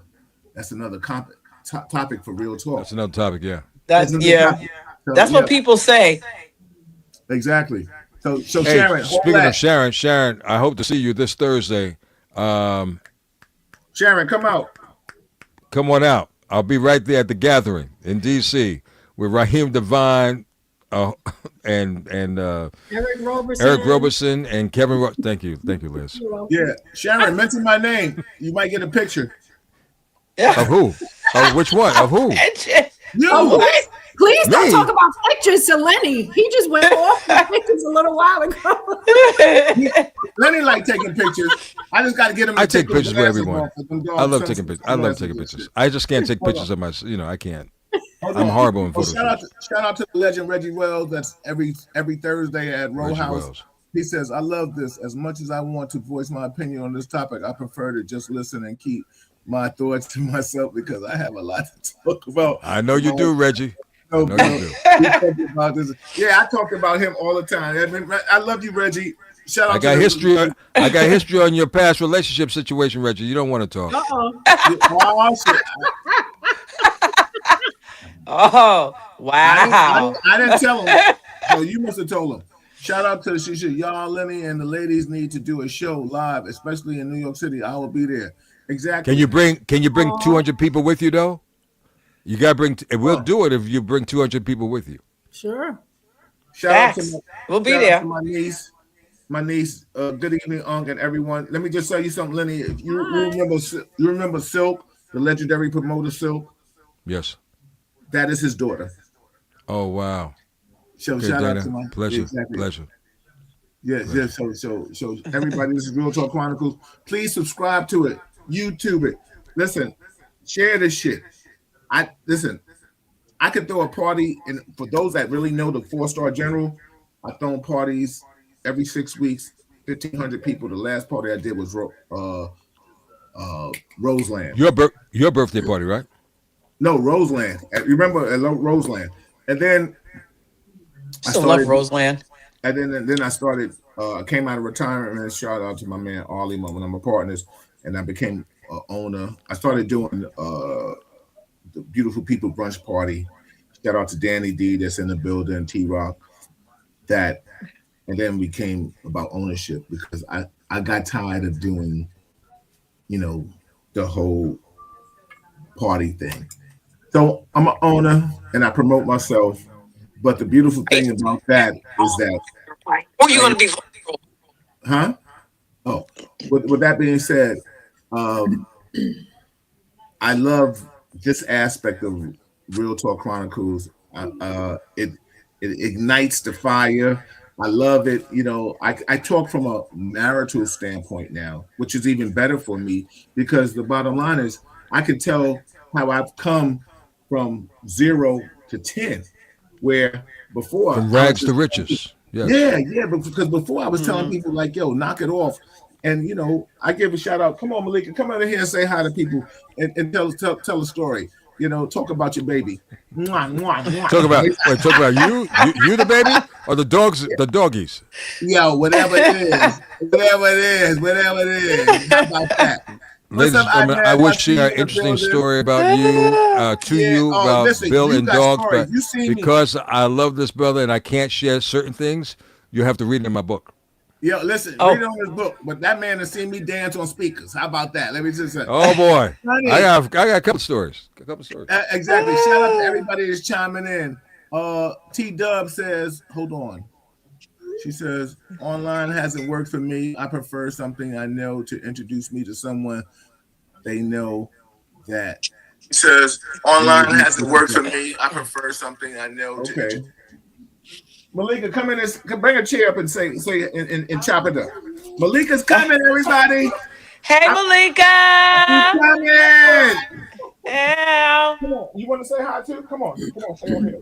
That's another topic for real talk. That's another topic. Yeah. That's That another yeah, topic. So that's yeah, what people say. exactly. So Hey, Sharon, hold speaking of that. Sharon, I hope to see you this Thursday. Um, Sharon, come out. come on out. I'll be right there at the gathering in D.C. with Raheem Devine, uh, and Eric Eric Roberson. Roberson and Kevin. Thank you, Liz. You're welcome. Yeah, Sharon, mention my name. You might get a picture. Of Yeah. who? Of which one? Of who? Oh, You. please, please don't talk Me? about pictures to Lenny. He just went off the pictures a little while ago. Lenny like taking pictures. I just got to get him I to take take those pictures with glasses everyone. off. Them I dog love taking pictures. I love taking sunglasses and pictures. shit. I just can't take Hold on. pictures of my. I can't. Hold I'm on. horrible in Oh, photo shoots. shout out to the legend Reggie Wells. That's every Thursday at Row Reggie House. Wells. He says, "I love this. As much as I want to voice my opinion on this topic, I prefer to just listen and keep my thoughts to myself because I have a lot to talk about." I know you do, Reggie. I know you do. We talked about this. Yeah, I talk about him all the time. I love you, Reggie. Shout I out to got history. the. I got history on your past relationship situation, Reggie. You don't want to talk. Uh-oh. Oh, shit. Oh, wow. I didn't tell him. So you must have told him. Shout out to the she y'all, Lenny, and the ladies need to do a show live, especially in New York City. I will be there. Exactly. Can you bring 200 people with you though? You got to bring and we'll do it if you bring 200 people with you. Sure. Facts. We'll be shout out to there. my niece. Good evening, Unc, and everyone. Let me just tell you something, Lenny. If you remember Silk, the legendary promoter Silk. Yes. That is his daughter. Oh wow. So Okay, shout out Dana. to my Pleasure. exactly. Pleasure. Yes, yes. So everybody, this is Real Talk Chronicles. Please subscribe to it, YouTube it. Listen, share this shit. I could throw a party, and for those that really know the 4-star general, I throw parties every 6 weeks, 1,500 people. The last party I did was Roseland. Your birthday party, right? No, Roseland. Remember Roseland, and then I Still love started. Roseland. And then I started. I came out of retirement and shout out to my man Ollie, one of my partners, and I became owner. I started doing the Beautiful People Brunch Party. Shout out to Danny D that's in the building, T Rock. That, and then became about ownership because I got tired of doing, the whole party thing. So I'm an owner and I promote myself. But the beautiful thing about that is that, Or you gonna be huh? Oh, with that being said, um, I love this aspect of Real Talk Chronicles. It ignites the fire. I love it. I talk from a marital standpoint now, which is even better for me because the bottom line is I can tell how I've come from 0 to 10, where before From I was rags to just riches. Yes. yeah, but because before I was telling people like, yo, knock it off. And I give a shout out. Come on, Malika, come over here and say hi to people and tell a story. Talk about your baby. Mwah, mwah, mwah. Talk about you the baby or the dogs, the doggies. Yo, whatever it is, whatever it is. How about that? What's Ladies up, and gentlemen, Iman? I I will see share you an in the interesting building. story about you, to Yeah. you Oh, about listen, Bill you and got dogs, stories. but You see me. because I love this brother and I can't share certain things, you have to read it in my book. Yo, listen, read on this book, but that man has seen me dance on speakers. How about that? Let me just say, Oh boy, honey, I got a couple stories. exactly. Shout out to everybody that's chiming in. T Dub says, hold on. She says, online hasn't worked for me. I prefer something I know to introduce me to someone they know that. She says, online hasn't worked for me. I prefer something I know to introduce. Malika, come in and bring a chair up and say and chop it up. Malika's coming, everybody. Hey, Malika. She's coming. Yeah. Come on. You want to say hi too? Come on, stay on here.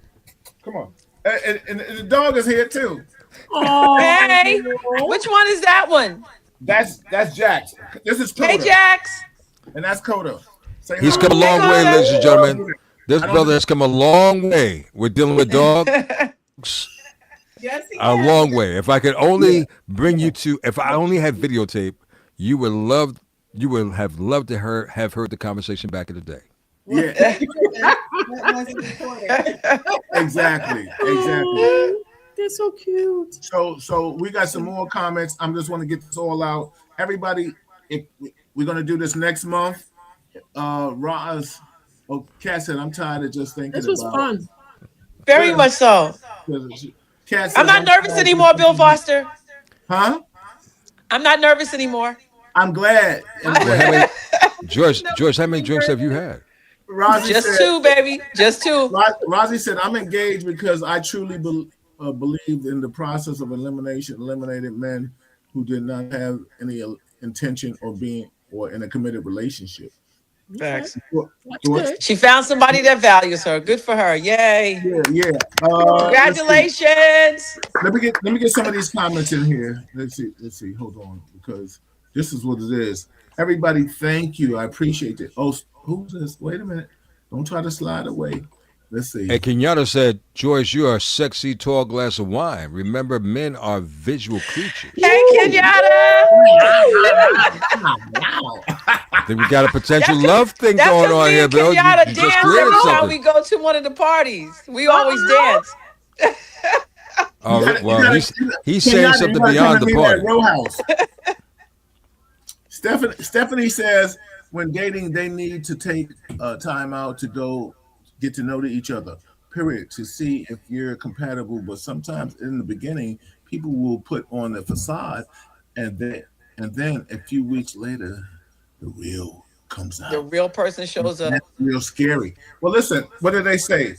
Come on. And the dog is here too. Oh, Hey, which one is that one? That's Jax. This is Coda. Hey, Jax. And that's Coda. Say He's hi. come a long way, ladies and gentlemen. This brother has come a long way. We're dealing with dogs. Yes, he A has. long way. If I could only bring you to, if I only had videotape, you would have loved to have heard the conversation back in the day. Yeah. That wasn't recorded. Exactly. they're so cute. So we got some more comments. I'm just want to get this all out. Everybody, if we're gonna do this next month. Roz, Kat said, I'm tired of just thinking This was about fun. Very much so. Kat says, I'm not nervous anymore, Bill Foster. Huh? I'm not nervous anymore. I'm glad. Joyce, how many drinks have you had? Just two, baby. Just two. Rosie said, I'm engaged because I truly believed in the process of eliminated men who did not have any intention or being or in a committed relationship. Facts. George? She found somebody that values her. Good for her. Yay. Yeah. Congratulations. Let me get some of these comments in here. Let's see. Hold on, because this is what it is. Everybody, thank you. I appreciate it. Oh, who's this? Wait a minute. Don't try to slide away. Let's see. Hey, Kenyatta said, Joyce, you are a sexy, tall glass of wine. Remember, men are visual creatures. Hey, Kenyatta. I think we got a potential love thing going on here, Bill. You Kenyatta just dance created every time something. we go to one of the parties. We always dance. Well, he's saying something beyond the party. Row house. Stephanie says, when dating, they need to take time out to go get to know each other, period, to see if you're compatible. But sometimes in the beginning, people will put on the facade, and then a few weeks later, the real comes out. The real person shows up. That's real scary. Well, listen, what do they say?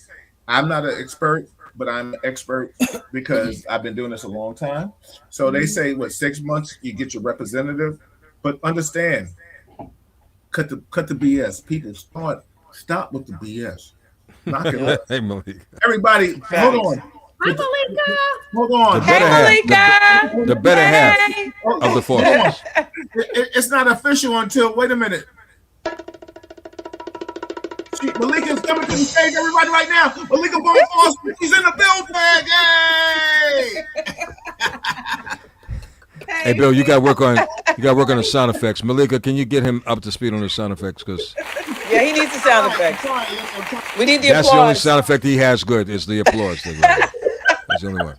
I'm not an expert, but I'm an expert because I've been doing this a long time. So they say, 6 months, you get your representative. But understand, cut the BS. People stop with the BS. Knock it off. Hey, Malika. Everybody, hold on. Hi, Malika. Hold on. Hey, Malika. The better half of the force. It's not official until, wait a minute. Malika's coming to the stage, everybody, right now. Malika Von Foster, she's in the building. Yay! Hey, Bill, you got to work on the sound effects. Malika, can you get him up to speed on the sound effects? Because Yeah, he needs the sound effects. We need the that's the only applause. sound effect he has good is the applause. That's the only one.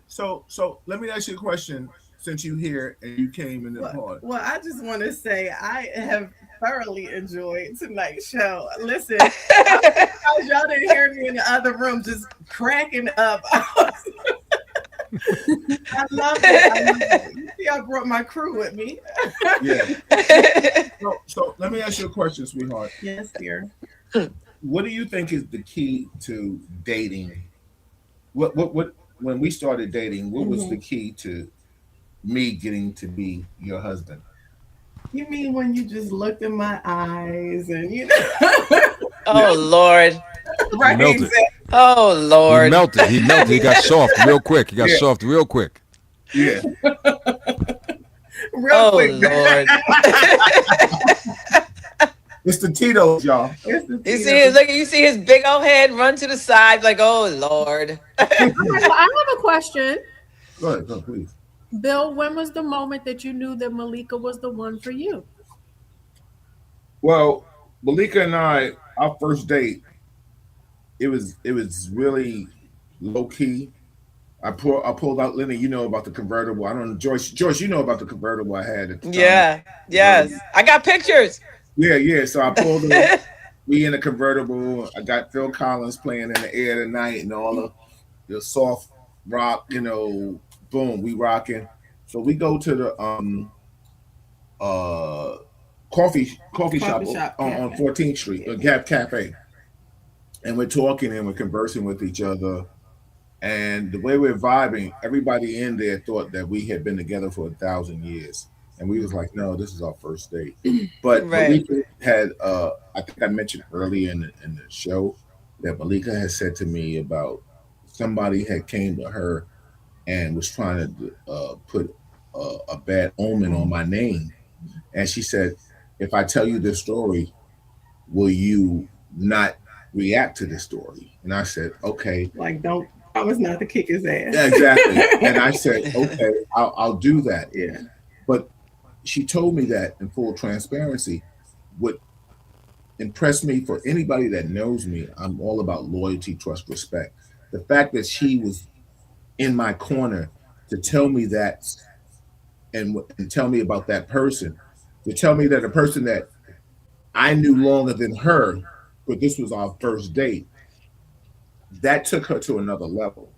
So let me ask you a question. Since you here and you came in the pod. Well, I just want to say I have thoroughly enjoyed tonight's show. Listen, I'm surprised y'all didn't hear me in the other room just cracking up. I love it. I love it. You see, I brought my crew with me. Yeah. So let me ask you a question, sweetheart. Yes, dear. What do you think is the key to dating? What when we started dating, what was the key to me getting to be your husband? You mean when you just looked in my eyes and you know, Oh Lord. He right? melted. Exactly. Oh He Lord. melted. He melted. He got soft real quick. He got Yeah. soft real quick. Yeah. Real Oh quick. Lord. It's the Tito's, y'all. It's the You see Tito. his look. You see his big old head run to the side, like, oh Lord. All right, well, I have a question. Go ahead, please. Bill, when was the moment that you knew that Malika was the one for you? Well, Malika and I, our first date, it was really low key. I pulled out Lenny. You know about the convertible. I don't know Joyce. Joyce, you know about the convertible I had at the time. Yeah. Yes. I got pictures. Yeah, yeah. So I pulled it. We in a convertible. I got Phil Collins playing in the air tonight and all the soft rock. Boom, we rocking. So we go to the uh coffee shop shop on cafe. 14th Street, Gap Cafe, and we're talking and we're conversing with each other. And the way we're vibing, everybody in there thought that we had been together for 1,000 years, and we was like, "No, this is our first date." But Right. Malika had, I think I mentioned earlier in the show that Malika had said to me about somebody had came to her and was trying to put a bad omen on my name, and she said, "If I tell you this story, will you not react to this story?" And I said, "Okay." Like, don't promise not to kick his ass. Yeah, exactly. And I said, okay, I'll do that. Yeah. But she told me that in full transparency. What impressed me for anybody that knows me, I'm all about loyalty, trust, respect. The fact that she was in my corner to tell me that and tell me about that person, to tell me that a person that I knew longer than her, but this was our first date, that took her to another level.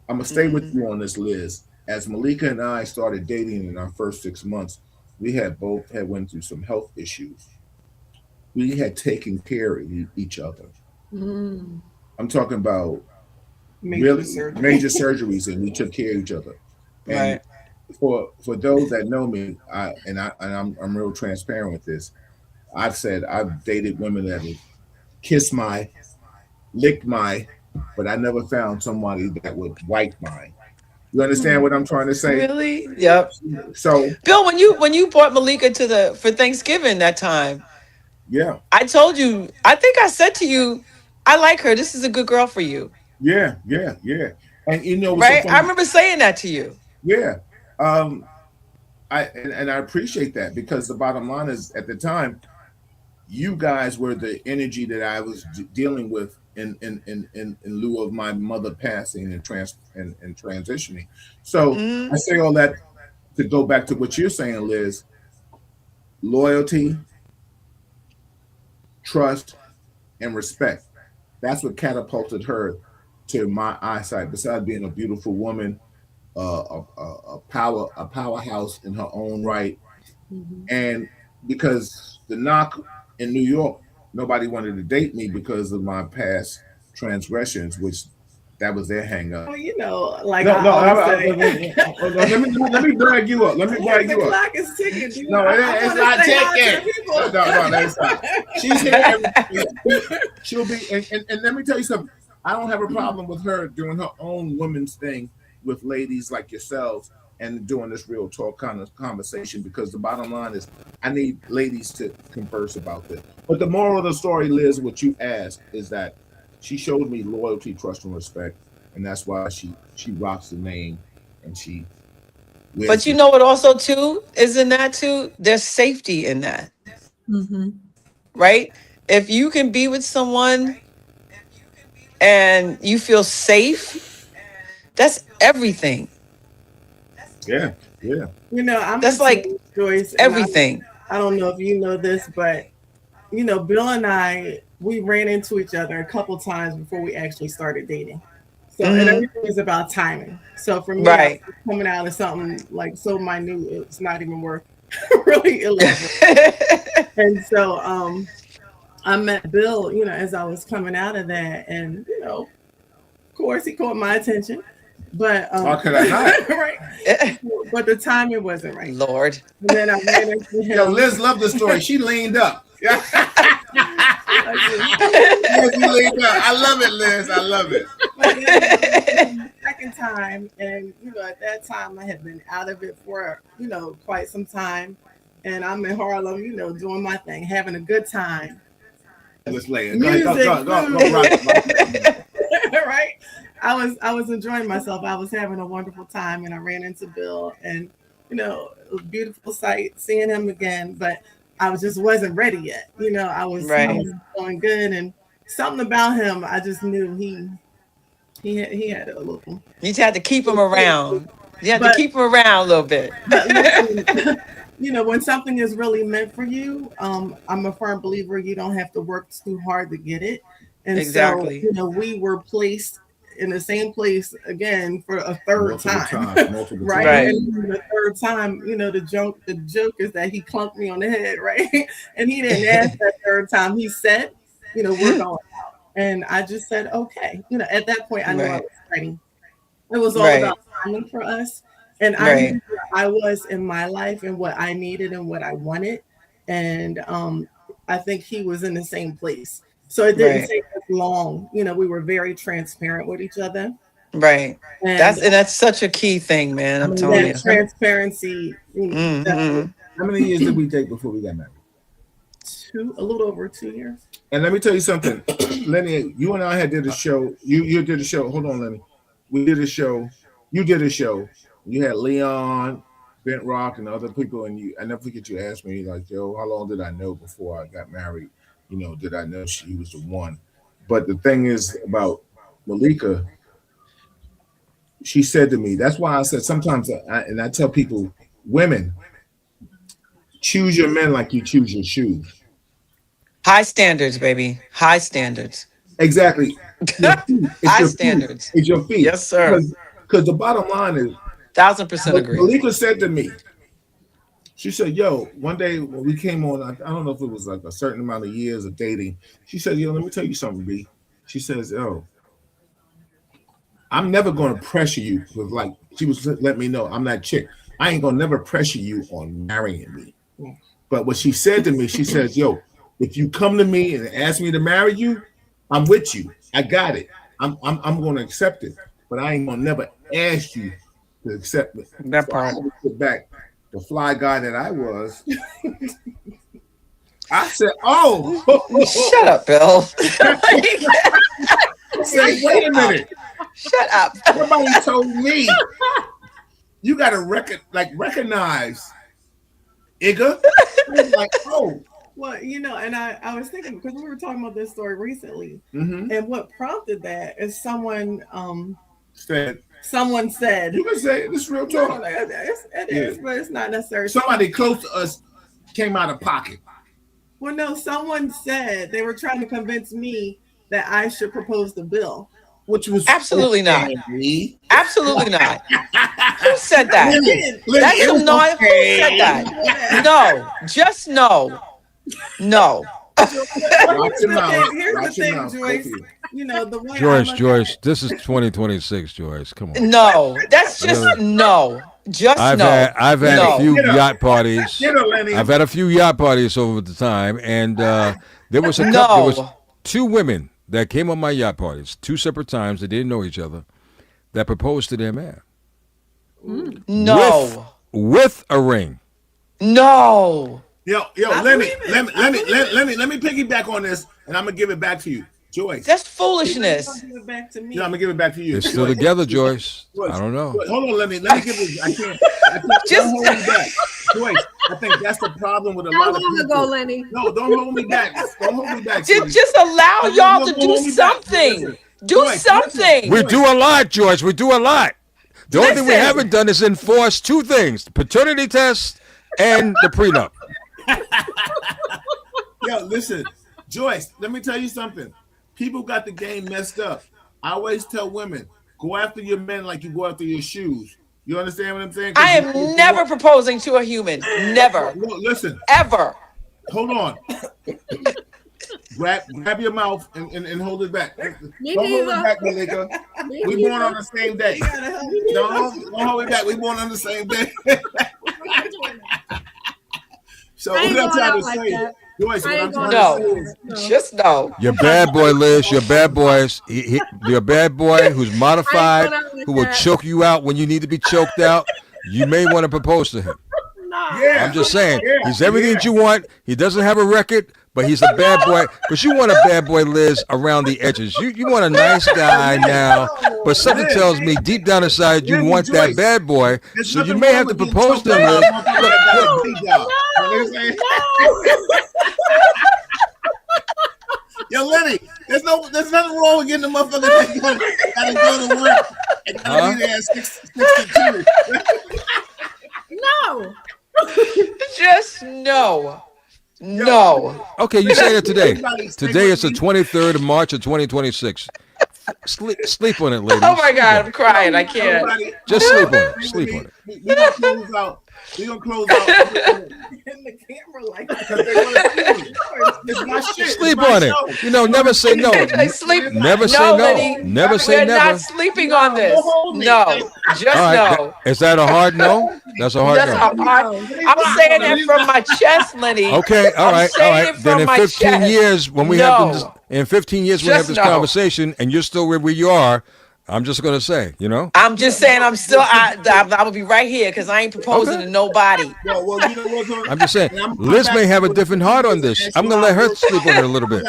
I'm gonna stay with Mm-hmm. you on this, Liz. As Malika and I started dating in our first 6 months, we had both had went through some health issues. We had taken care of each other. Mm. I'm talking about Major really surgery. major surgeries, and we took care of each other. And Right. for those that know me, I'm real transparent with this. I've said I've dated women that have kissed my, licked my, but I never found somebody that would wipe mine. You understand what I'm trying to say? Really? Yep. So Bill, when you brought Malika to the for Thanksgiving that time, yeah, I told you, I think I said to you, I like her. This is a good girl for you. yeah. And what's so Right? I funny? remember saying that to you. Yeah. Um, and I appreciate that because the bottom line is at the time, you guys were the energy that I was dealing with in lieu of my mother passing and transitioning. So Hmm. I say all that to go back to what you're saying, Liz. Loyalty, trust, and respect. That's what catapulted her to my eyesight. Besides being a beautiful woman, a powerhouse in her own right, Mhm. and because the knock in New York, nobody wanted to date me because of my past transgressions, which that was their hang up. Well, like No, I no, always say, let me drag you up. Let me drag the you up. clock is ticking. Dude. No, I it's want not to say hi to ticking. the people. No, that's not. She's here. She'll be, and let me tell you something. I don't have a problem with her doing her own women's thing with ladies like yourselves and doing this real talk kind of conversation because the bottom line is I need ladies to converse about this. But the moral of the story, Liz, what you asked is that she showed me loyalty, trust, and respect, and that's why she rocks the name and she wears But you the know what also too is in that too? There's safety in that, Mhm. right? If you can be with someone and you feel safe, that's everything. yeah. I'm That's gonna tell like you, Joyce, and everything. I don't know if you know this, but Bill and I, we ran into each other a couple times before we actually started dating. So, and Hmm. everything is about timing. So for me, I Right. was coming out of something like so minute, it's not even worth really elaborate. And so, I met Bill, as I was coming out of that, and of course, he caught my attention, but How could I not? right, but the timing wasn't right. Lord. And then I ran into Yo, him. Liz loved the story. She leaned up. Yes, Like, you leaned up. I love it, Liz. I love it. but then I ran into him the second time, and at that time I had been out of it for quite some time, and I'm in Harlem, doing my thing, having a good time. Let's lay it. Go ahead. Music, Go, rock. right? I was enjoying myself. I was having a wonderful time, and I ran into Bill, and it was a beautiful sight seeing him again. But I just wasn't ready yet. I Right. was doing good, and something about him, I just knew he had a little. You just had to keep him around. You had to But keep him around a little bit. but listen, when something is really meant for you, I'm a firm believer you don't have to work too hard to get it. And so, Exactly. we were placed in the same place again for a third Multiple time. times. Multiple Right. Right. times. And the third time, the joke is that he clunked me on the head, right? And he didn't ask that third time. He said, we're going out. And I just said, okay. At that point I knew I Right. was ready. It was all Right. about timing for us. And I Right. knew where I was in my life and what I needed and what I wanted. And I think he was in the same place. So it didn't Right. take us long. We were very transparent with each other. Right. And That's such a key thing, man. I'm telling you. that transparency, Hmm. How many years did we take before we got married? a little over 2 years. And let me tell you something, Lenny. You and I did a show. You did a show. Hold on, Lenny. We did a show. You did a show. You had Leon, Bent Rock, and other people. And I never forget you asked me like, "Yo, how long did I know before I got married? Did I know she was the one?" But the thing is about Malika. She said to me, that's why I said sometimes, I tell people, women, choose your men like you choose your shoes. High standards, baby. High standards. Exactly. Your feet. It's High your feet. standards. It's your feet. Yes, sir. Because the bottom line is, 1000% agree. Malika said to me, she said, yo, one day when we came on, I don't know if it was like a certain amount of years of dating. She said, yo, let me tell you something, B. She says, yo, I'm never going to pressure you with she was letting me know I'm that chick. I ain't going to never pressure you on marrying me. But what she said to me, she says, yo, if you come to me and ask me to marry you, I'm with you. I got it. I'm going to accept it. But I ain't going to never ask you to accept it. That So I part. had to sit back, the fly guy that I was. I said, oh. Shut up, Bill. I said, wait a minute. Shut up. Somebody told me you got to recognize Igga. Like, oh. Well, and I was thinking because we were talking about this story recently, Mm-hmm. and what prompted that is someone Said, said, you can say this real no, talk. it is, but it's not necessary. Somebody close to us came out of pocket. Well, no, someone said they were trying to convince me that I should propose to Bill. Which was Absolutely not. okay. Absolutely not. Who said that? Lenny, That's it was some noise. okay. Who said that? No. Just no. No. Watch your mouth. Here's the Watch your thing, mouth. Joyce. Both of you. The way I Joyce, look Joyce, at it- this is 2026, Joyce. Come on. No. That's just no. Just I've no. had No. a few Get up. yacht parties. Get her, Lenny. I've had a few yacht parties over the time, and there was there No. was two women that came on my yacht parties, two separate times. They didn't know each other. That proposed to their man No. with a ring. No. Yo, I Lenny, believe it. let me piggyback on this, and I'm gonna give it back to you, Joyce. That's Don't foolishness. give it back to me. I'm gonna give it back to you. They're still Joyce. together, Joyce. Joyce, I don't know. Joyce, hold on, Lenny. Let me give it. I can't. Just- Don't hold me back, Joyce. I think that's the problem with a How lot of long people. ago, Lenny? No, don't hold me back. Don't hold me back. Joyce. Just allow No, y'all no, to don't do hold me back. something. Listen. Do Joyce, something. We do a lot, Joyce. We do a lot. The only thing we Listen. haven't done is enforce two things: the paternity test and the prenup. Yo, listen, Joyce. Let me tell you something. People got the game messed up. I always tell women, go after your men like you go after your shoes. You understand what I'm saying? I am never proposing to a human. Never. No, listen. Ever. Hold on. Grab your mouth and hold it back. Don't hold it back, Malika. We born on the same day. Don't hold it back. We born on the same day. So what I'm trying to say, Joyce, what I'm trying to say is, just no. You're bad boy, Liz. You're bad boys. You're a bad boy who's modified, who will choke you out when you need to be choked out. You may want to propose to him. yeah, I'm just saying, he's yeah, everything that you want. He doesn't have a record, but he's a bad boy. Because you want a bad boy, Liz, around the edges. You want a nice guy now, but something tells me deep down inside you want that bad boy. So you may have to propose to him, Liz. Yo, Lenny, there's nothing wrong with getting the motherfucker that gotta go to work and gotta be there at 62. No. Just no. No. Okay, you say that today. Today is the 23rd of March of 2026. Sleep on it, ladies. Oh my God, I'm crying. I can't. Just sleep on it. Sleep on it. We're gonna close out. We're gonna close out in the camera like that. It's my shit. Sleep on it. You know, never say no. Sleep. Never say no. Liddy. Never say We're never. not sleeping on this. No. Just All right. no. Is that a hard no? That's a hard That's no. I'm saying that from my chest, Lenny. Okay, all right, all right. Then in 15 years, when we have this, in 15 years when we have this conversation, and you're still where you are, I'm just gonna say, you know. I'm just saying, I'm gonna be right here because I ain't proposing to nobody. Well, you know what's I'm just saying, Liz may have a different heart on this. I'm gonna let her sleep on it a little bit.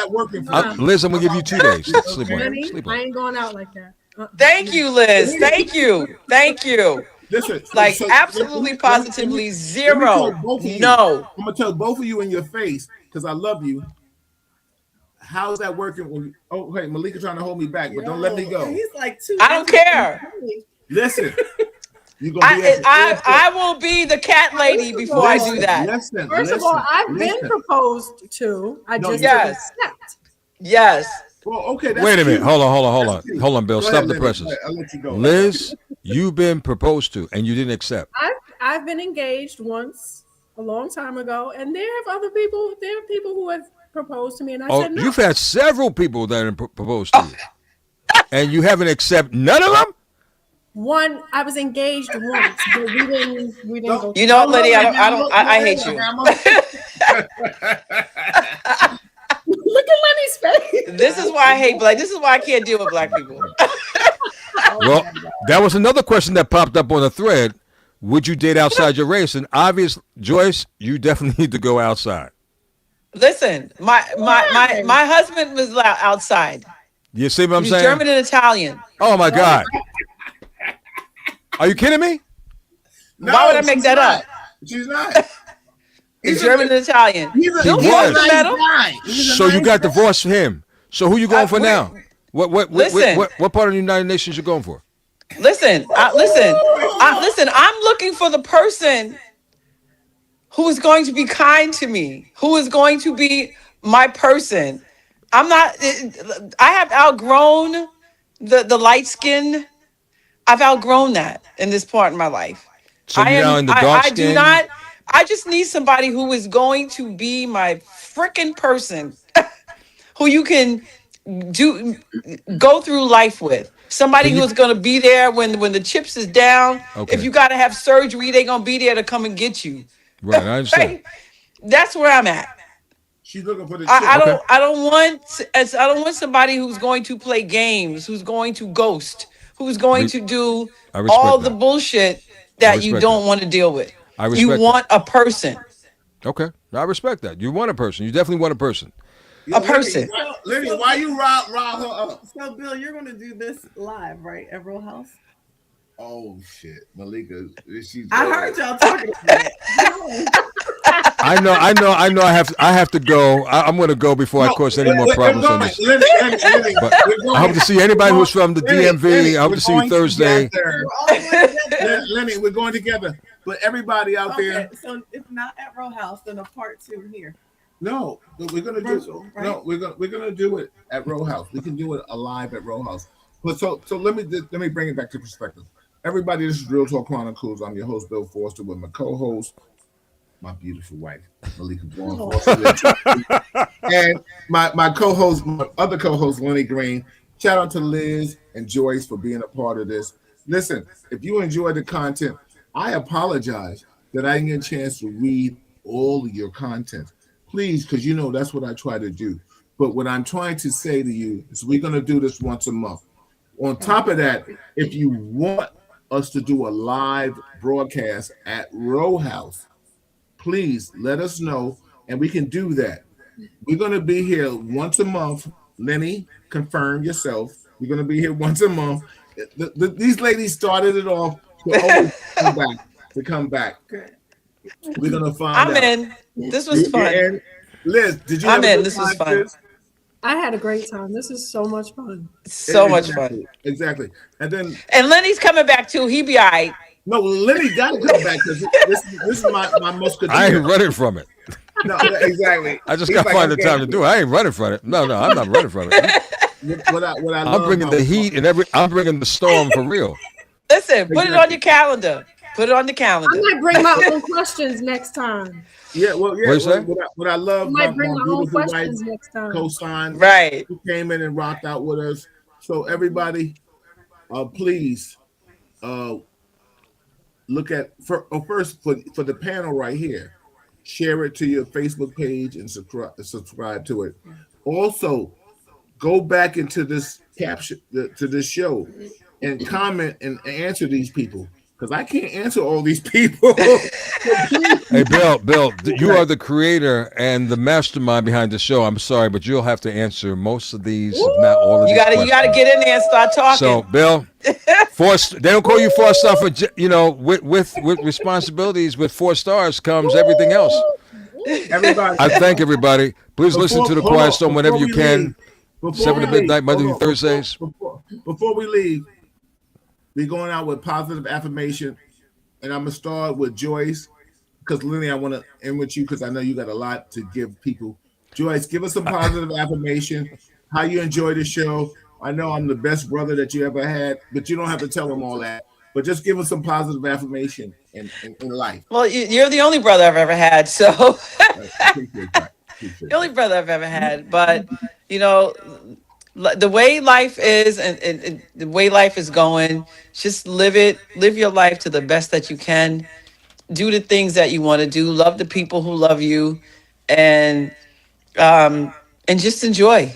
Liz, I'm gonna give you 2 days to sleep on it. Sleep on I it. ain't going out like that. Thank you, Liz. Thank you. Thank you. Listen, Like so absolutely, positively zero. No. I'm gonna tell both of you in your face because I love you. How's that working? When hey, Malika trying to hold me back, but don't let me go. He's like two. I don't care. Listen, you gonna be I will be the cat lady before I do that. First of all, I've been proposed to. I just didn't accept. Yes. Well, okay. Wait a minute. Hold on, Bill. Stop the presses. I'll let you go. Liz, you've been proposed to and you didn't accept. I've been engaged once a long time ago, and there are people who have proposed to me, and I said no. You've had several people that have proposed to you, and you haven't accepted none of them. One, I was engaged once, but we didn't go. You know, Liddy, I hate you. Look at Lenny's face. This is why I hate black. This is why I can't deal with black people. Well, that was another question that popped up on the thread. Would you date outside your race? And obviously, Joyce, you definitely need to go outside. Listen, my husband was outside. You see what I'm He's saying? German and Italian. Oh my God. Are you kidding me? No, why would I make that up? She's not. He's German and Italian. He's a nice guy. So you got divorced from him. So who you going for now? What part of the United Nations you going for? Listen. I'm looking for the person who is going to be kind to me, who is going to be my person. I have outgrown the light skin. I've outgrown that in this part of my life. So you're now in the dark skin? I just need somebody who is going to be my freaking person who you can go through life with. Somebody who's going to be there when the chips is down. Okay. If you got to have surgery, they're going to be there to come and get you. Right, I understand. Right? That's where I'm at. She's looking for the I don't want somebody who's going to play games, who's going to ghost, who's going to do all the bullshit that you don't want to deal with. You want a person. Okay, I respect that. You want a person. You definitely want a person. A person. Lenny, why you rile her up? So, Bill, you're going to do this live, right, at Real House? Oh shit, Malika. I heard y'all talking about it. I know. I have to go. I'm going to go before I cause any more problems on this. But I hope to see anybody who's from the DMV. I hope to see you Thursday. Lenny, we're going together. But everybody out there. So if not at Real House, then a part 2 here. No, but we're gonna Virtual, do right? no. We're gonna do it at Row House. We can do it alive at Row House. But so let me bring it back to perspective. Everybody, this is Real Talk Chronicles. I'm your host Bill Foster with my co-host, my beautiful wife Malika Vaughn Oh, Foster, and my co-host, my other co-host Lenny Green. Shout out to Liz and Joyce for being a part of this. Listen, if you enjoy the content, I apologize that I didn't get a chance to read all of your content. Please, because you know that's what I try to do. But what I'm trying to say to you is we're going to do this once a month. On top of that, if you want us to do a live broadcast at Row House, please let us know and we can do that. We're going to be here once a month. Lenny, confirm yourself. We're going to be here once a month. These ladies started it off to always come back, to come back. Good. We're going to find I'm out. in. This was fun. And Liz, did you I'm have a in. good This was time, fun. Liz? I had a great time. This is so much fun. So much fun. Exactly, exactly. And then And Lenny's coming back too. He be all right. no, Lenny got to come back because this is my musketeer. I ain't running from it. No, exactly. I just He's got to like, find the okay, time to do it. I ain't running from it. No, I'm not running from it. what I I'm love bringing about- the heat and I'm bringing the storm for real. Listen, put it on your calendar. Put it on the I calendar. might bring my own questions next time. Yeah, well, yeah. What you say? What I I love might about bring my my own beautiful wife, questions next time. co-signed, Right. who came in and rocked out with us. So everybody, please, uh, look at first for the panel right here. Share it to your Facebook page and subscribe to it. Also, go back into this caption to this show and comment and answer these people because I can't answer all these people. Hey, Bill, you are the creator and the mastermind behind the show. I'm sorry, but you'll have to answer most of these, if not all of these You gotta questions. get in there and start talking. So, Bill, they don't call you 4-star for with responsibilities. With 4 stars comes everything else. Everybody, I thank everybody. Please listen to the hold Quiet on, Storm whenever you before we can. leave, before 7 we to midnight, leave, Monday hold through on, Thursdays. Before we leave, we're going out with positive affirmation, and I'm gonna start with Joyce because Lenny, I want to end with you because I know you got a lot to give people. Joyce, give us some positive affirmation. How you enjoy the show? I know I'm the best brother that you ever had, but you don't have to tell them all that. But just give us some positive affirmation in life. Well, you're the only brother I've ever had, so Appreciate that. Appreciate the only that. brother I've ever had. But you know, the way life is and the way life is going, just live your life to the best that you can. Do the things that you want to do. Love the people who love you, and um, and just enjoy.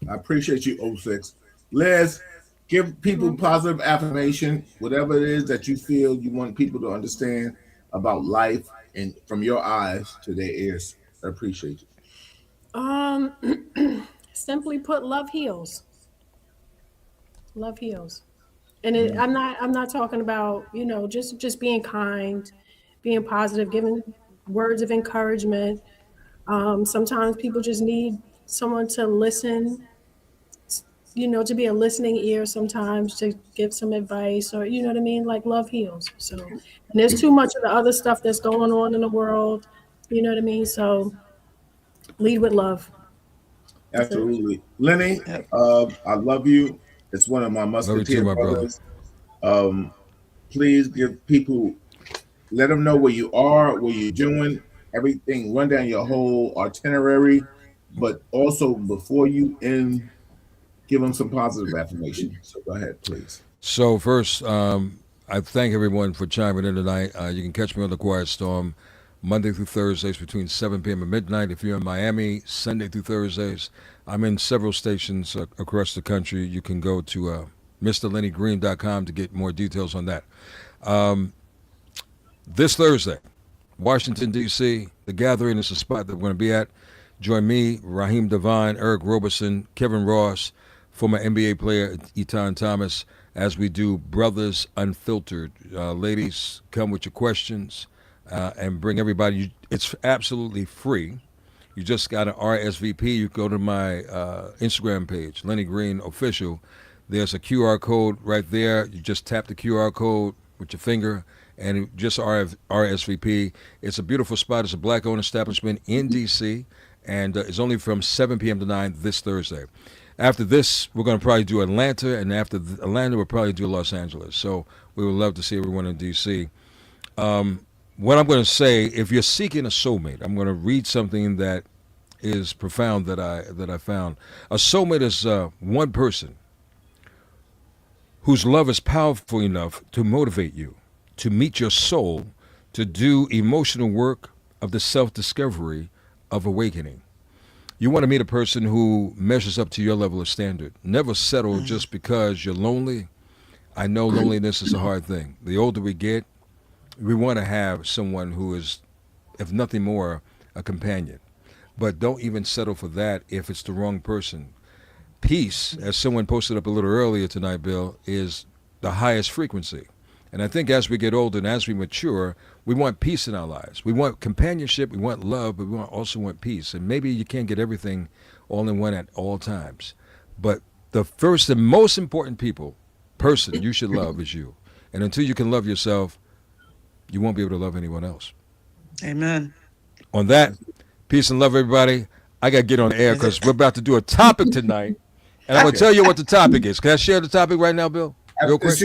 I appreciate you, O6. Liz, give people positive affirmation, whatever it is that you feel you want people to understand about life and from your eyes to their ears. I appreciate you. Simply put, love heals. Love heals. And I'm not talking about, just being kind, being positive, giving words of encouragement. Sometimes people just need someone to listen, to be a listening ear sometimes to give some advice, or you know what I mean? Like, love heals. So, and there's too much of the other stuff that's going on in the world, you know what I mean? So lead with love. That's it. Absolutely. Lenny, Yep. I love you. It's one of my Love you musketeer too, my brother. brothers. Please give people, let them know where you are, what you're doing, everything. Run down your whole itinerary, but also before you end, give them some positive affirmation. So go ahead, please. So first, I thank everyone for chiming in tonight. You can catch me on the Quiet Storm Monday through Thursdays between 7 p.m. and midnight. If you're in Miami, Sunday through Thursdays. I'm in several stations across the country. You can go to MrLennyGreen.com to get more details on that. This Thursday, Washington, D.C., The Gathering is the spot that we're going to be at. Join me, Raheem Devine, Eric Roberson, Kevin Ross, former NBA player Etan Thomas, as we do Brothers Unfiltered. Ladies, come with your questions and bring everybody. It's absolutely free. You just got an RSVP. You go to my Instagram page, Lenny Green Official. There's a QR code right there. You just tap the QR code with your finger, and just RSVP. It's a beautiful spot. It's a black-owned establishment in D.C., and it's only from 7 p.m. to 9 this Thursday. After this, we're going to probably do Atlanta, and after Atlanta, we'll probably do Los Angeles. So we would love to see everyone in D.C. What I'm going to say, if you're seeking a soulmate, I'm going to read something that is profound that I found. A soulmate is one person whose love is powerful enough to motivate you, to meet your soul, to do emotional work of the self-discovery of awakening. You want to meet a person who measures up to your level of standard. Never settle just because you're lonely. I know loneliness is a hard thing. The older we get, we want to have someone who is, if nothing more, a companion. But don't even settle for that if it's the wrong person. Peace, as someone posted up a little earlier tonight, Bill, is the highest frequency. And I think as we get older and as we mature, we want peace in our lives. We want companionship, we want love, but we also want peace. And maybe you can't get everything all in one at all times. But the first and most important person you should love is you. And until you can love yourself, you won't be able to love anyone else. Amen. On that, peace and love, everybody. I got to get on the air because we're about to do a topic tonight. And I'm going to tell you what the topic is. Can I share the topic right now, Bill? Real quick.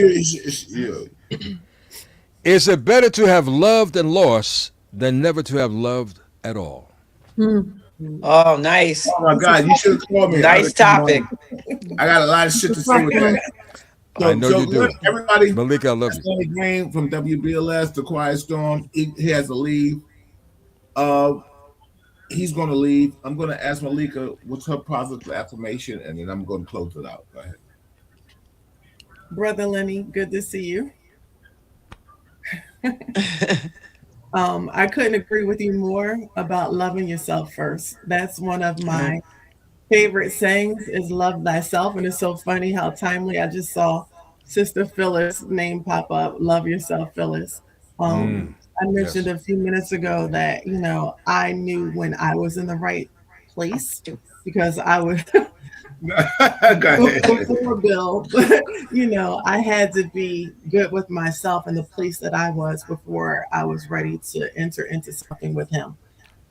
Is it better to have loved and lost than never to have loved at all? Oh, nice. Oh my God, you should have called me. Nice topic. I got a lot of shit to say with that. I know you do. Everybody, Malika, I love you. Sonny Green from WBLS, The Quiet Storm. He has to leave. He's going to leave. I'm going to ask Malika what's her positive affirmation, and then I'm going to close it out. Go ahead. Brother Lenny, good to see you. I couldn't agree with you more about loving yourself first. That's one of my favorite sayings is love thyself. And it's so funny how timely I just saw Sister Phyllis' name pop up. Love yourself, Phyllis. I mentioned a few minutes ago that, I knew when I was in the right place because I was before Bill, but I had to be good with myself in the place that I was before I was ready to enter into something with him.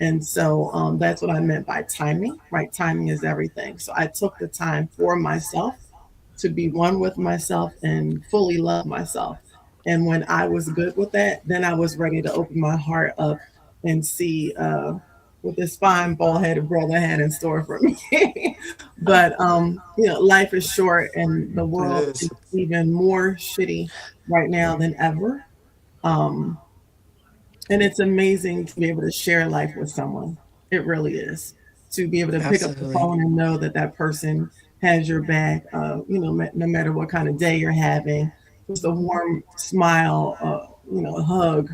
And so that's what I meant by timing, right? Timing is everything. So I took the time for myself to be one with myself and fully love myself. And when I was good with that, then I was ready to open my heart up and see what this fine bald-headed brother had in store for me. But life is short, and the world is even more shitty right now than ever. And it's amazing to be able to share life with someone. It really is. To be able to pick up the phone and know that that person has your back, no matter what kind of day you're having, just a warm smile, a hug,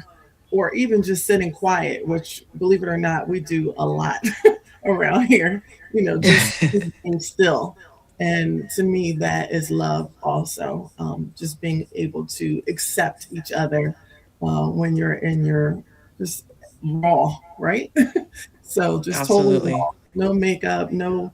or even just sitting quiet, which, believe it or not, we do a lot around here, just being still. And to me, that is love also, just being able to accept each other when you're in your just raw, right? So just totally raw, no makeup, no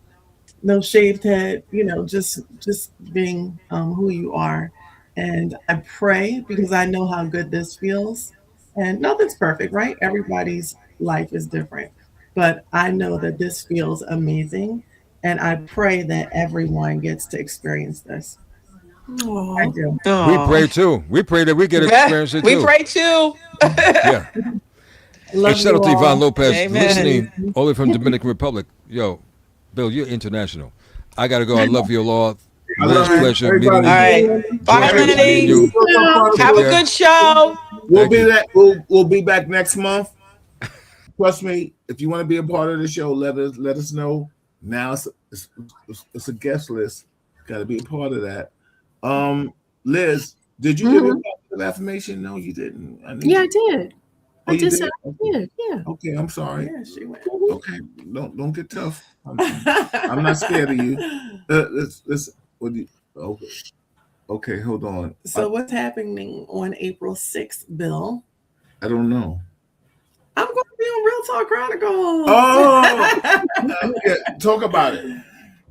shaved head, just being who you are. And I pray because I know how good this feels. And nothing's perfect, right? Everybody's life is different. But I know that this feels amazing. And I pray that everyone gets to experience this. I do. We pray too. We pray that we get to experience it too. We pray too. Yeah. Love shout out to Yvonne Lopez, Amen. listening only from Dominican Republic. Yo, Bill, you're international. I got to go. I love you all. Last pleasure meeting you. All right. Bye, Lenny. Have a good show. We'll be back next month. Trust me, if you want to be a part of the show, let us know. Now it's a guest list. Got to be a part of that. Liz, did you give an affirmation? No, you didn't. I did. I just said I did. Yeah. Okay, I'm sorry. Yeah, she went. Okay, don't get tough. I'm not scared of you. Okay, hold on. So what's happening on April 6th, Bill? I don't know. I'm going to be on Real Talk Chronicles. Oh, yeah, talk about it.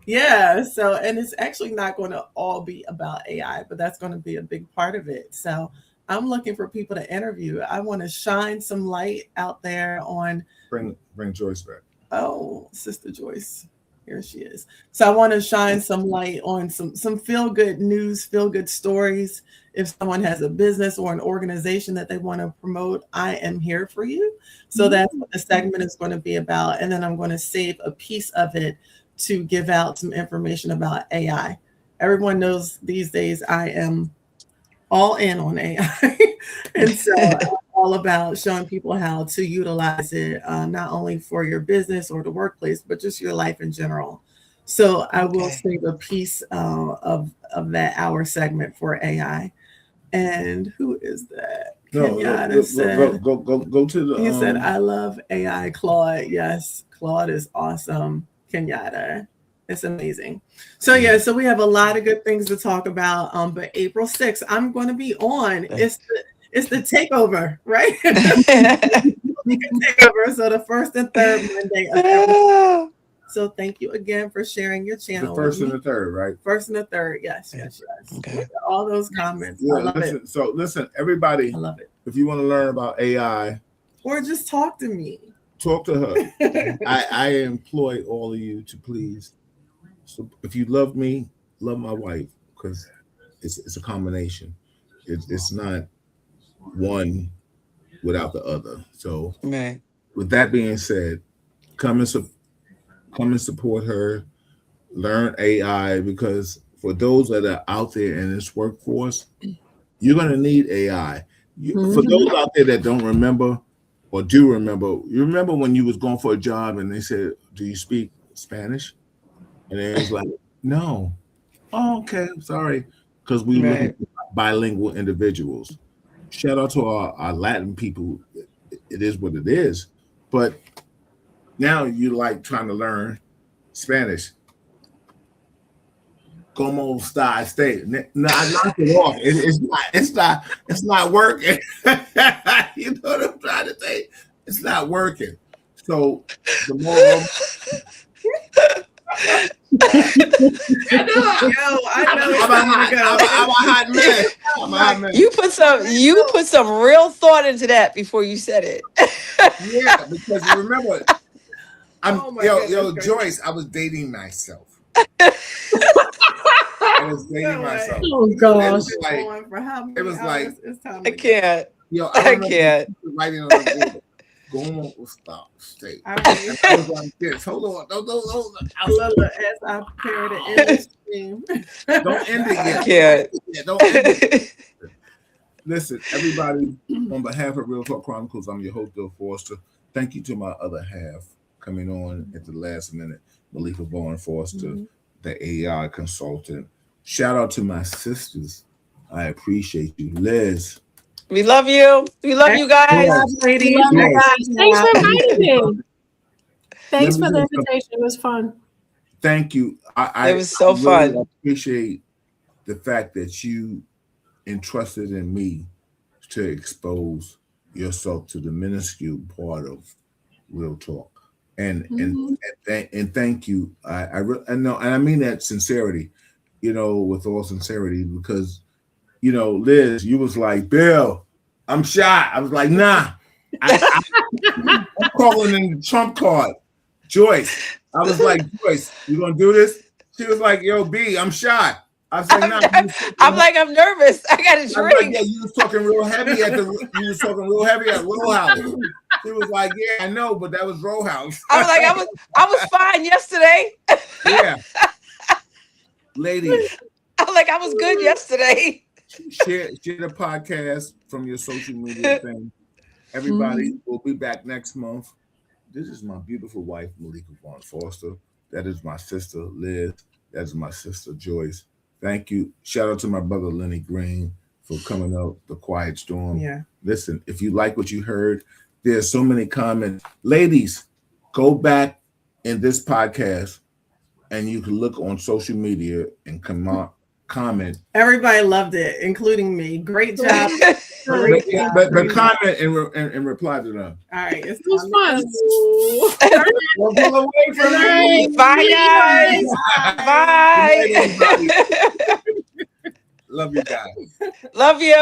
Yeah, and it's actually not going to all be about AI, but that's going to be a big part of it. So I'm looking for people to interview. I want to shine some light out there on. Bring Joyce back. Oh, Sister Joyce. Here she is. So I want to shine some light on some feel good news, feel good stories. If someone has a business or an organization that they want to promote, I am here for you. So that's what the segment is going to be about. And then I'm going to save a piece of it to give out some information about AI. Everyone knows these days I am all in on AI. And so I'm all about showing people how to utilize it, not only for your business or the workplace, but just your life in general. So I will save a piece of that hour segment for AI. And who is that? Kenyatta said, go to the. He said, I love AI, Claude. Yes, Claude is awesome. Kenyatta. It's amazing. So yeah, so we have a lot of good things to talk about. But April 6th, I'm going to be on. It's the takeover, right? Takeover. So the first and third Monday of every month. So thank you again for sharing your channel. The first and the third, right? First and the third, yes. Okay. All those comments. Yeah, I love it. So listen, everybody. I love it. If you want to learn about AI, or just talk to me. Talk to her. I employ all of you to please. So if you love me, love my wife, because it's a combination. It's not one without the other. So with that being said, come and support her, learn AI, because for those that are out there in this workforce, you're going to need AI. For those out there that don't remember or do remember, you remember when you was going for a job and they said, do you speak Spanish? And it was like, no. Oh, okay, sorry. Because we look at bilingual individuals. Shout out to our Latin people. It is what it is. But now you like trying to learn Spanish. Como está usted? No, I knocked it off. It's not working. You know what I'm trying to say? It's not working. So the more I know. I'm a hot man. You put some real thought into that before you said it. Yeah, because remember, Joyce, I was dating myself. I was dating myself. Oh gosh. It was like I can't. I can't. Writing on the board. Como stop state. I was like this. Hold on. I love it as I prepare to end this stream. Don't end it yet. I can't. Don't end it. Listen, everybody, on behalf of Real Talk Chronicles, I'm your host, Bill Foster. Thank you to my other half coming on at the last minute, Malika Bowen Foster, the AI consultant. Shout out to my sisters. I appreciate you. Liz. We love you. We love you guys. Thanks for inviting me. Thanks for the invitation. It was fun. Thank you. It was so fun. I appreciate the fact that you entrusted in me to expose yourself to the minuscule part of Real Talk. And thank you. I know, and I mean that sincerity, with all sincerity, because Liz, you was like, Bill, I'm shy. I was like, nah. I'm calling in the trump card. Joyce. I was like, Joyce, you gonna do this? She was like, yo, B, I'm shy. I was like, nah. I'm like, I'm nervous. I got a drink. Like, yeah, you was talking real heavy at Row House. She was like, yeah, I know, but that was Row House. I was like, I was fine yesterday. Yeah. Ladies. I was like, I was good yesterday. Share the podcast from your social media thing. Everybody will be back next month. This is my beautiful wife, Malika Vaughn Foster. That is my sister, Liz. That is my sister, Joyce. Thank you. Shout out to my brother, Lenny Green, for coming out the Quiet Storm. Yeah. Listen, if you like what you heard, there's so many comments. Ladies, go back in this podcast and you can look on social media and comment. Everybody loved it, including me. Great job. But comment and reply to them. All right. It was fun. Don't go away from me. Bye, guys. Bye. Love you guys. Love you.